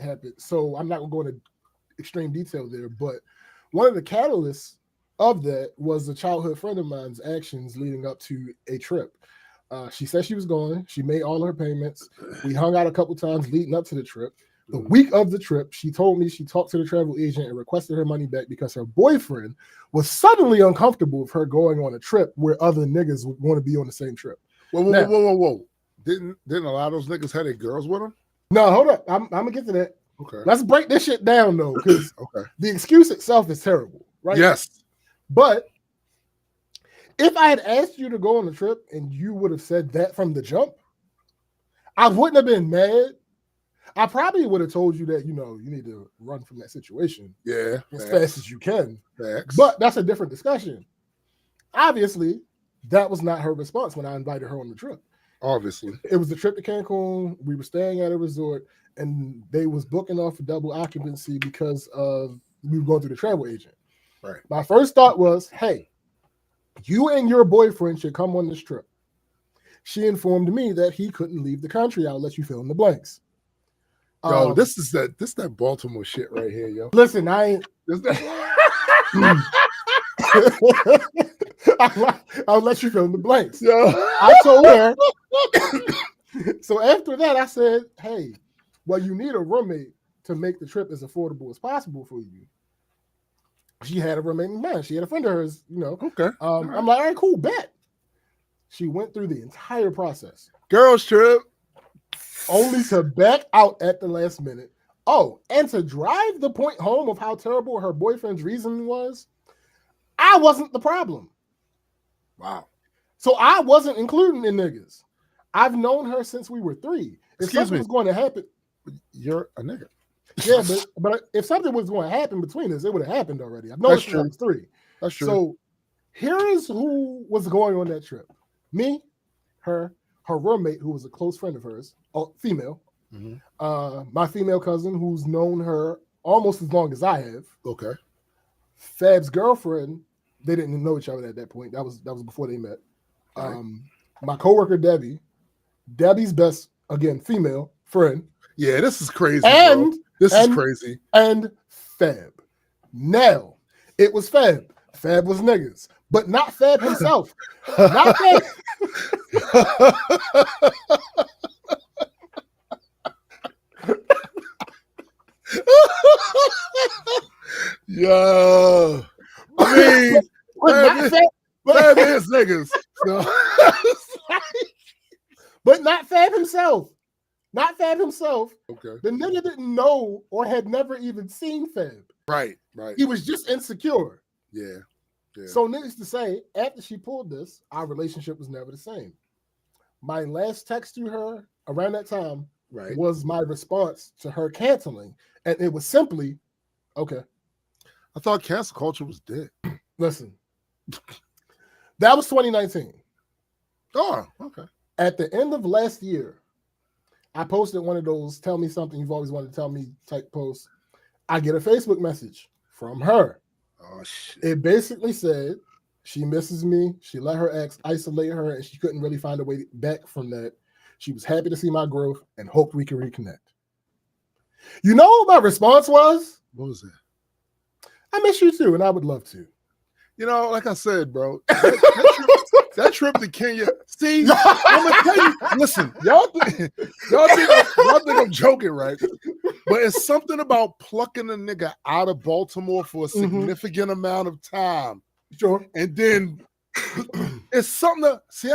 happened. So I'm not gonna go into extreme detail there, but one of the catalysts of that was a childhood friend of mine's actions leading up to a trip. She said she was going. She made all her payments. We hung out a couple times leading up to the trip. The week of the trip, she told me she talked to the travel agent and requested her money back because her boyfriend was suddenly uncomfortable with her going on a trip where other niggas would want to be on the same trip. Whoa. Didn't a lot of those niggas have their girls with them? No, hold up. I'm gonna get to that. Okay. Let's break this shit down though, because the excuse itself is terrible, right? Yes. But if I had asked you to go on the trip and you would have said that from the jump, I wouldn't have been mad. I probably would have told you that, you need to run from that situation as fast as you can. Facts. But that's a different discussion. Obviously, that was not her response when I invited her on the trip. Obviously. It was the trip to Cancun. We were staying at a resort, and they was booking off a double occupancy because we were going through the travel agent. Right. My first thought was, hey, you and your boyfriend should come on this trip. She informed me that he couldn't leave the country. I'll let you fill in the blanks. Yo, this is that Baltimore shit right here, yo. Listen, I ain't. I'll let you fill in the blanks. Yo. I told her. So after that, I said, hey, well, you need a roommate to make the trip as affordable as possible for you. She had a roommate in mind. She had a friend of hers, Okay. I'm like, all right, cool, bet. She went through the entire process. Girls trip. Only to back out at the last minute. Oh, and to drive the point home of how terrible her boyfriend's reason was, I wasn't the problem. Wow. So I wasn't including the niggas. I've known her since we were 3. If something was going to happen, you're a nigga. Yeah, but if something was going to happen between us, it would have happened already. I've known her since I was 3. That's true. So here is who was going on that trip. Me, her roommate, who was a close friend of hers, female. Mm-hmm. My female cousin, who's known her almost as long as I have. Okay. Fab's girlfriend, they didn't know each other at that point. That was before they met. Right. My coworker Debbie, Debbie's best again, female friend. Yeah, this is crazy, And bro. This is crazy. And Fab. Now, it was Fab. Fab was niggas, but not Fab himself. Not Fab. Yo, I mean, Fab is niggas. So. But not Fab himself. Not Fab himself. Okay. The nigga didn't know or had never even seen Fab. Right. He was just insecure. Yeah. So needless to say, after she pulled this, our relationship was never the same. My last text to her around that time was my response to her canceling. And it was simply, okay. I thought cancel culture was dead. Listen, that was 2019. Oh, okay. At the end of last year, I posted one of those tell me something you've always wanted to tell me type posts. I get a Facebook message from her. Oh, shit. It basically said she misses me. She let her ex isolate her and she couldn't really find a way back from that. She was happy to see my growth and hoped we could reconnect. You know what my response was? What was that? I miss you too, and I would love to. You know, like I said, bro, that trip to Kenya. See, I'm gonna tell you. Listen, y'all think I'm joking, right? But it's something about plucking a nigga out of Baltimore for a significant amount of time. Sure. And then it's something to see.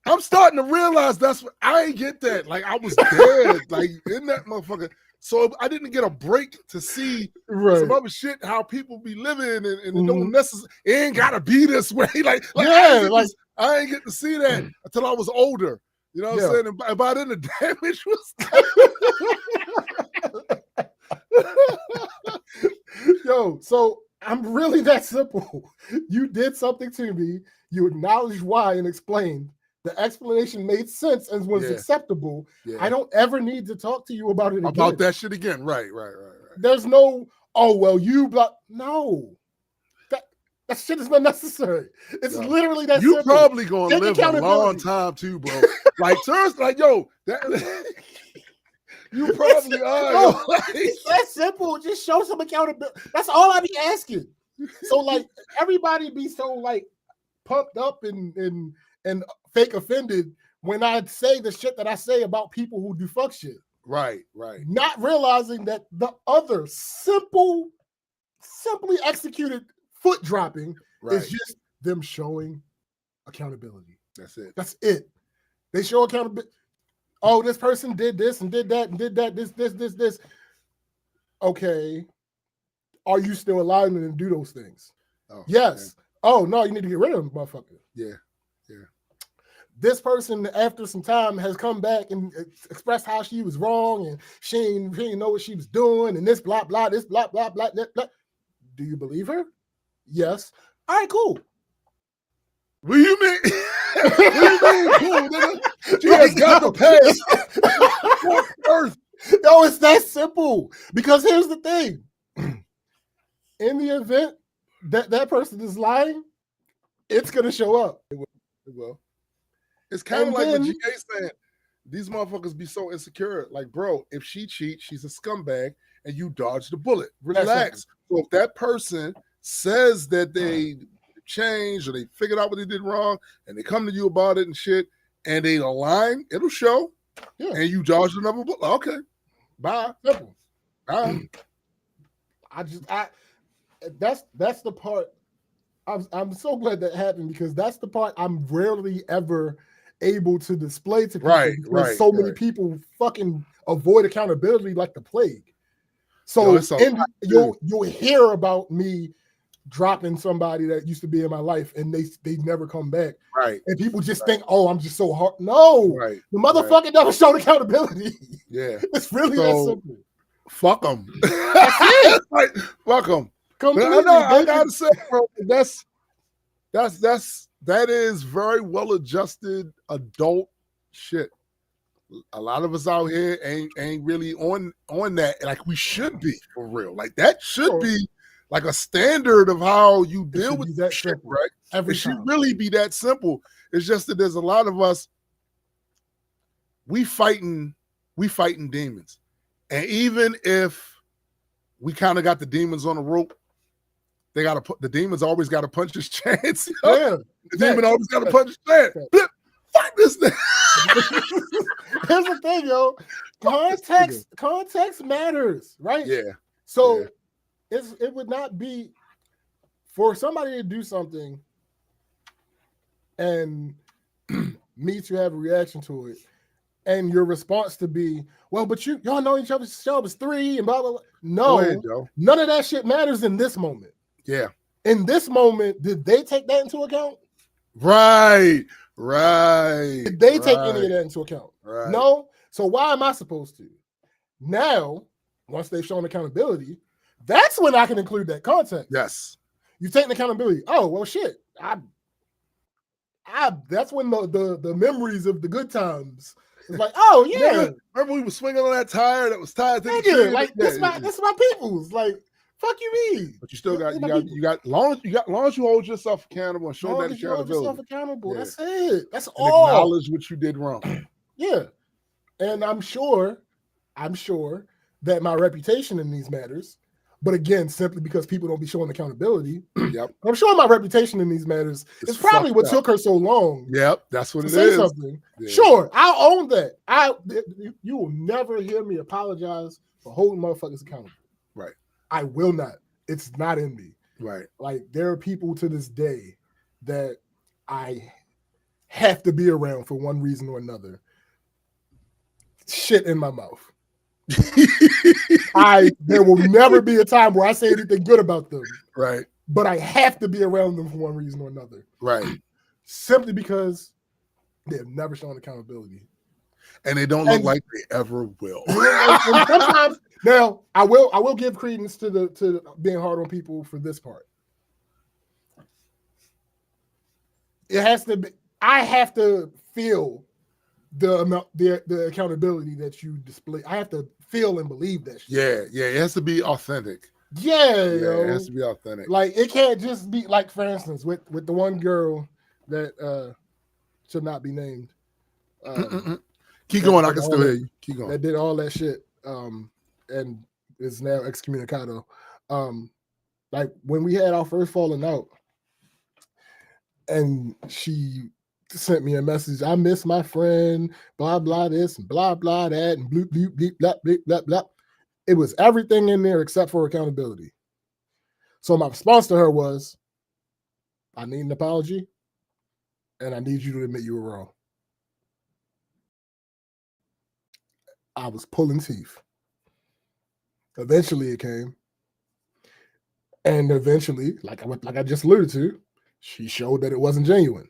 I'm starting to realize I ain't get that. Like I was dead, like in that motherfucker. So I didn't get a break to see some other shit, how people be living, and it don't necessarily. It ain't gotta be this way. I ain't get to see that until I was older. You know what I'm saying? And by then the damage was. Yo, so I'm really that simple. You did something to me. You acknowledged why and explained. The explanation made sense and was acceptable. Yeah. I don't ever need to talk to you about it again. About that shit again. Right. There's no, oh, well, you block. No. That shit is not necessary. It's literally that you simple. Probably gonna live a long time too, bro. Like, seriously, like, yo, you probably are. No, it's that simple. Just show some accountability. That's all I be asking. So, like, everybody be so, like, pumped up and fake offended when I say the shit that I say about people who do fuck shit. Right. Not realizing that the other simply executed foot dropping is just them showing accountability. That's it. They show accountability. Oh, this person did this and did that and did that, this. Okay. Are you still allowing them to do those things? Oh, yes. Man. Oh, no, you need to get rid of them, motherfucker. Yeah. This person, after some time, has come back and expressed how she was wrong and she didn't know what she was doing and this blah, blah, this blah, blah, blah, blah, blah. Do you believe her? Yes. All right, cool. What do you mean? What do you mean cool, nigga? She has got the pass. Earth. No, it's that simple. Because here's the thing. In the event that person is lying, it's going to show up. It will. It's kind of like what GA said. These motherfuckers be so insecure. Like, bro, if she cheats, she's a scumbag, and you dodge the bullet. Relax. So if that person says that they changed or they figured out what they did wrong, and they come to you about it and shit, and they align, it'll show. Yeah. And you dodge another bullet. Okay. Bye. Simple. Bye. That's the part. I'm so glad that happened because that's the part I'm rarely ever able to display to people. So many people fucking avoid accountability like the plague. So you'll hear about me dropping somebody that used to be in my life and they never come back. Right. And people just think, oh, I'm just so hard. No. Right. The motherfucker never showed accountability. Yeah. It's really that simple. Fuck them. Like, fuck them. I gotta say, bro, that is very well adjusted adult shit. A lot of us out here ain't really on that like we should be for real. Like that should be like a standard of how you It deal should with be that shit, simple. right? Every It should time. really be that simple. It's just that there's a lot of us. We fighting demons, and even if we kind of got the demons on the rope, they got to put the demons always got to punch his chance. You know? Yeah. The demon always got to punch his chance. Fuck this thing. Here's the thing, yo. Context matters, right? Yeah. So it would not be for somebody to do something and me to have a reaction to it, and your response to be, well, but y'all know each other's show was 3 and blah blah blah. No, ahead, none of that shit matters in this moment. Yeah. In this moment, did they take that into account? Right. Did they take any of that into account? Right. No. So why am I supposed to? Now, once they've shown accountability, that's when I can include that context. Yes. You've taken accountability. Oh, well, shit. That's when the memories of the good times. It's like, oh yeah. Remember we were swinging on that tire that was tied to the tree? Like this my people's. Like, fuck you mean? But you still got long as you hold yourself accountable and show that accountability. Hold yourself accountable. Yeah. That's it. That's and all. Acknowledge what you did wrong. Yeah. And I'm sure that my reputation in these matters, but again, simply because people don't be showing accountability. Yep. I'm sure my reputation in these matters is probably what took her so long. Yep, that's what it say is. Something. Yeah. Sure, I'll own that. You will never hear me apologize for holding motherfuckers accountable. Right. I will not. It's not in me. Right. Like there are people to this day that I have to be around for one reason or another. Shit in my mouth. There will never be a time where I say anything good about them. Right. But I have to be around them for one reason or another. Right. Simply because they have never shown accountability. And they don't look like they ever will. And sometimes now I will give credence to being hard on people for this part. It has to be, I have to feel the accountability that you display. I have to feel and believe that shit. Yeah, it has to be authentic. Yo. It has to be authentic. Like it can't just be like, for instance, with the one girl that should not be named. Keep going, I can still hear you. Keep going. That did all that shit, and is now excommunicado. Like when we had our first falling out, and she sent me a message. I miss my friend. Blah blah this and blah blah that and bloop bloop bleep blah bleep blah blah. It was everything in there except for accountability. So my response to her was, I need an apology, and I need you to admit you were wrong. I was pulling teeth. Eventually it came. And eventually, like I just alluded to, she showed that it wasn't genuine.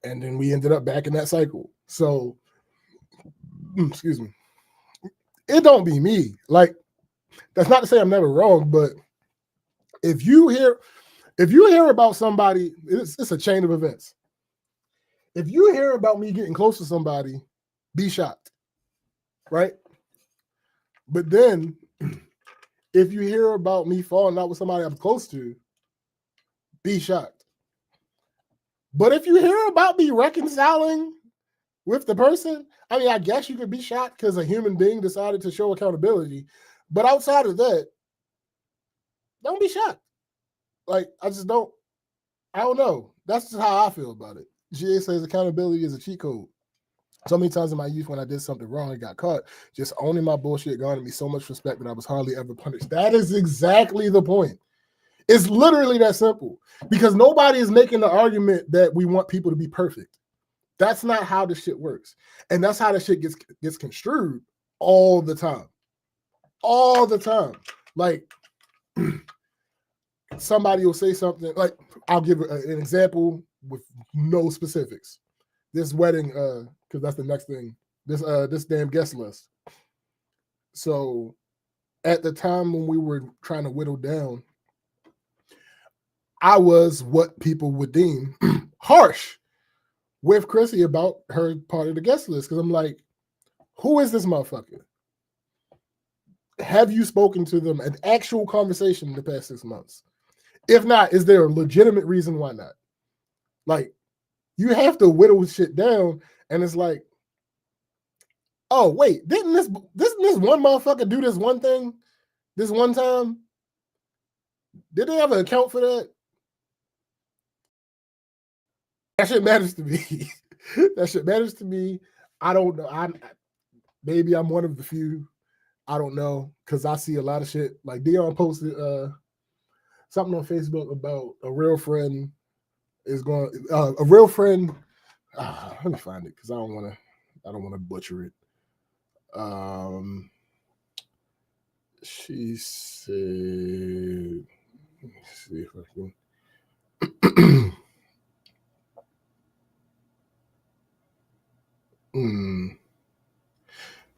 And then we ended up back in that cycle. So, excuse me. It don't be me. Like, that's not to say I'm never wrong, but if you hear about somebody, it's a chain of events. If you hear about me getting close to somebody, be shocked. Right? But then if you hear about me falling out with somebody I'm close to, be shocked. But if you hear about me reconciling with the person, I mean, I guess you could be shocked because a human being decided to show accountability. But outside of that, don't be shocked. Like, I don't know. That's just how I feel about it. GA says accountability is a cheat code. So many times in my youth when I did something wrong and got caught, just owning my bullshit garnered me so much respect that I was hardly ever punished. That is exactly the point. It's literally that simple because nobody is making the argument that we want people to be perfect. That's not how this shit works. And that's how the shit gets construed all the time. All the time. Like, somebody will say something, like, I'll give an example with no specifics. This wedding, because that's the next thing, this damn guest list. So at the time when we were trying to whittle down, I was what people would deem harsh with Chrissy about her part of the guest list. Because I'm like, who is this motherfucker? Have you spoken to them, an actual conversation in the past 6 months? If not, is there a legitimate reason why not? Like, you have to whittle shit down, and it's like, oh wait, didn't this one motherfucker do this one thing this one time? Did they have an account for that? That shit matters to me. That shit matters to me. I don't know. Maybe I'm one of the few. I don't know, because I see a lot of shit. Like Dion posted something on Facebook about a real friend is going. A real friend. Let me find it because I don't want to butcher it. She said, let me see if I can.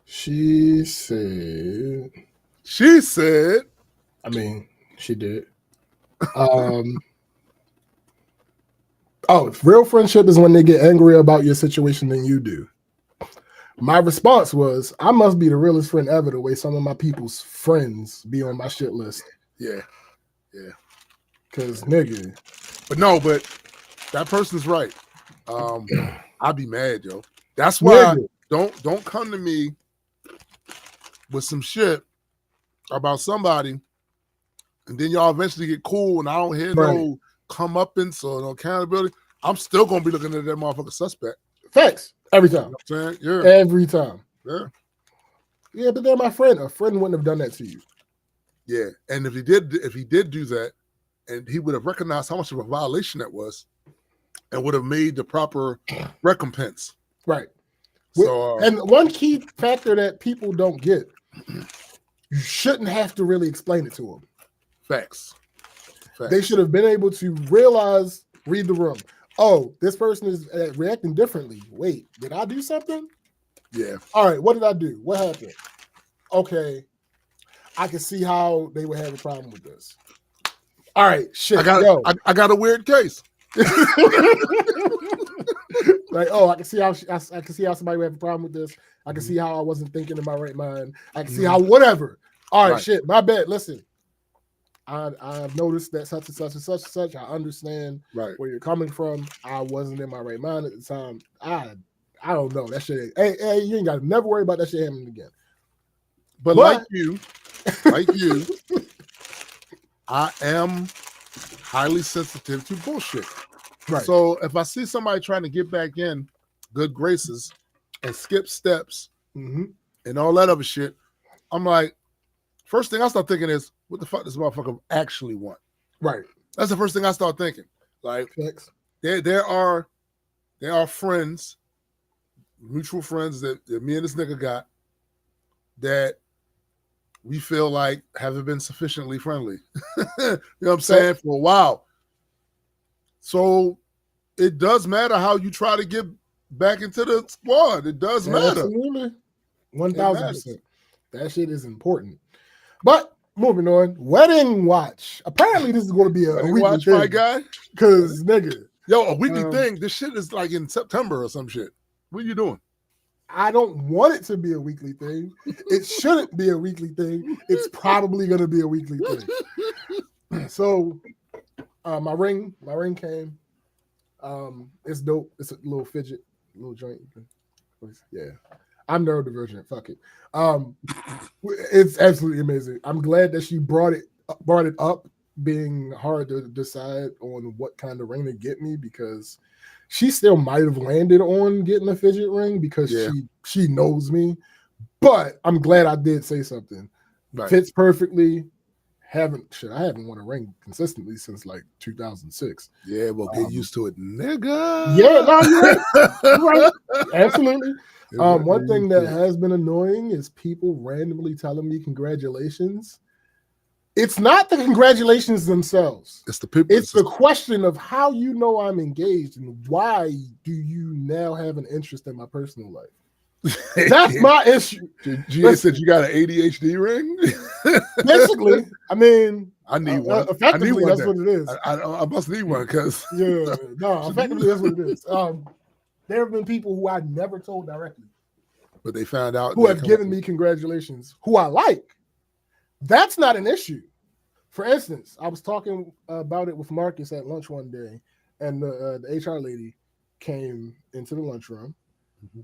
She said, I mean, she did. Real friendship is when they get angrier about your situation than you do. My response was, I must be the realest friend ever the way some of my people's friends be on my shit list. Yeah. Because, nigga. But that person's right. I'd be mad, yo. That's why don't come to me with some shit about somebody, and then y'all eventually get cool, and I don't hear no comeuppance or no accountability. I'm still gonna be looking at that motherfucker suspect. Facts. Every time. You know what I'm saying? Yeah. Every time. Yeah. Yeah, but they're my friend. A friend wouldn't have done that to you. Yeah. And if he did do that, and he would have recognized how much of a violation that was, and would have made the proper recompense. Right. So and one key factor that people don't get, you shouldn't have to really explain it to them. Facts. They should have been able to read the room. Oh, this person is reacting differently. Wait, did I do something? Yeah. All right, what did I do? What happened? Okay, I can see how they would have a problem with this. All right, shit. I got a weird case. Like, I can see how somebody would have a problem with this. I can see how I wasn't thinking in my right mind. I can see how whatever. All right, shit. My bad. Listen, I've noticed that such and such and such and such. I understand where you're coming from. I wasn't in my right mind at the time. I don't know. That shit. Hey, you ain't got to never worry about that shit happening again. But like you, I am highly sensitive to bullshit. Right. So if I see somebody trying to get back in good graces and skip steps and all that other shit, I'm like, first thing I start thinking is, what the fuck does this motherfucker actually want? Right. That's the first thing I start thinking. Like, there are friends, mutual friends that me and this nigga got that we feel like haven't been sufficiently friendly. You know what I'm saying? For a while. So it does matter how you try to get back into the squad. It does matter. Absolutely. 1,000%. That shit is important. But moving on, wedding watch. Apparently this is going to be a weekly watch, thing. My guy. Because, nigga. Yo, a weekly thing. This shit is like in September or some shit. What are you doing? I don't want it to be a weekly thing. It shouldn't be a weekly thing. It's probably going to be a weekly thing. So my ring came. It's dope. It's a little fidget, little joint. Yeah. I'm neurodivergent. Fuck it. It's absolutely amazing. I'm glad that she brought it up, being hard to decide on what kind of ring to get me, because she still might have landed on getting a fidget ring because she knows me. But I'm glad I did say something. Right. Fits perfectly. I haven't worn a ring consistently since like 2006. Yeah, well, get used to it, nigga. Yeah, no, you're right. You're right. Absolutely. One thing that has been annoying is people randomly telling me congratulations. It's not the congratulations themselves. It's the people. It's the question of how you know I'm engaged and why do you now have an interest in my personal life. That's my issue. GA said you got an ADHD ring? Basically, I mean, I need one. Effectively, that's what it is. I must need one because effectively, that's what it is. There have been people who I never told directly, but they found out who have given me congratulations, who I like. That's not an issue. For instance, I was talking about it with Marcus at lunch one day, and the HR lady came into the lunchroom,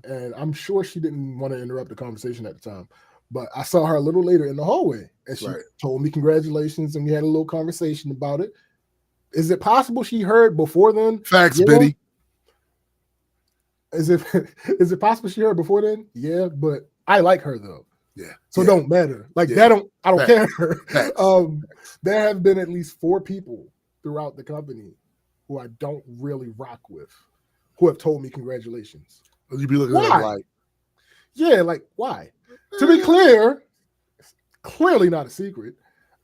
and I'm sure she didn't want to interrupt the conversation at the time, but I saw her a little later in the hallway, and she told me congratulations, and we had a little conversation about it. Is it possible she heard before then? Facts, Biddy. Is it possible she heard before then? Yeah, but I like her though. Yeah. So it don't matter. Like that I don't care. There have been at least 4 people throughout the company who I don't really rock with who have told me congratulations. You'd be looking at them like, yeah, like why? To be clear, clearly not a secret.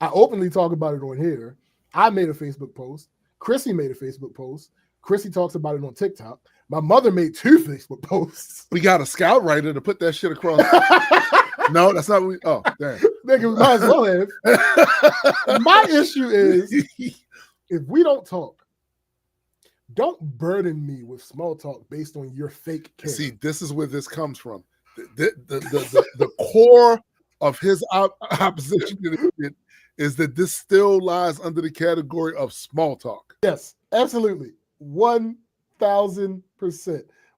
I openly talk about it on here. I made a Facebook post. Chrissy made a Facebook post. Chrissy talks about it on TikTok. My mother made 2 Facebook posts. We got a scout writer to put that shit across. No, that's not what we. Oh, damn. Nigga, we might as well have. My issue is if we don't talk, don't burden me with small talk based on your fake care. See, this is where this comes from. The core of his opposition is that this still lies under the category of small talk. Yes, absolutely. 1,000%.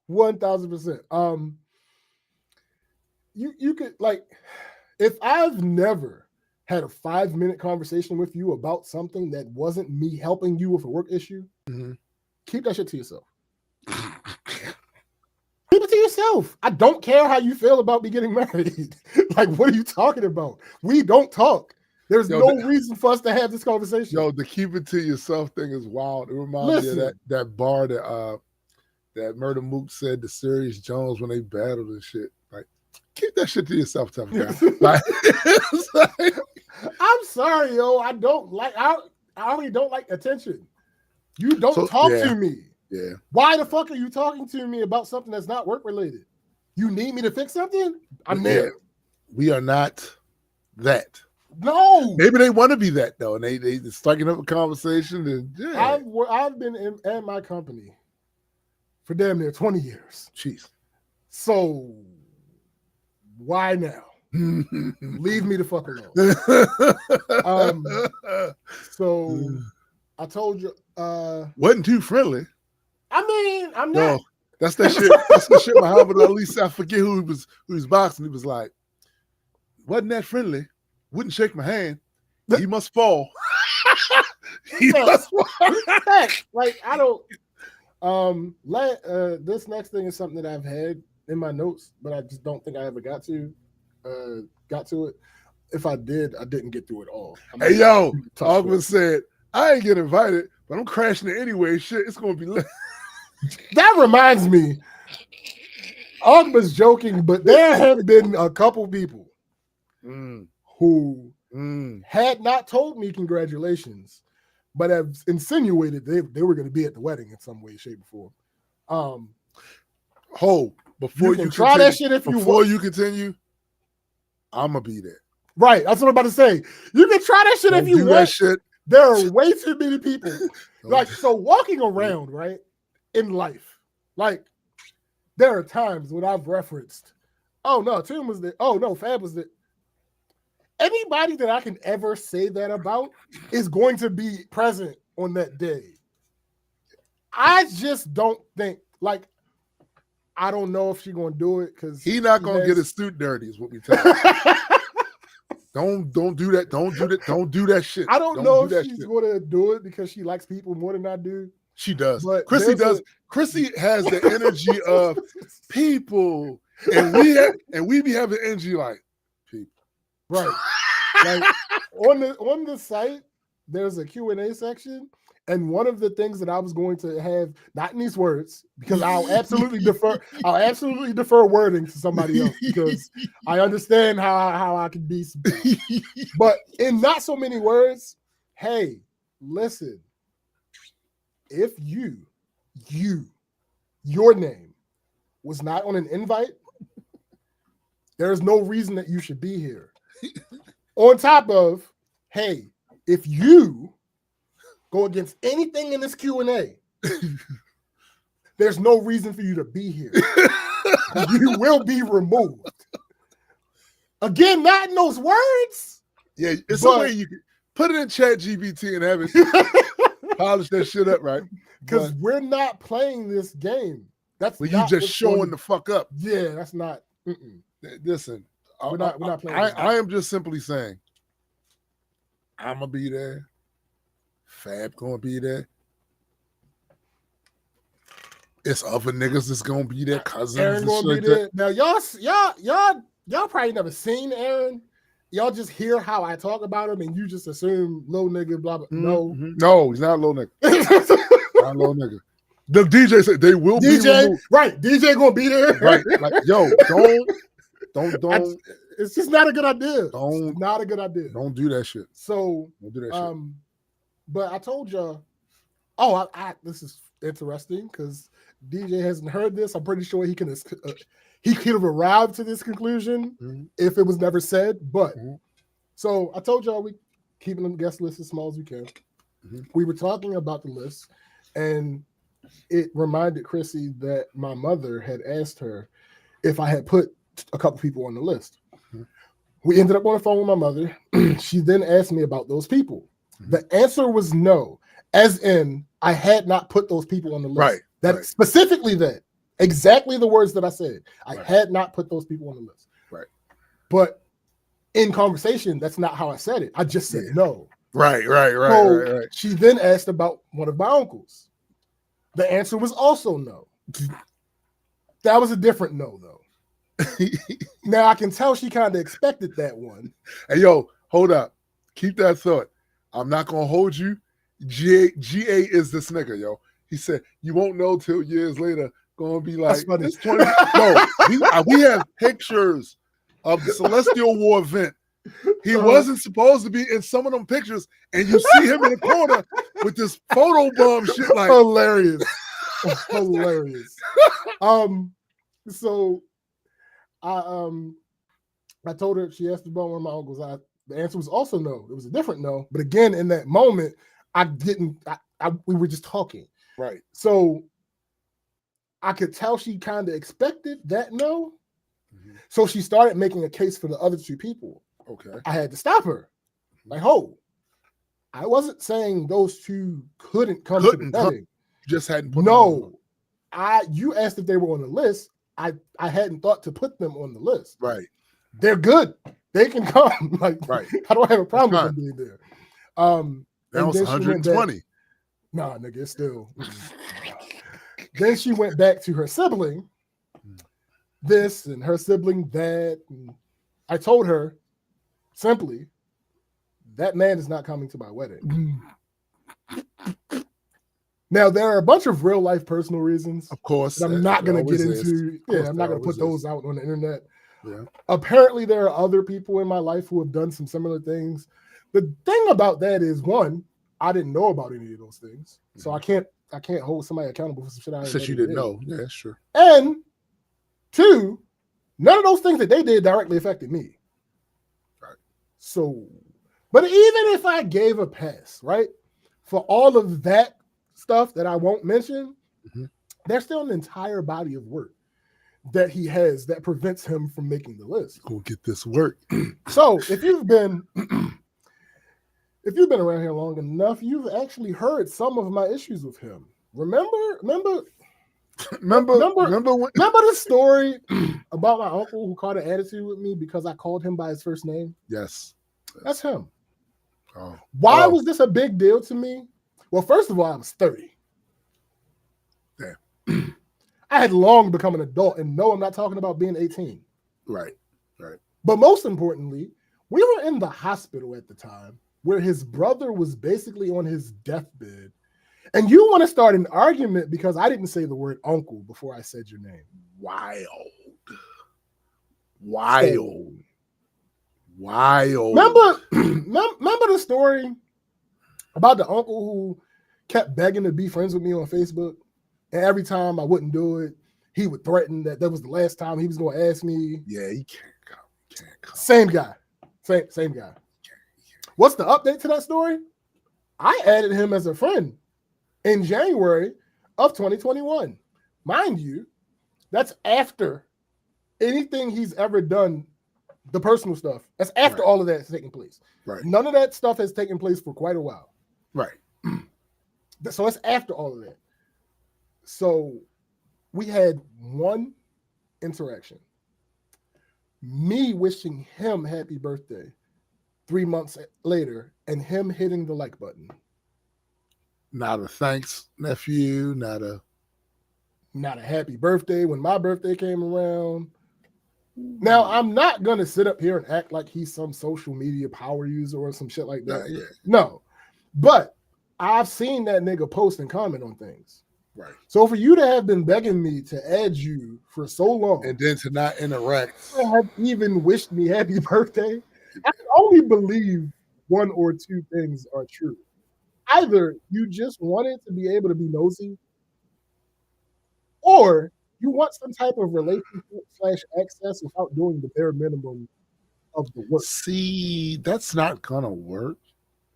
1,000%. You could, like, if I've never had a 5-minute conversation with you about something that wasn't me helping you with a work issue, keep that shit to yourself. Keep it to yourself. I don't care how you feel about me getting married. Like, what are you talking about? We don't talk. There's no reason for us to have this conversation. Yo, the keep it to yourself thing is wild. It reminds me of that bar that Murder Mook said to Sirius Jones when they battled and shit. Like, keep that shit to yourself, tough guy. Like, I'm sorry, yo. I only don't like attention. You don't talk to me. Yeah. Why the fuck are you talking to me about something that's not work related? You need me to fix something? I'm there. We are not that. No. Maybe they want to be that though, and they striking up a conversation. And I've been at my company for damn near 20 years. Jeez. So why now? Leave me the fuck alone. So I told you wasn't too friendly. I mean, I'm not. No, that's that shit. That's the shit Muhammad Ali said. I forget who was boxing. He was like, wasn't that friendly? Wouldn't shake my hand. He must fall. He must fall. Like, I don't this next thing is something that I've had in my notes, but I just don't think I ever got to it. If I did, I didn't get through it all. Hey yo, Ogman said, I ain't get invited, but I'm crashing it anyway. Shit, it's gonna be lit. That reminds me, Ogman's joking, but there have been a couple people who had not told me congratulations, but have insinuated they were going to be at the wedding in some way, shape, or form. Before you try continue, that shit if you want. you continue, I'm gonna be there. Right, that's what I'm about to say. You can try that shit if you want. That shit. There are way too many people. Like, so walking around, right, in life, like, there are times when I've referenced, oh no, Tim was there. Oh no, Fab was there. Anybody that I can ever say that about is going to be present on that day. I just don't think, like, I don't know if she's going to do it because he's not going to get his suit dirty is what we tell him. Don't do that. Don't do that. Don't do that shit. I don't know if she's going to do it because she likes people more than I do. She does. But Chrissy does. Chrissy has the energy of people, and we be having energy like people. Right. Like on the site, there's a Q&A section, and one of the things that I was going to have, not in these words, because I'll absolutely defer wording to somebody else because I understand how I can be, but in not so many words. Hey, listen, if your name was not on an invite, there is no reason that you should be here. On top of, hey, if you go against anything in this Q&A, there's no reason for you to be here. You will be removed. Again, not in those words. Yeah, it's a way you can. Put it in Chat GPT and have it polish that shit up, right? Because we're not playing this game. That's but you just showing the fuck up. Yeah, that's not. Listen, we're not playing. I am just simply saying, I'm gonna be there. Fab gonna be there. It's other niggas that's gonna be there. Cousins, Aaron gonna be there. Now y'all probably never seen Aaron. Y'all just hear how I talk about him, and you just assume low nigga, blah blah. No, he's not a low nigga. Not a low nigga. The DJ said they will be removed. Right, DJ gonna be there. Right, like yo, don't. It's just not a good idea. Not a good idea. Don't do that shit. So don't do that shit. But I told y'all. Oh, this is interesting because DJ hasn't heard this. I'm pretty sure he could have arrived to this conclusion if it was never said. But so I told y'all we keeping the guest list as small as we can. We were talking about the list, and it reminded Chrissy that my mother had asked her if I had put a couple people on the list. We ended up on the phone with my mother. She then asked me about those people. The answer was no, as in I had not put those people on the list. Specifically that. Exactly the words that I said. I had not put those people on the list. Right. But in conversation, that's not how I said it. I just said no. Right. She then asked about one of my uncles. The answer was also no. That was a different no, though. Now I can tell she kind of expected that one. Hey, yo, hold up. Keep that thought. I'm not gonna hold you. GA is this nigga, yo. He said you won't know till years later. Gonna be like, it's 20. No, we have pictures of the Celestial War event. He wasn't supposed to be in some of them pictures, and you see him in the corner with this photo bomb shit. Like hilarious. So I told her, she asked about one of my uncles. The answer was also no. It was a different no. But again, in that moment, we were just talking. Right. So I could tell she kind of expected that no. So she started making a case for the other two people. Okay. I had to stop her. Like, I wasn't saying those two couldn't come to the wedding. Just hadn't put them on. You asked if they were on the list. I hadn't thought to put them on the list. Right. They're good. They can come. Like, I don't have a problem with them being there. That was 120. Nah, nigga, it's still. Then she went back to her sibling, this and her sibling that. And I told her simply, that man is not coming to my wedding. Now, there are a bunch of real life personal reasons. Of course. That I'm not going to get into. I'm not going to put those out on the internet. Yeah. Apparently, there are other people in my life who have done some similar things. The thing about that is, one, I didn't know about any of those things. So I can't hold somebody accountable for some shit I didn't know. Since you didn't know. Yeah, that's true. And two, none of those things that they did directly affected me. Right. So, but even if I gave a pass, right, for all of that stuff that I won't mention, there's still an entire body of work that he has that prevents him from making the list. Go get this work. So if you've been around here long enough, you've actually heard some of my issues with him. Remember the story about my uncle who caught an attitude with me because I called him by his first name? Yes. That's him. Why was this a big deal to me? Well, first of all, I was 30. Damn. I had long become an adult, and no, I'm not talking about being 18. Right. But most importantly, we were in the hospital at the time where his brother was basically on his deathbed. And you want to start an argument because I didn't say the word uncle before I said your name. Wild. Remember the story about the uncle who kept begging to be friends with me on Facebook? And every time I wouldn't do it, he would threaten that was the last time he was going to ask me. Yeah, he can't come. Same guy. Same guy. What's the update to that story? I added him as a friend in January of 2021. Mind you, that's after anything he's ever done the personal stuff. That's after all of that is taking place. Right. None of that stuff has taken place for quite a while. Right. So it's after all of that. So we had one interaction. Me wishing him happy birthday 3 months later and him hitting the like button. Not a thanks, nephew, not a happy birthday when my birthday came around. Now, I'm not going to sit up here and act like he's some social media power user or some shit like that. Yeah. No. But I've seen that nigga post and comment on things. Right. So for you to have been begging me to add you for so long and then to not interact, have even wished me happy birthday, I can only believe one or two things are true. Either you just wanted to be able to be nosy, or you want some type of relationship/access without doing the bare minimum of the work. See, that's not gonna work.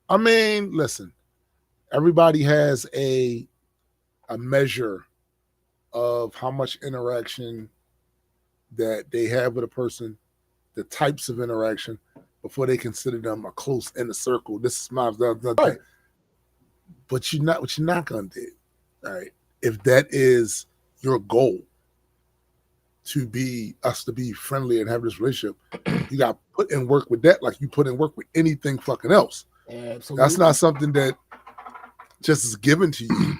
I mean, listen, everybody has a measure of how much interaction that they have with a person, the types of interaction, before they consider them a close inner circle. This is my right. But you're not gonna do, all right? If that is your goal, to be friendly and have this relationship, you got to put in work with that like you put in work with anything fucking else. Absolutely. That's not something that just is given to you.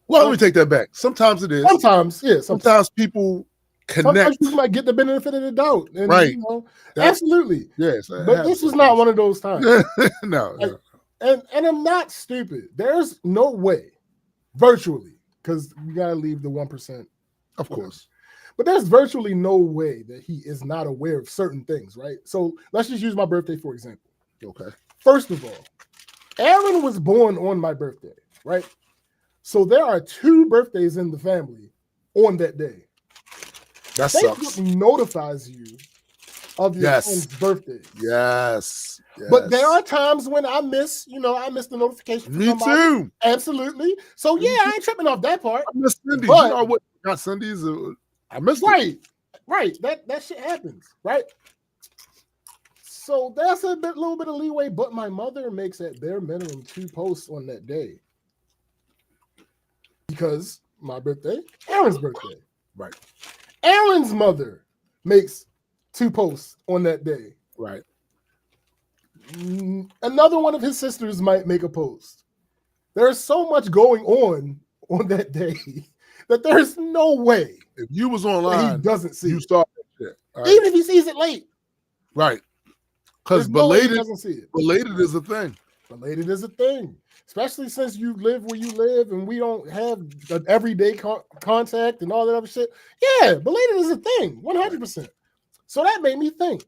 Well, let me take that back. Sometimes it is. Sometimes, yeah. Sometimes people connect. Sometimes you might get the benefit of the doubt. And, right. Absolutely. Yes. But this was not one of those times. No. And I'm not stupid. There's no way, virtually, because you got to leave the 1%. Of course. But there's virtually no way that he is not aware of certain things, right? So let's just use my birthday, for example. Okay. First of all, Aaron was born on my birthday, right? So there are 2 birthdays in the family on that day. That Facebook sucks. notifies you of your son's birthday. Yes. But there are times when I miss the notification. Me too. Absolutely. So yeah, I ain't tripping off that part. I miss Cindy's. But, you know what? Not Cindy's. I missed it. Right. That shit happens, right? So that's a little bit of leeway. But my mother makes at bare minimum 2 posts on that day. Because my birthday, Aaron's birthday. Right. Aaron's mother makes 2 posts on that day. Right. Another one of his sisters might make a post. There's so much going on that day that there's no way if you was online, he doesn't see you it. saw that shit. Right? Even if he sees it late. Right. Because belated is a thing. Belated is a thing. Especially since you live where you live and we don't have an everyday contact and all that other shit. Yeah, belated is a thing, 100%. So that made me think.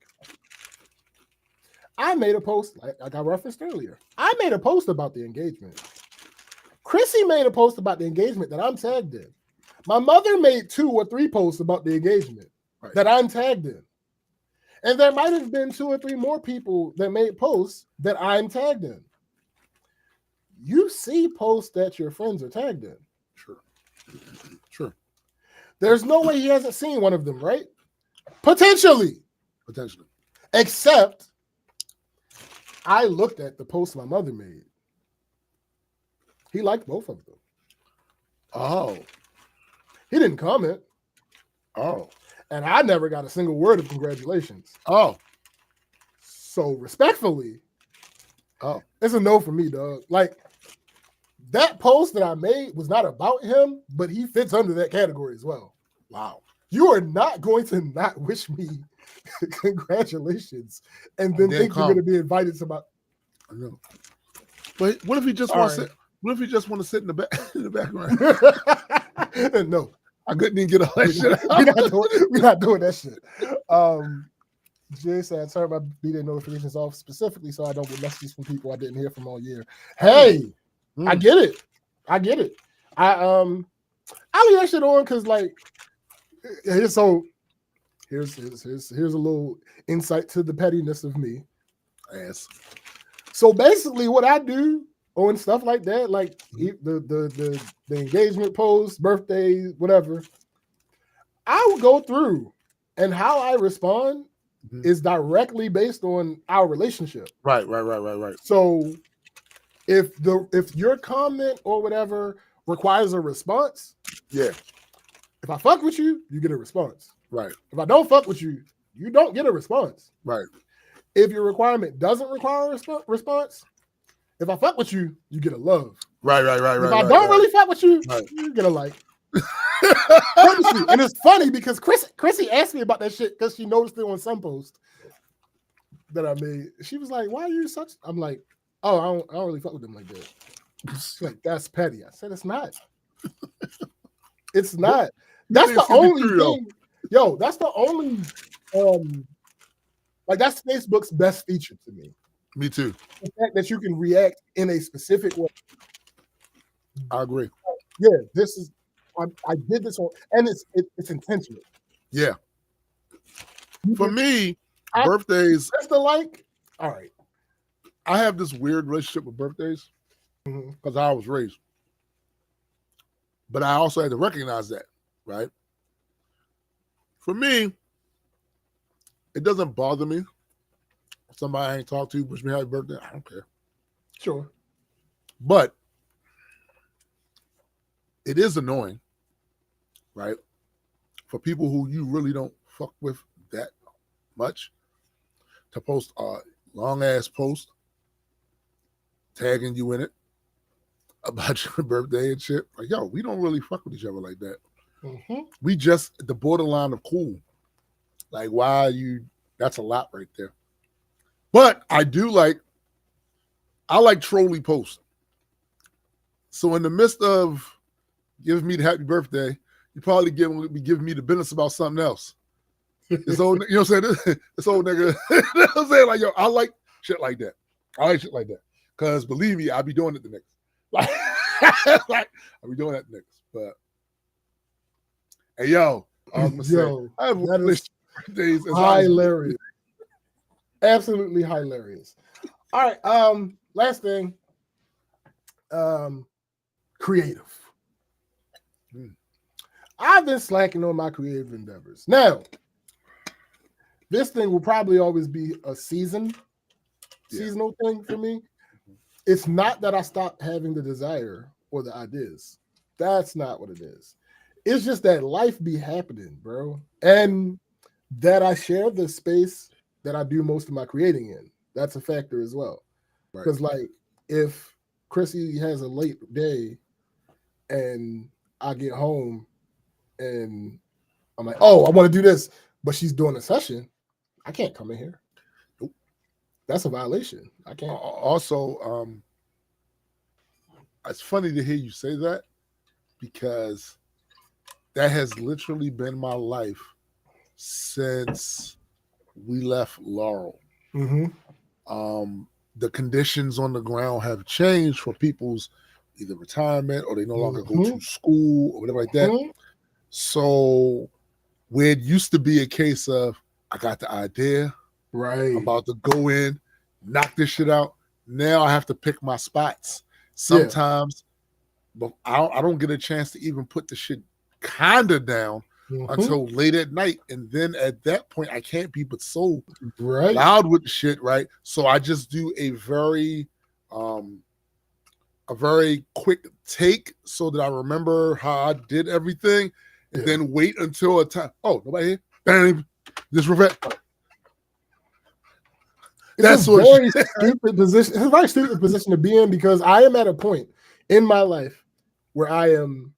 I made a post, like I referenced earlier. I made a post about the engagement. Chrissy made a post about the engagement that I'm tagged in. My mother made 2 or 3 posts about the engagement that I'm tagged in. And there might have been 2 or 3 more people that made posts that I'm tagged in. You see posts that your friends are tagged in. Sure. There's no way he hasn't seen one of them, right? Potentially. Except I looked at the post my mother made. He liked both of them. Oh. He didn't comment. Oh. And I never got a single word of congratulations. Oh. So respectfully, it's a no for me, dog. Like, that post that I made was not about him, but he fits under that category as well. Wow. You are not going to not wish me congratulations and then think you're going to be invited to my. I know. But what if he just wants to? What if he just want to sit in the background? No, I couldn't even get all that shit. We're not doing that shit. Jay said I turned my B-Day notifications off specifically so I don't get messages from people I didn't hear from all year. Hey, I get it. I leave that shit on because here's a little insight to the pettiness of me. Yes. So basically, what I do on stuff like that, like the engagement post, birthdays, whatever, I will go through and how I respond is directly based on our relationship. Right. So if your comment or whatever requires a response, yeah. If I fuck with you, you get a response. Right. If I don't fuck with you, you don't get a response. Right. If your requirement doesn't require a response, if I fuck with you, you get a love. Right. If I don't really fuck with you, you get a like. And it's funny because Chrissy asked me about that shit because she noticed it on some post that I made. She was like, "Why are you such?" I'm like, "Oh, I don't really fuck with them like that." She's like, "That's petty." I said, "It's not. It's not. That's the only thing." Yo, that's the only like that's Facebook's best feature to me. Me too. The fact that you can react in a specific way. I agree. Yeah, this is I did this on, and it's intentional. Yeah. For me, birthdays. That's the like. All right. I have this weird relationship with birthdays because I was raised. But I also had to recognize that, right? For me, it doesn't bother me. If somebody I ain't talked to wish me happy birthday, I don't care. Sure. But it is annoying, right? For people who you really don't fuck with that much to post a long-ass post tagging you in it about your birthday and shit. Like, yo, we don't really fuck with each other like that. We just at the borderline of cool. Like, why are you? That's a lot right there. But I like trolley posts. So in the midst of giving me the happy birthday, you probably be giving me the business about something else. This old, you know what I'm saying? This old nigga, you know what I'm saying? Like, yo, I like shit like that. I like shit like that. Because believe me, I'll be doing it the next. Like I'll be doing that next. But hey, yo, I have birthdays hilarious. Absolutely hilarious. All right. Last thing. Creative. I've been slacking on my creative endeavors. Now, this thing will probably always be a seasonal thing for me. It's not that I stopped having the desire or the ideas. That's not what it is. It's just that life be happening, bro. And that I share the space that I do most of my creating in. That's a factor as well. Because like if Chrissy has a late day and I get home and I'm like, oh, I want to do this, but she's doing a session, I can't come in here. Nope. That's a violation. I can't. Also, it's funny to hear you say that because that has literally been my life since we left Laurel. The conditions on the ground have changed for people's either retirement or they no longer go to school or whatever like that. So where it used to be a case of I got the idea, right? I'm about to go in, knock this shit out. Now I have to pick my spots. Sometimes, but I don't get a chance to even put the shit kinda down until late at night, and then at that point I can't be but so loud with the shit, right? So I just do a very quick take so that I remember how I did everything, and then wait until a time. Oh, nobody here? Bam, just repeat. It's a very stupid position. It's a very stupid position to be in because I am at a point in my life where I'm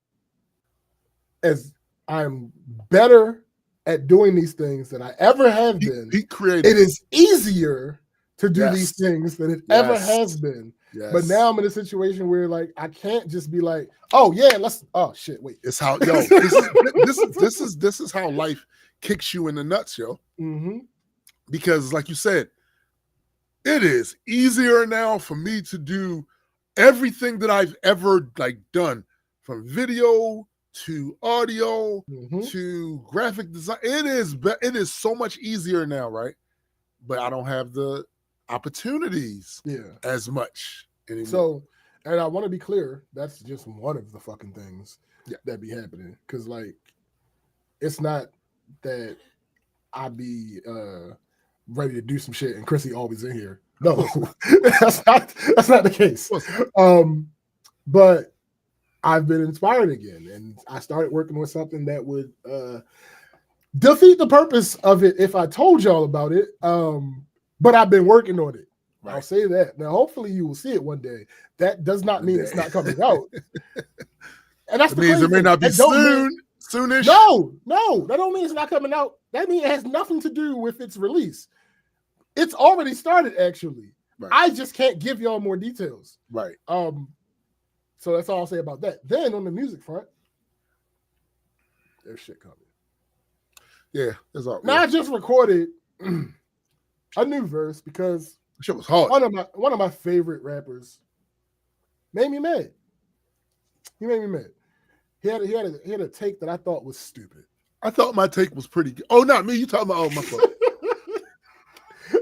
better at doing these things than I ever have been. It is easier to do these things than it ever has been. But now I'm in a situation where like I can't just be like, oh yeah, shit, wait. It's how this is how life kicks you in the nuts, yo. Because like you said, it is easier now for me to do everything that I've ever like done, from video to audio to graphic design. It is so much easier now, right? But I don't have the opportunities as much anymore. So, and I want to be clear, that's just one of the fucking things that be happening. Because like, it's not that I be ready to do some shit, and Chrissy always in here. No, that's not the case. But I've been inspired again, and I started working on something that would defeat the purpose of it if I told y'all about it. But I've been working on it. Right. I'll say that. Now, hopefully you will see it one day. That does not mean it's not coming out. And that's means it may not be soonish. No, that don't mean it's not coming out. That means it has nothing to do with its release. It's already started, actually. Right. I just can't give y'all more details. Right. So that's all I'll say about that. Then on the music front, there's shit coming. Yeah, that's all. Now I just recorded a new verse because shit was hard. One of my favorite rappers made me mad. He made me mad. He had a take that I thought was stupid. I thought my take was pretty good. Oh, not me. You talking about my fault.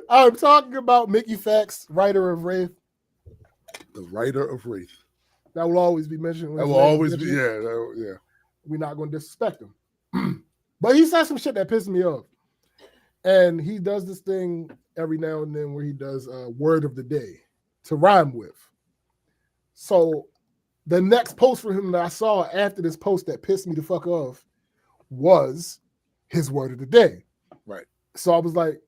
I'm talking about Mickey Fax, writer of Wraith. The writer of Wraith. That will always be mentioned. That will always be, yeah. We're not going to disrespect him. But he said some shit that pissed me off. And he does this thing every now and then where he does a word of the day to rhyme with. So the next post for him that I saw after this post that pissed me the fuck off was his word of the day. Right. So I was like,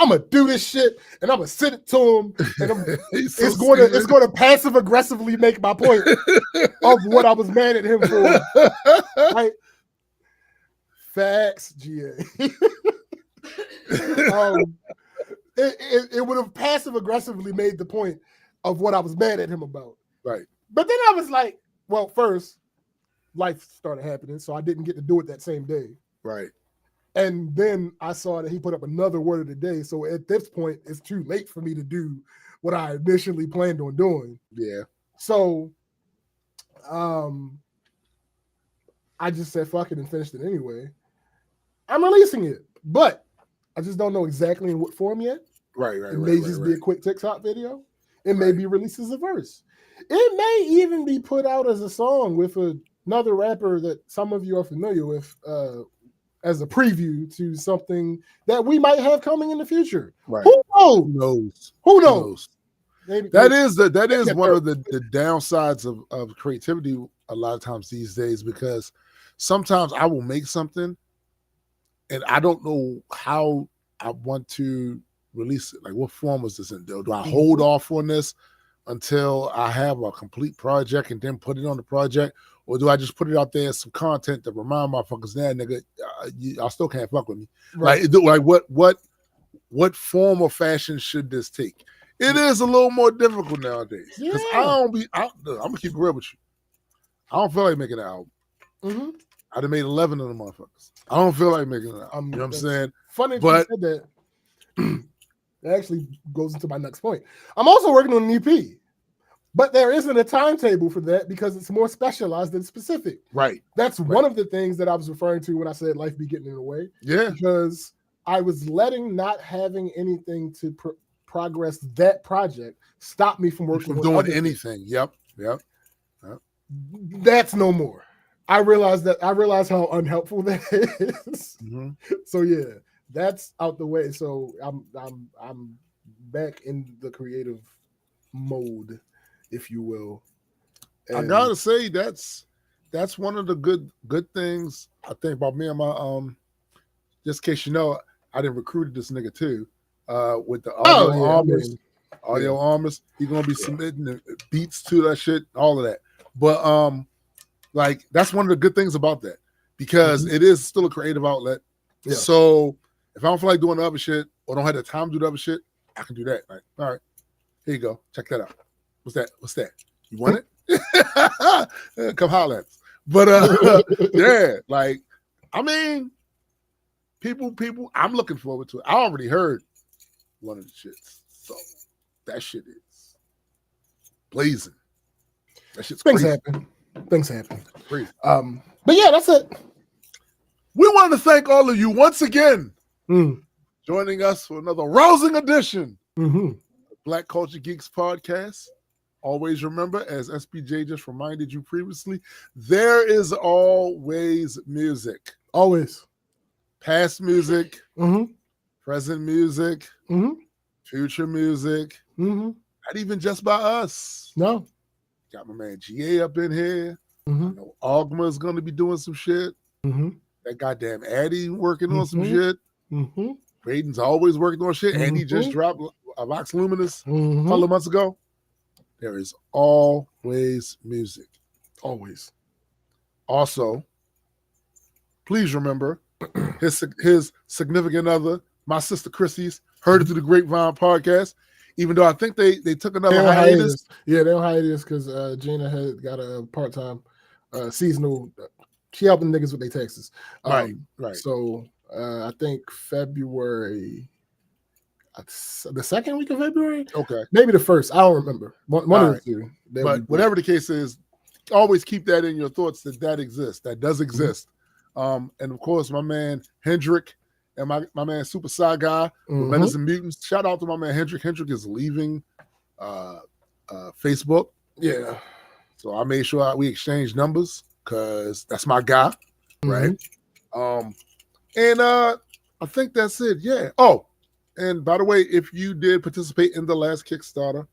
I'm gonna do this shit and I'm gonna send it to him, and it's going to passive aggressively make my point of what I was mad at him for. Right? Facts, GA. It would have passive aggressively made the point of what I was mad at him about. Right. But then I was like, well, first, life started happening, so I didn't get to do it that same day. Right. And then I saw that he put up another word of the day. So at this point, it's too late for me to do what I initially planned on doing. Yeah. So I just said fuck it and finished it anyway. I'm releasing it, but I just don't know exactly in what form yet. Right. It may just be a quick TikTok video. It may be released as a verse. It may even be put out as a song with another rapper that some of you are familiar with, as a preview to something that we might have coming in the future. Right. Who knows? Maybe, that is one of the downsides of creativity a lot of times these days, because sometimes I will make something and I don't know how I want to release it. Like, what form was this in? Do I hold off on this until I have a complete project and then put it on the project? Or do I just put it out there as some content to remind motherfuckers, nah, nigga, I still can't fuck with me. Right. Like what form or fashion should this take? It is a little more difficult nowadays. Because I'm gonna keep it real with you. I don't feel like making an album. Mm-hmm. I done made 11 of them motherfuckers. I don't feel like making an album. You know what I'm saying? Funny that you said that. That actually goes into my next point. I'm also working on an EP. But there isn't a timetable for that because it's more specialized than specific. Right. That's one of the things that I was referring to when I said life be getting in the way. Yeah. Because I was letting not having anything to progress that project stop me from working from doing anything. Yep. That's no more. I realize how unhelpful that is. Mm-hmm. So yeah, that's out the way. So I'm back in the creative mode, if you will. And I gotta say that's one of the good things I think about me and my just in case you know, I done recruited this nigga too with the audio armors. He's gonna be submitting the beats to that shit, all of that. But like that's one of the good things about that, because it is still a creative outlet. Yeah. So if I don't feel like doing the other shit or don't have the time to do the other shit, I can do that. Like, all right, here you go, check that out. What's that? You want it? Come holler at us. But yeah, like, I mean, people, I'm looking forward to it. I already heard one of the shits. So that shit is blazing. That shit's Things crazy. happen. Crazy. But yeah, that's it. We want to thank all of you once again joining us for another rousing edition of Black Culture Geeks podcast. Always remember, as SPJ just reminded you previously, there is always music. Always. Past music, present music, future music, not even just by us. No. Got my man GA up in here. I know Ogma's going to be doing some shit. That goddamn Addy working on some shit. Braden's always working on shit. And he just dropped a Vox Luminous a couple of months ago. There is always music. Always. Also, please remember his significant other, my sister Chrissy's, heard it through the Grapevine podcast. Even though I think they took another hiatus. Yeah, they're on hiatus because Gina had got a part-time seasonal. She helping niggas with their taxes. Right. So I think February, the second week of February. Okay. Maybe the first. I don't remember. One of the two. But whatever the case is, always keep that in your thoughts that exists. That does exist. And of course, my man Hendrick and my man Super Sci Guy with Menace and Mutants. Shout out to my man Hendrick. Hendrick is leaving Facebook. Yeah. So I made sure we exchanged numbers because that's my guy. Right. And I think that's it. Yeah. Oh, and by the way, if you did participate in the last Kickstarter,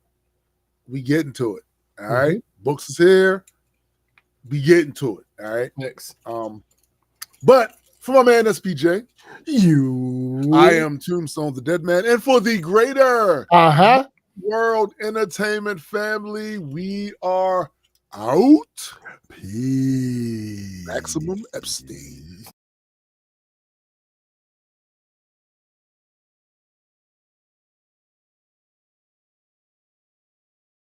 we get into it. All right. Books is here. We get into it. All right. Next. But for my man SPJ, I am Tombstone the Dead Man, and for the greater World Entertainment family, we are out. Peace. Maximum Epstein.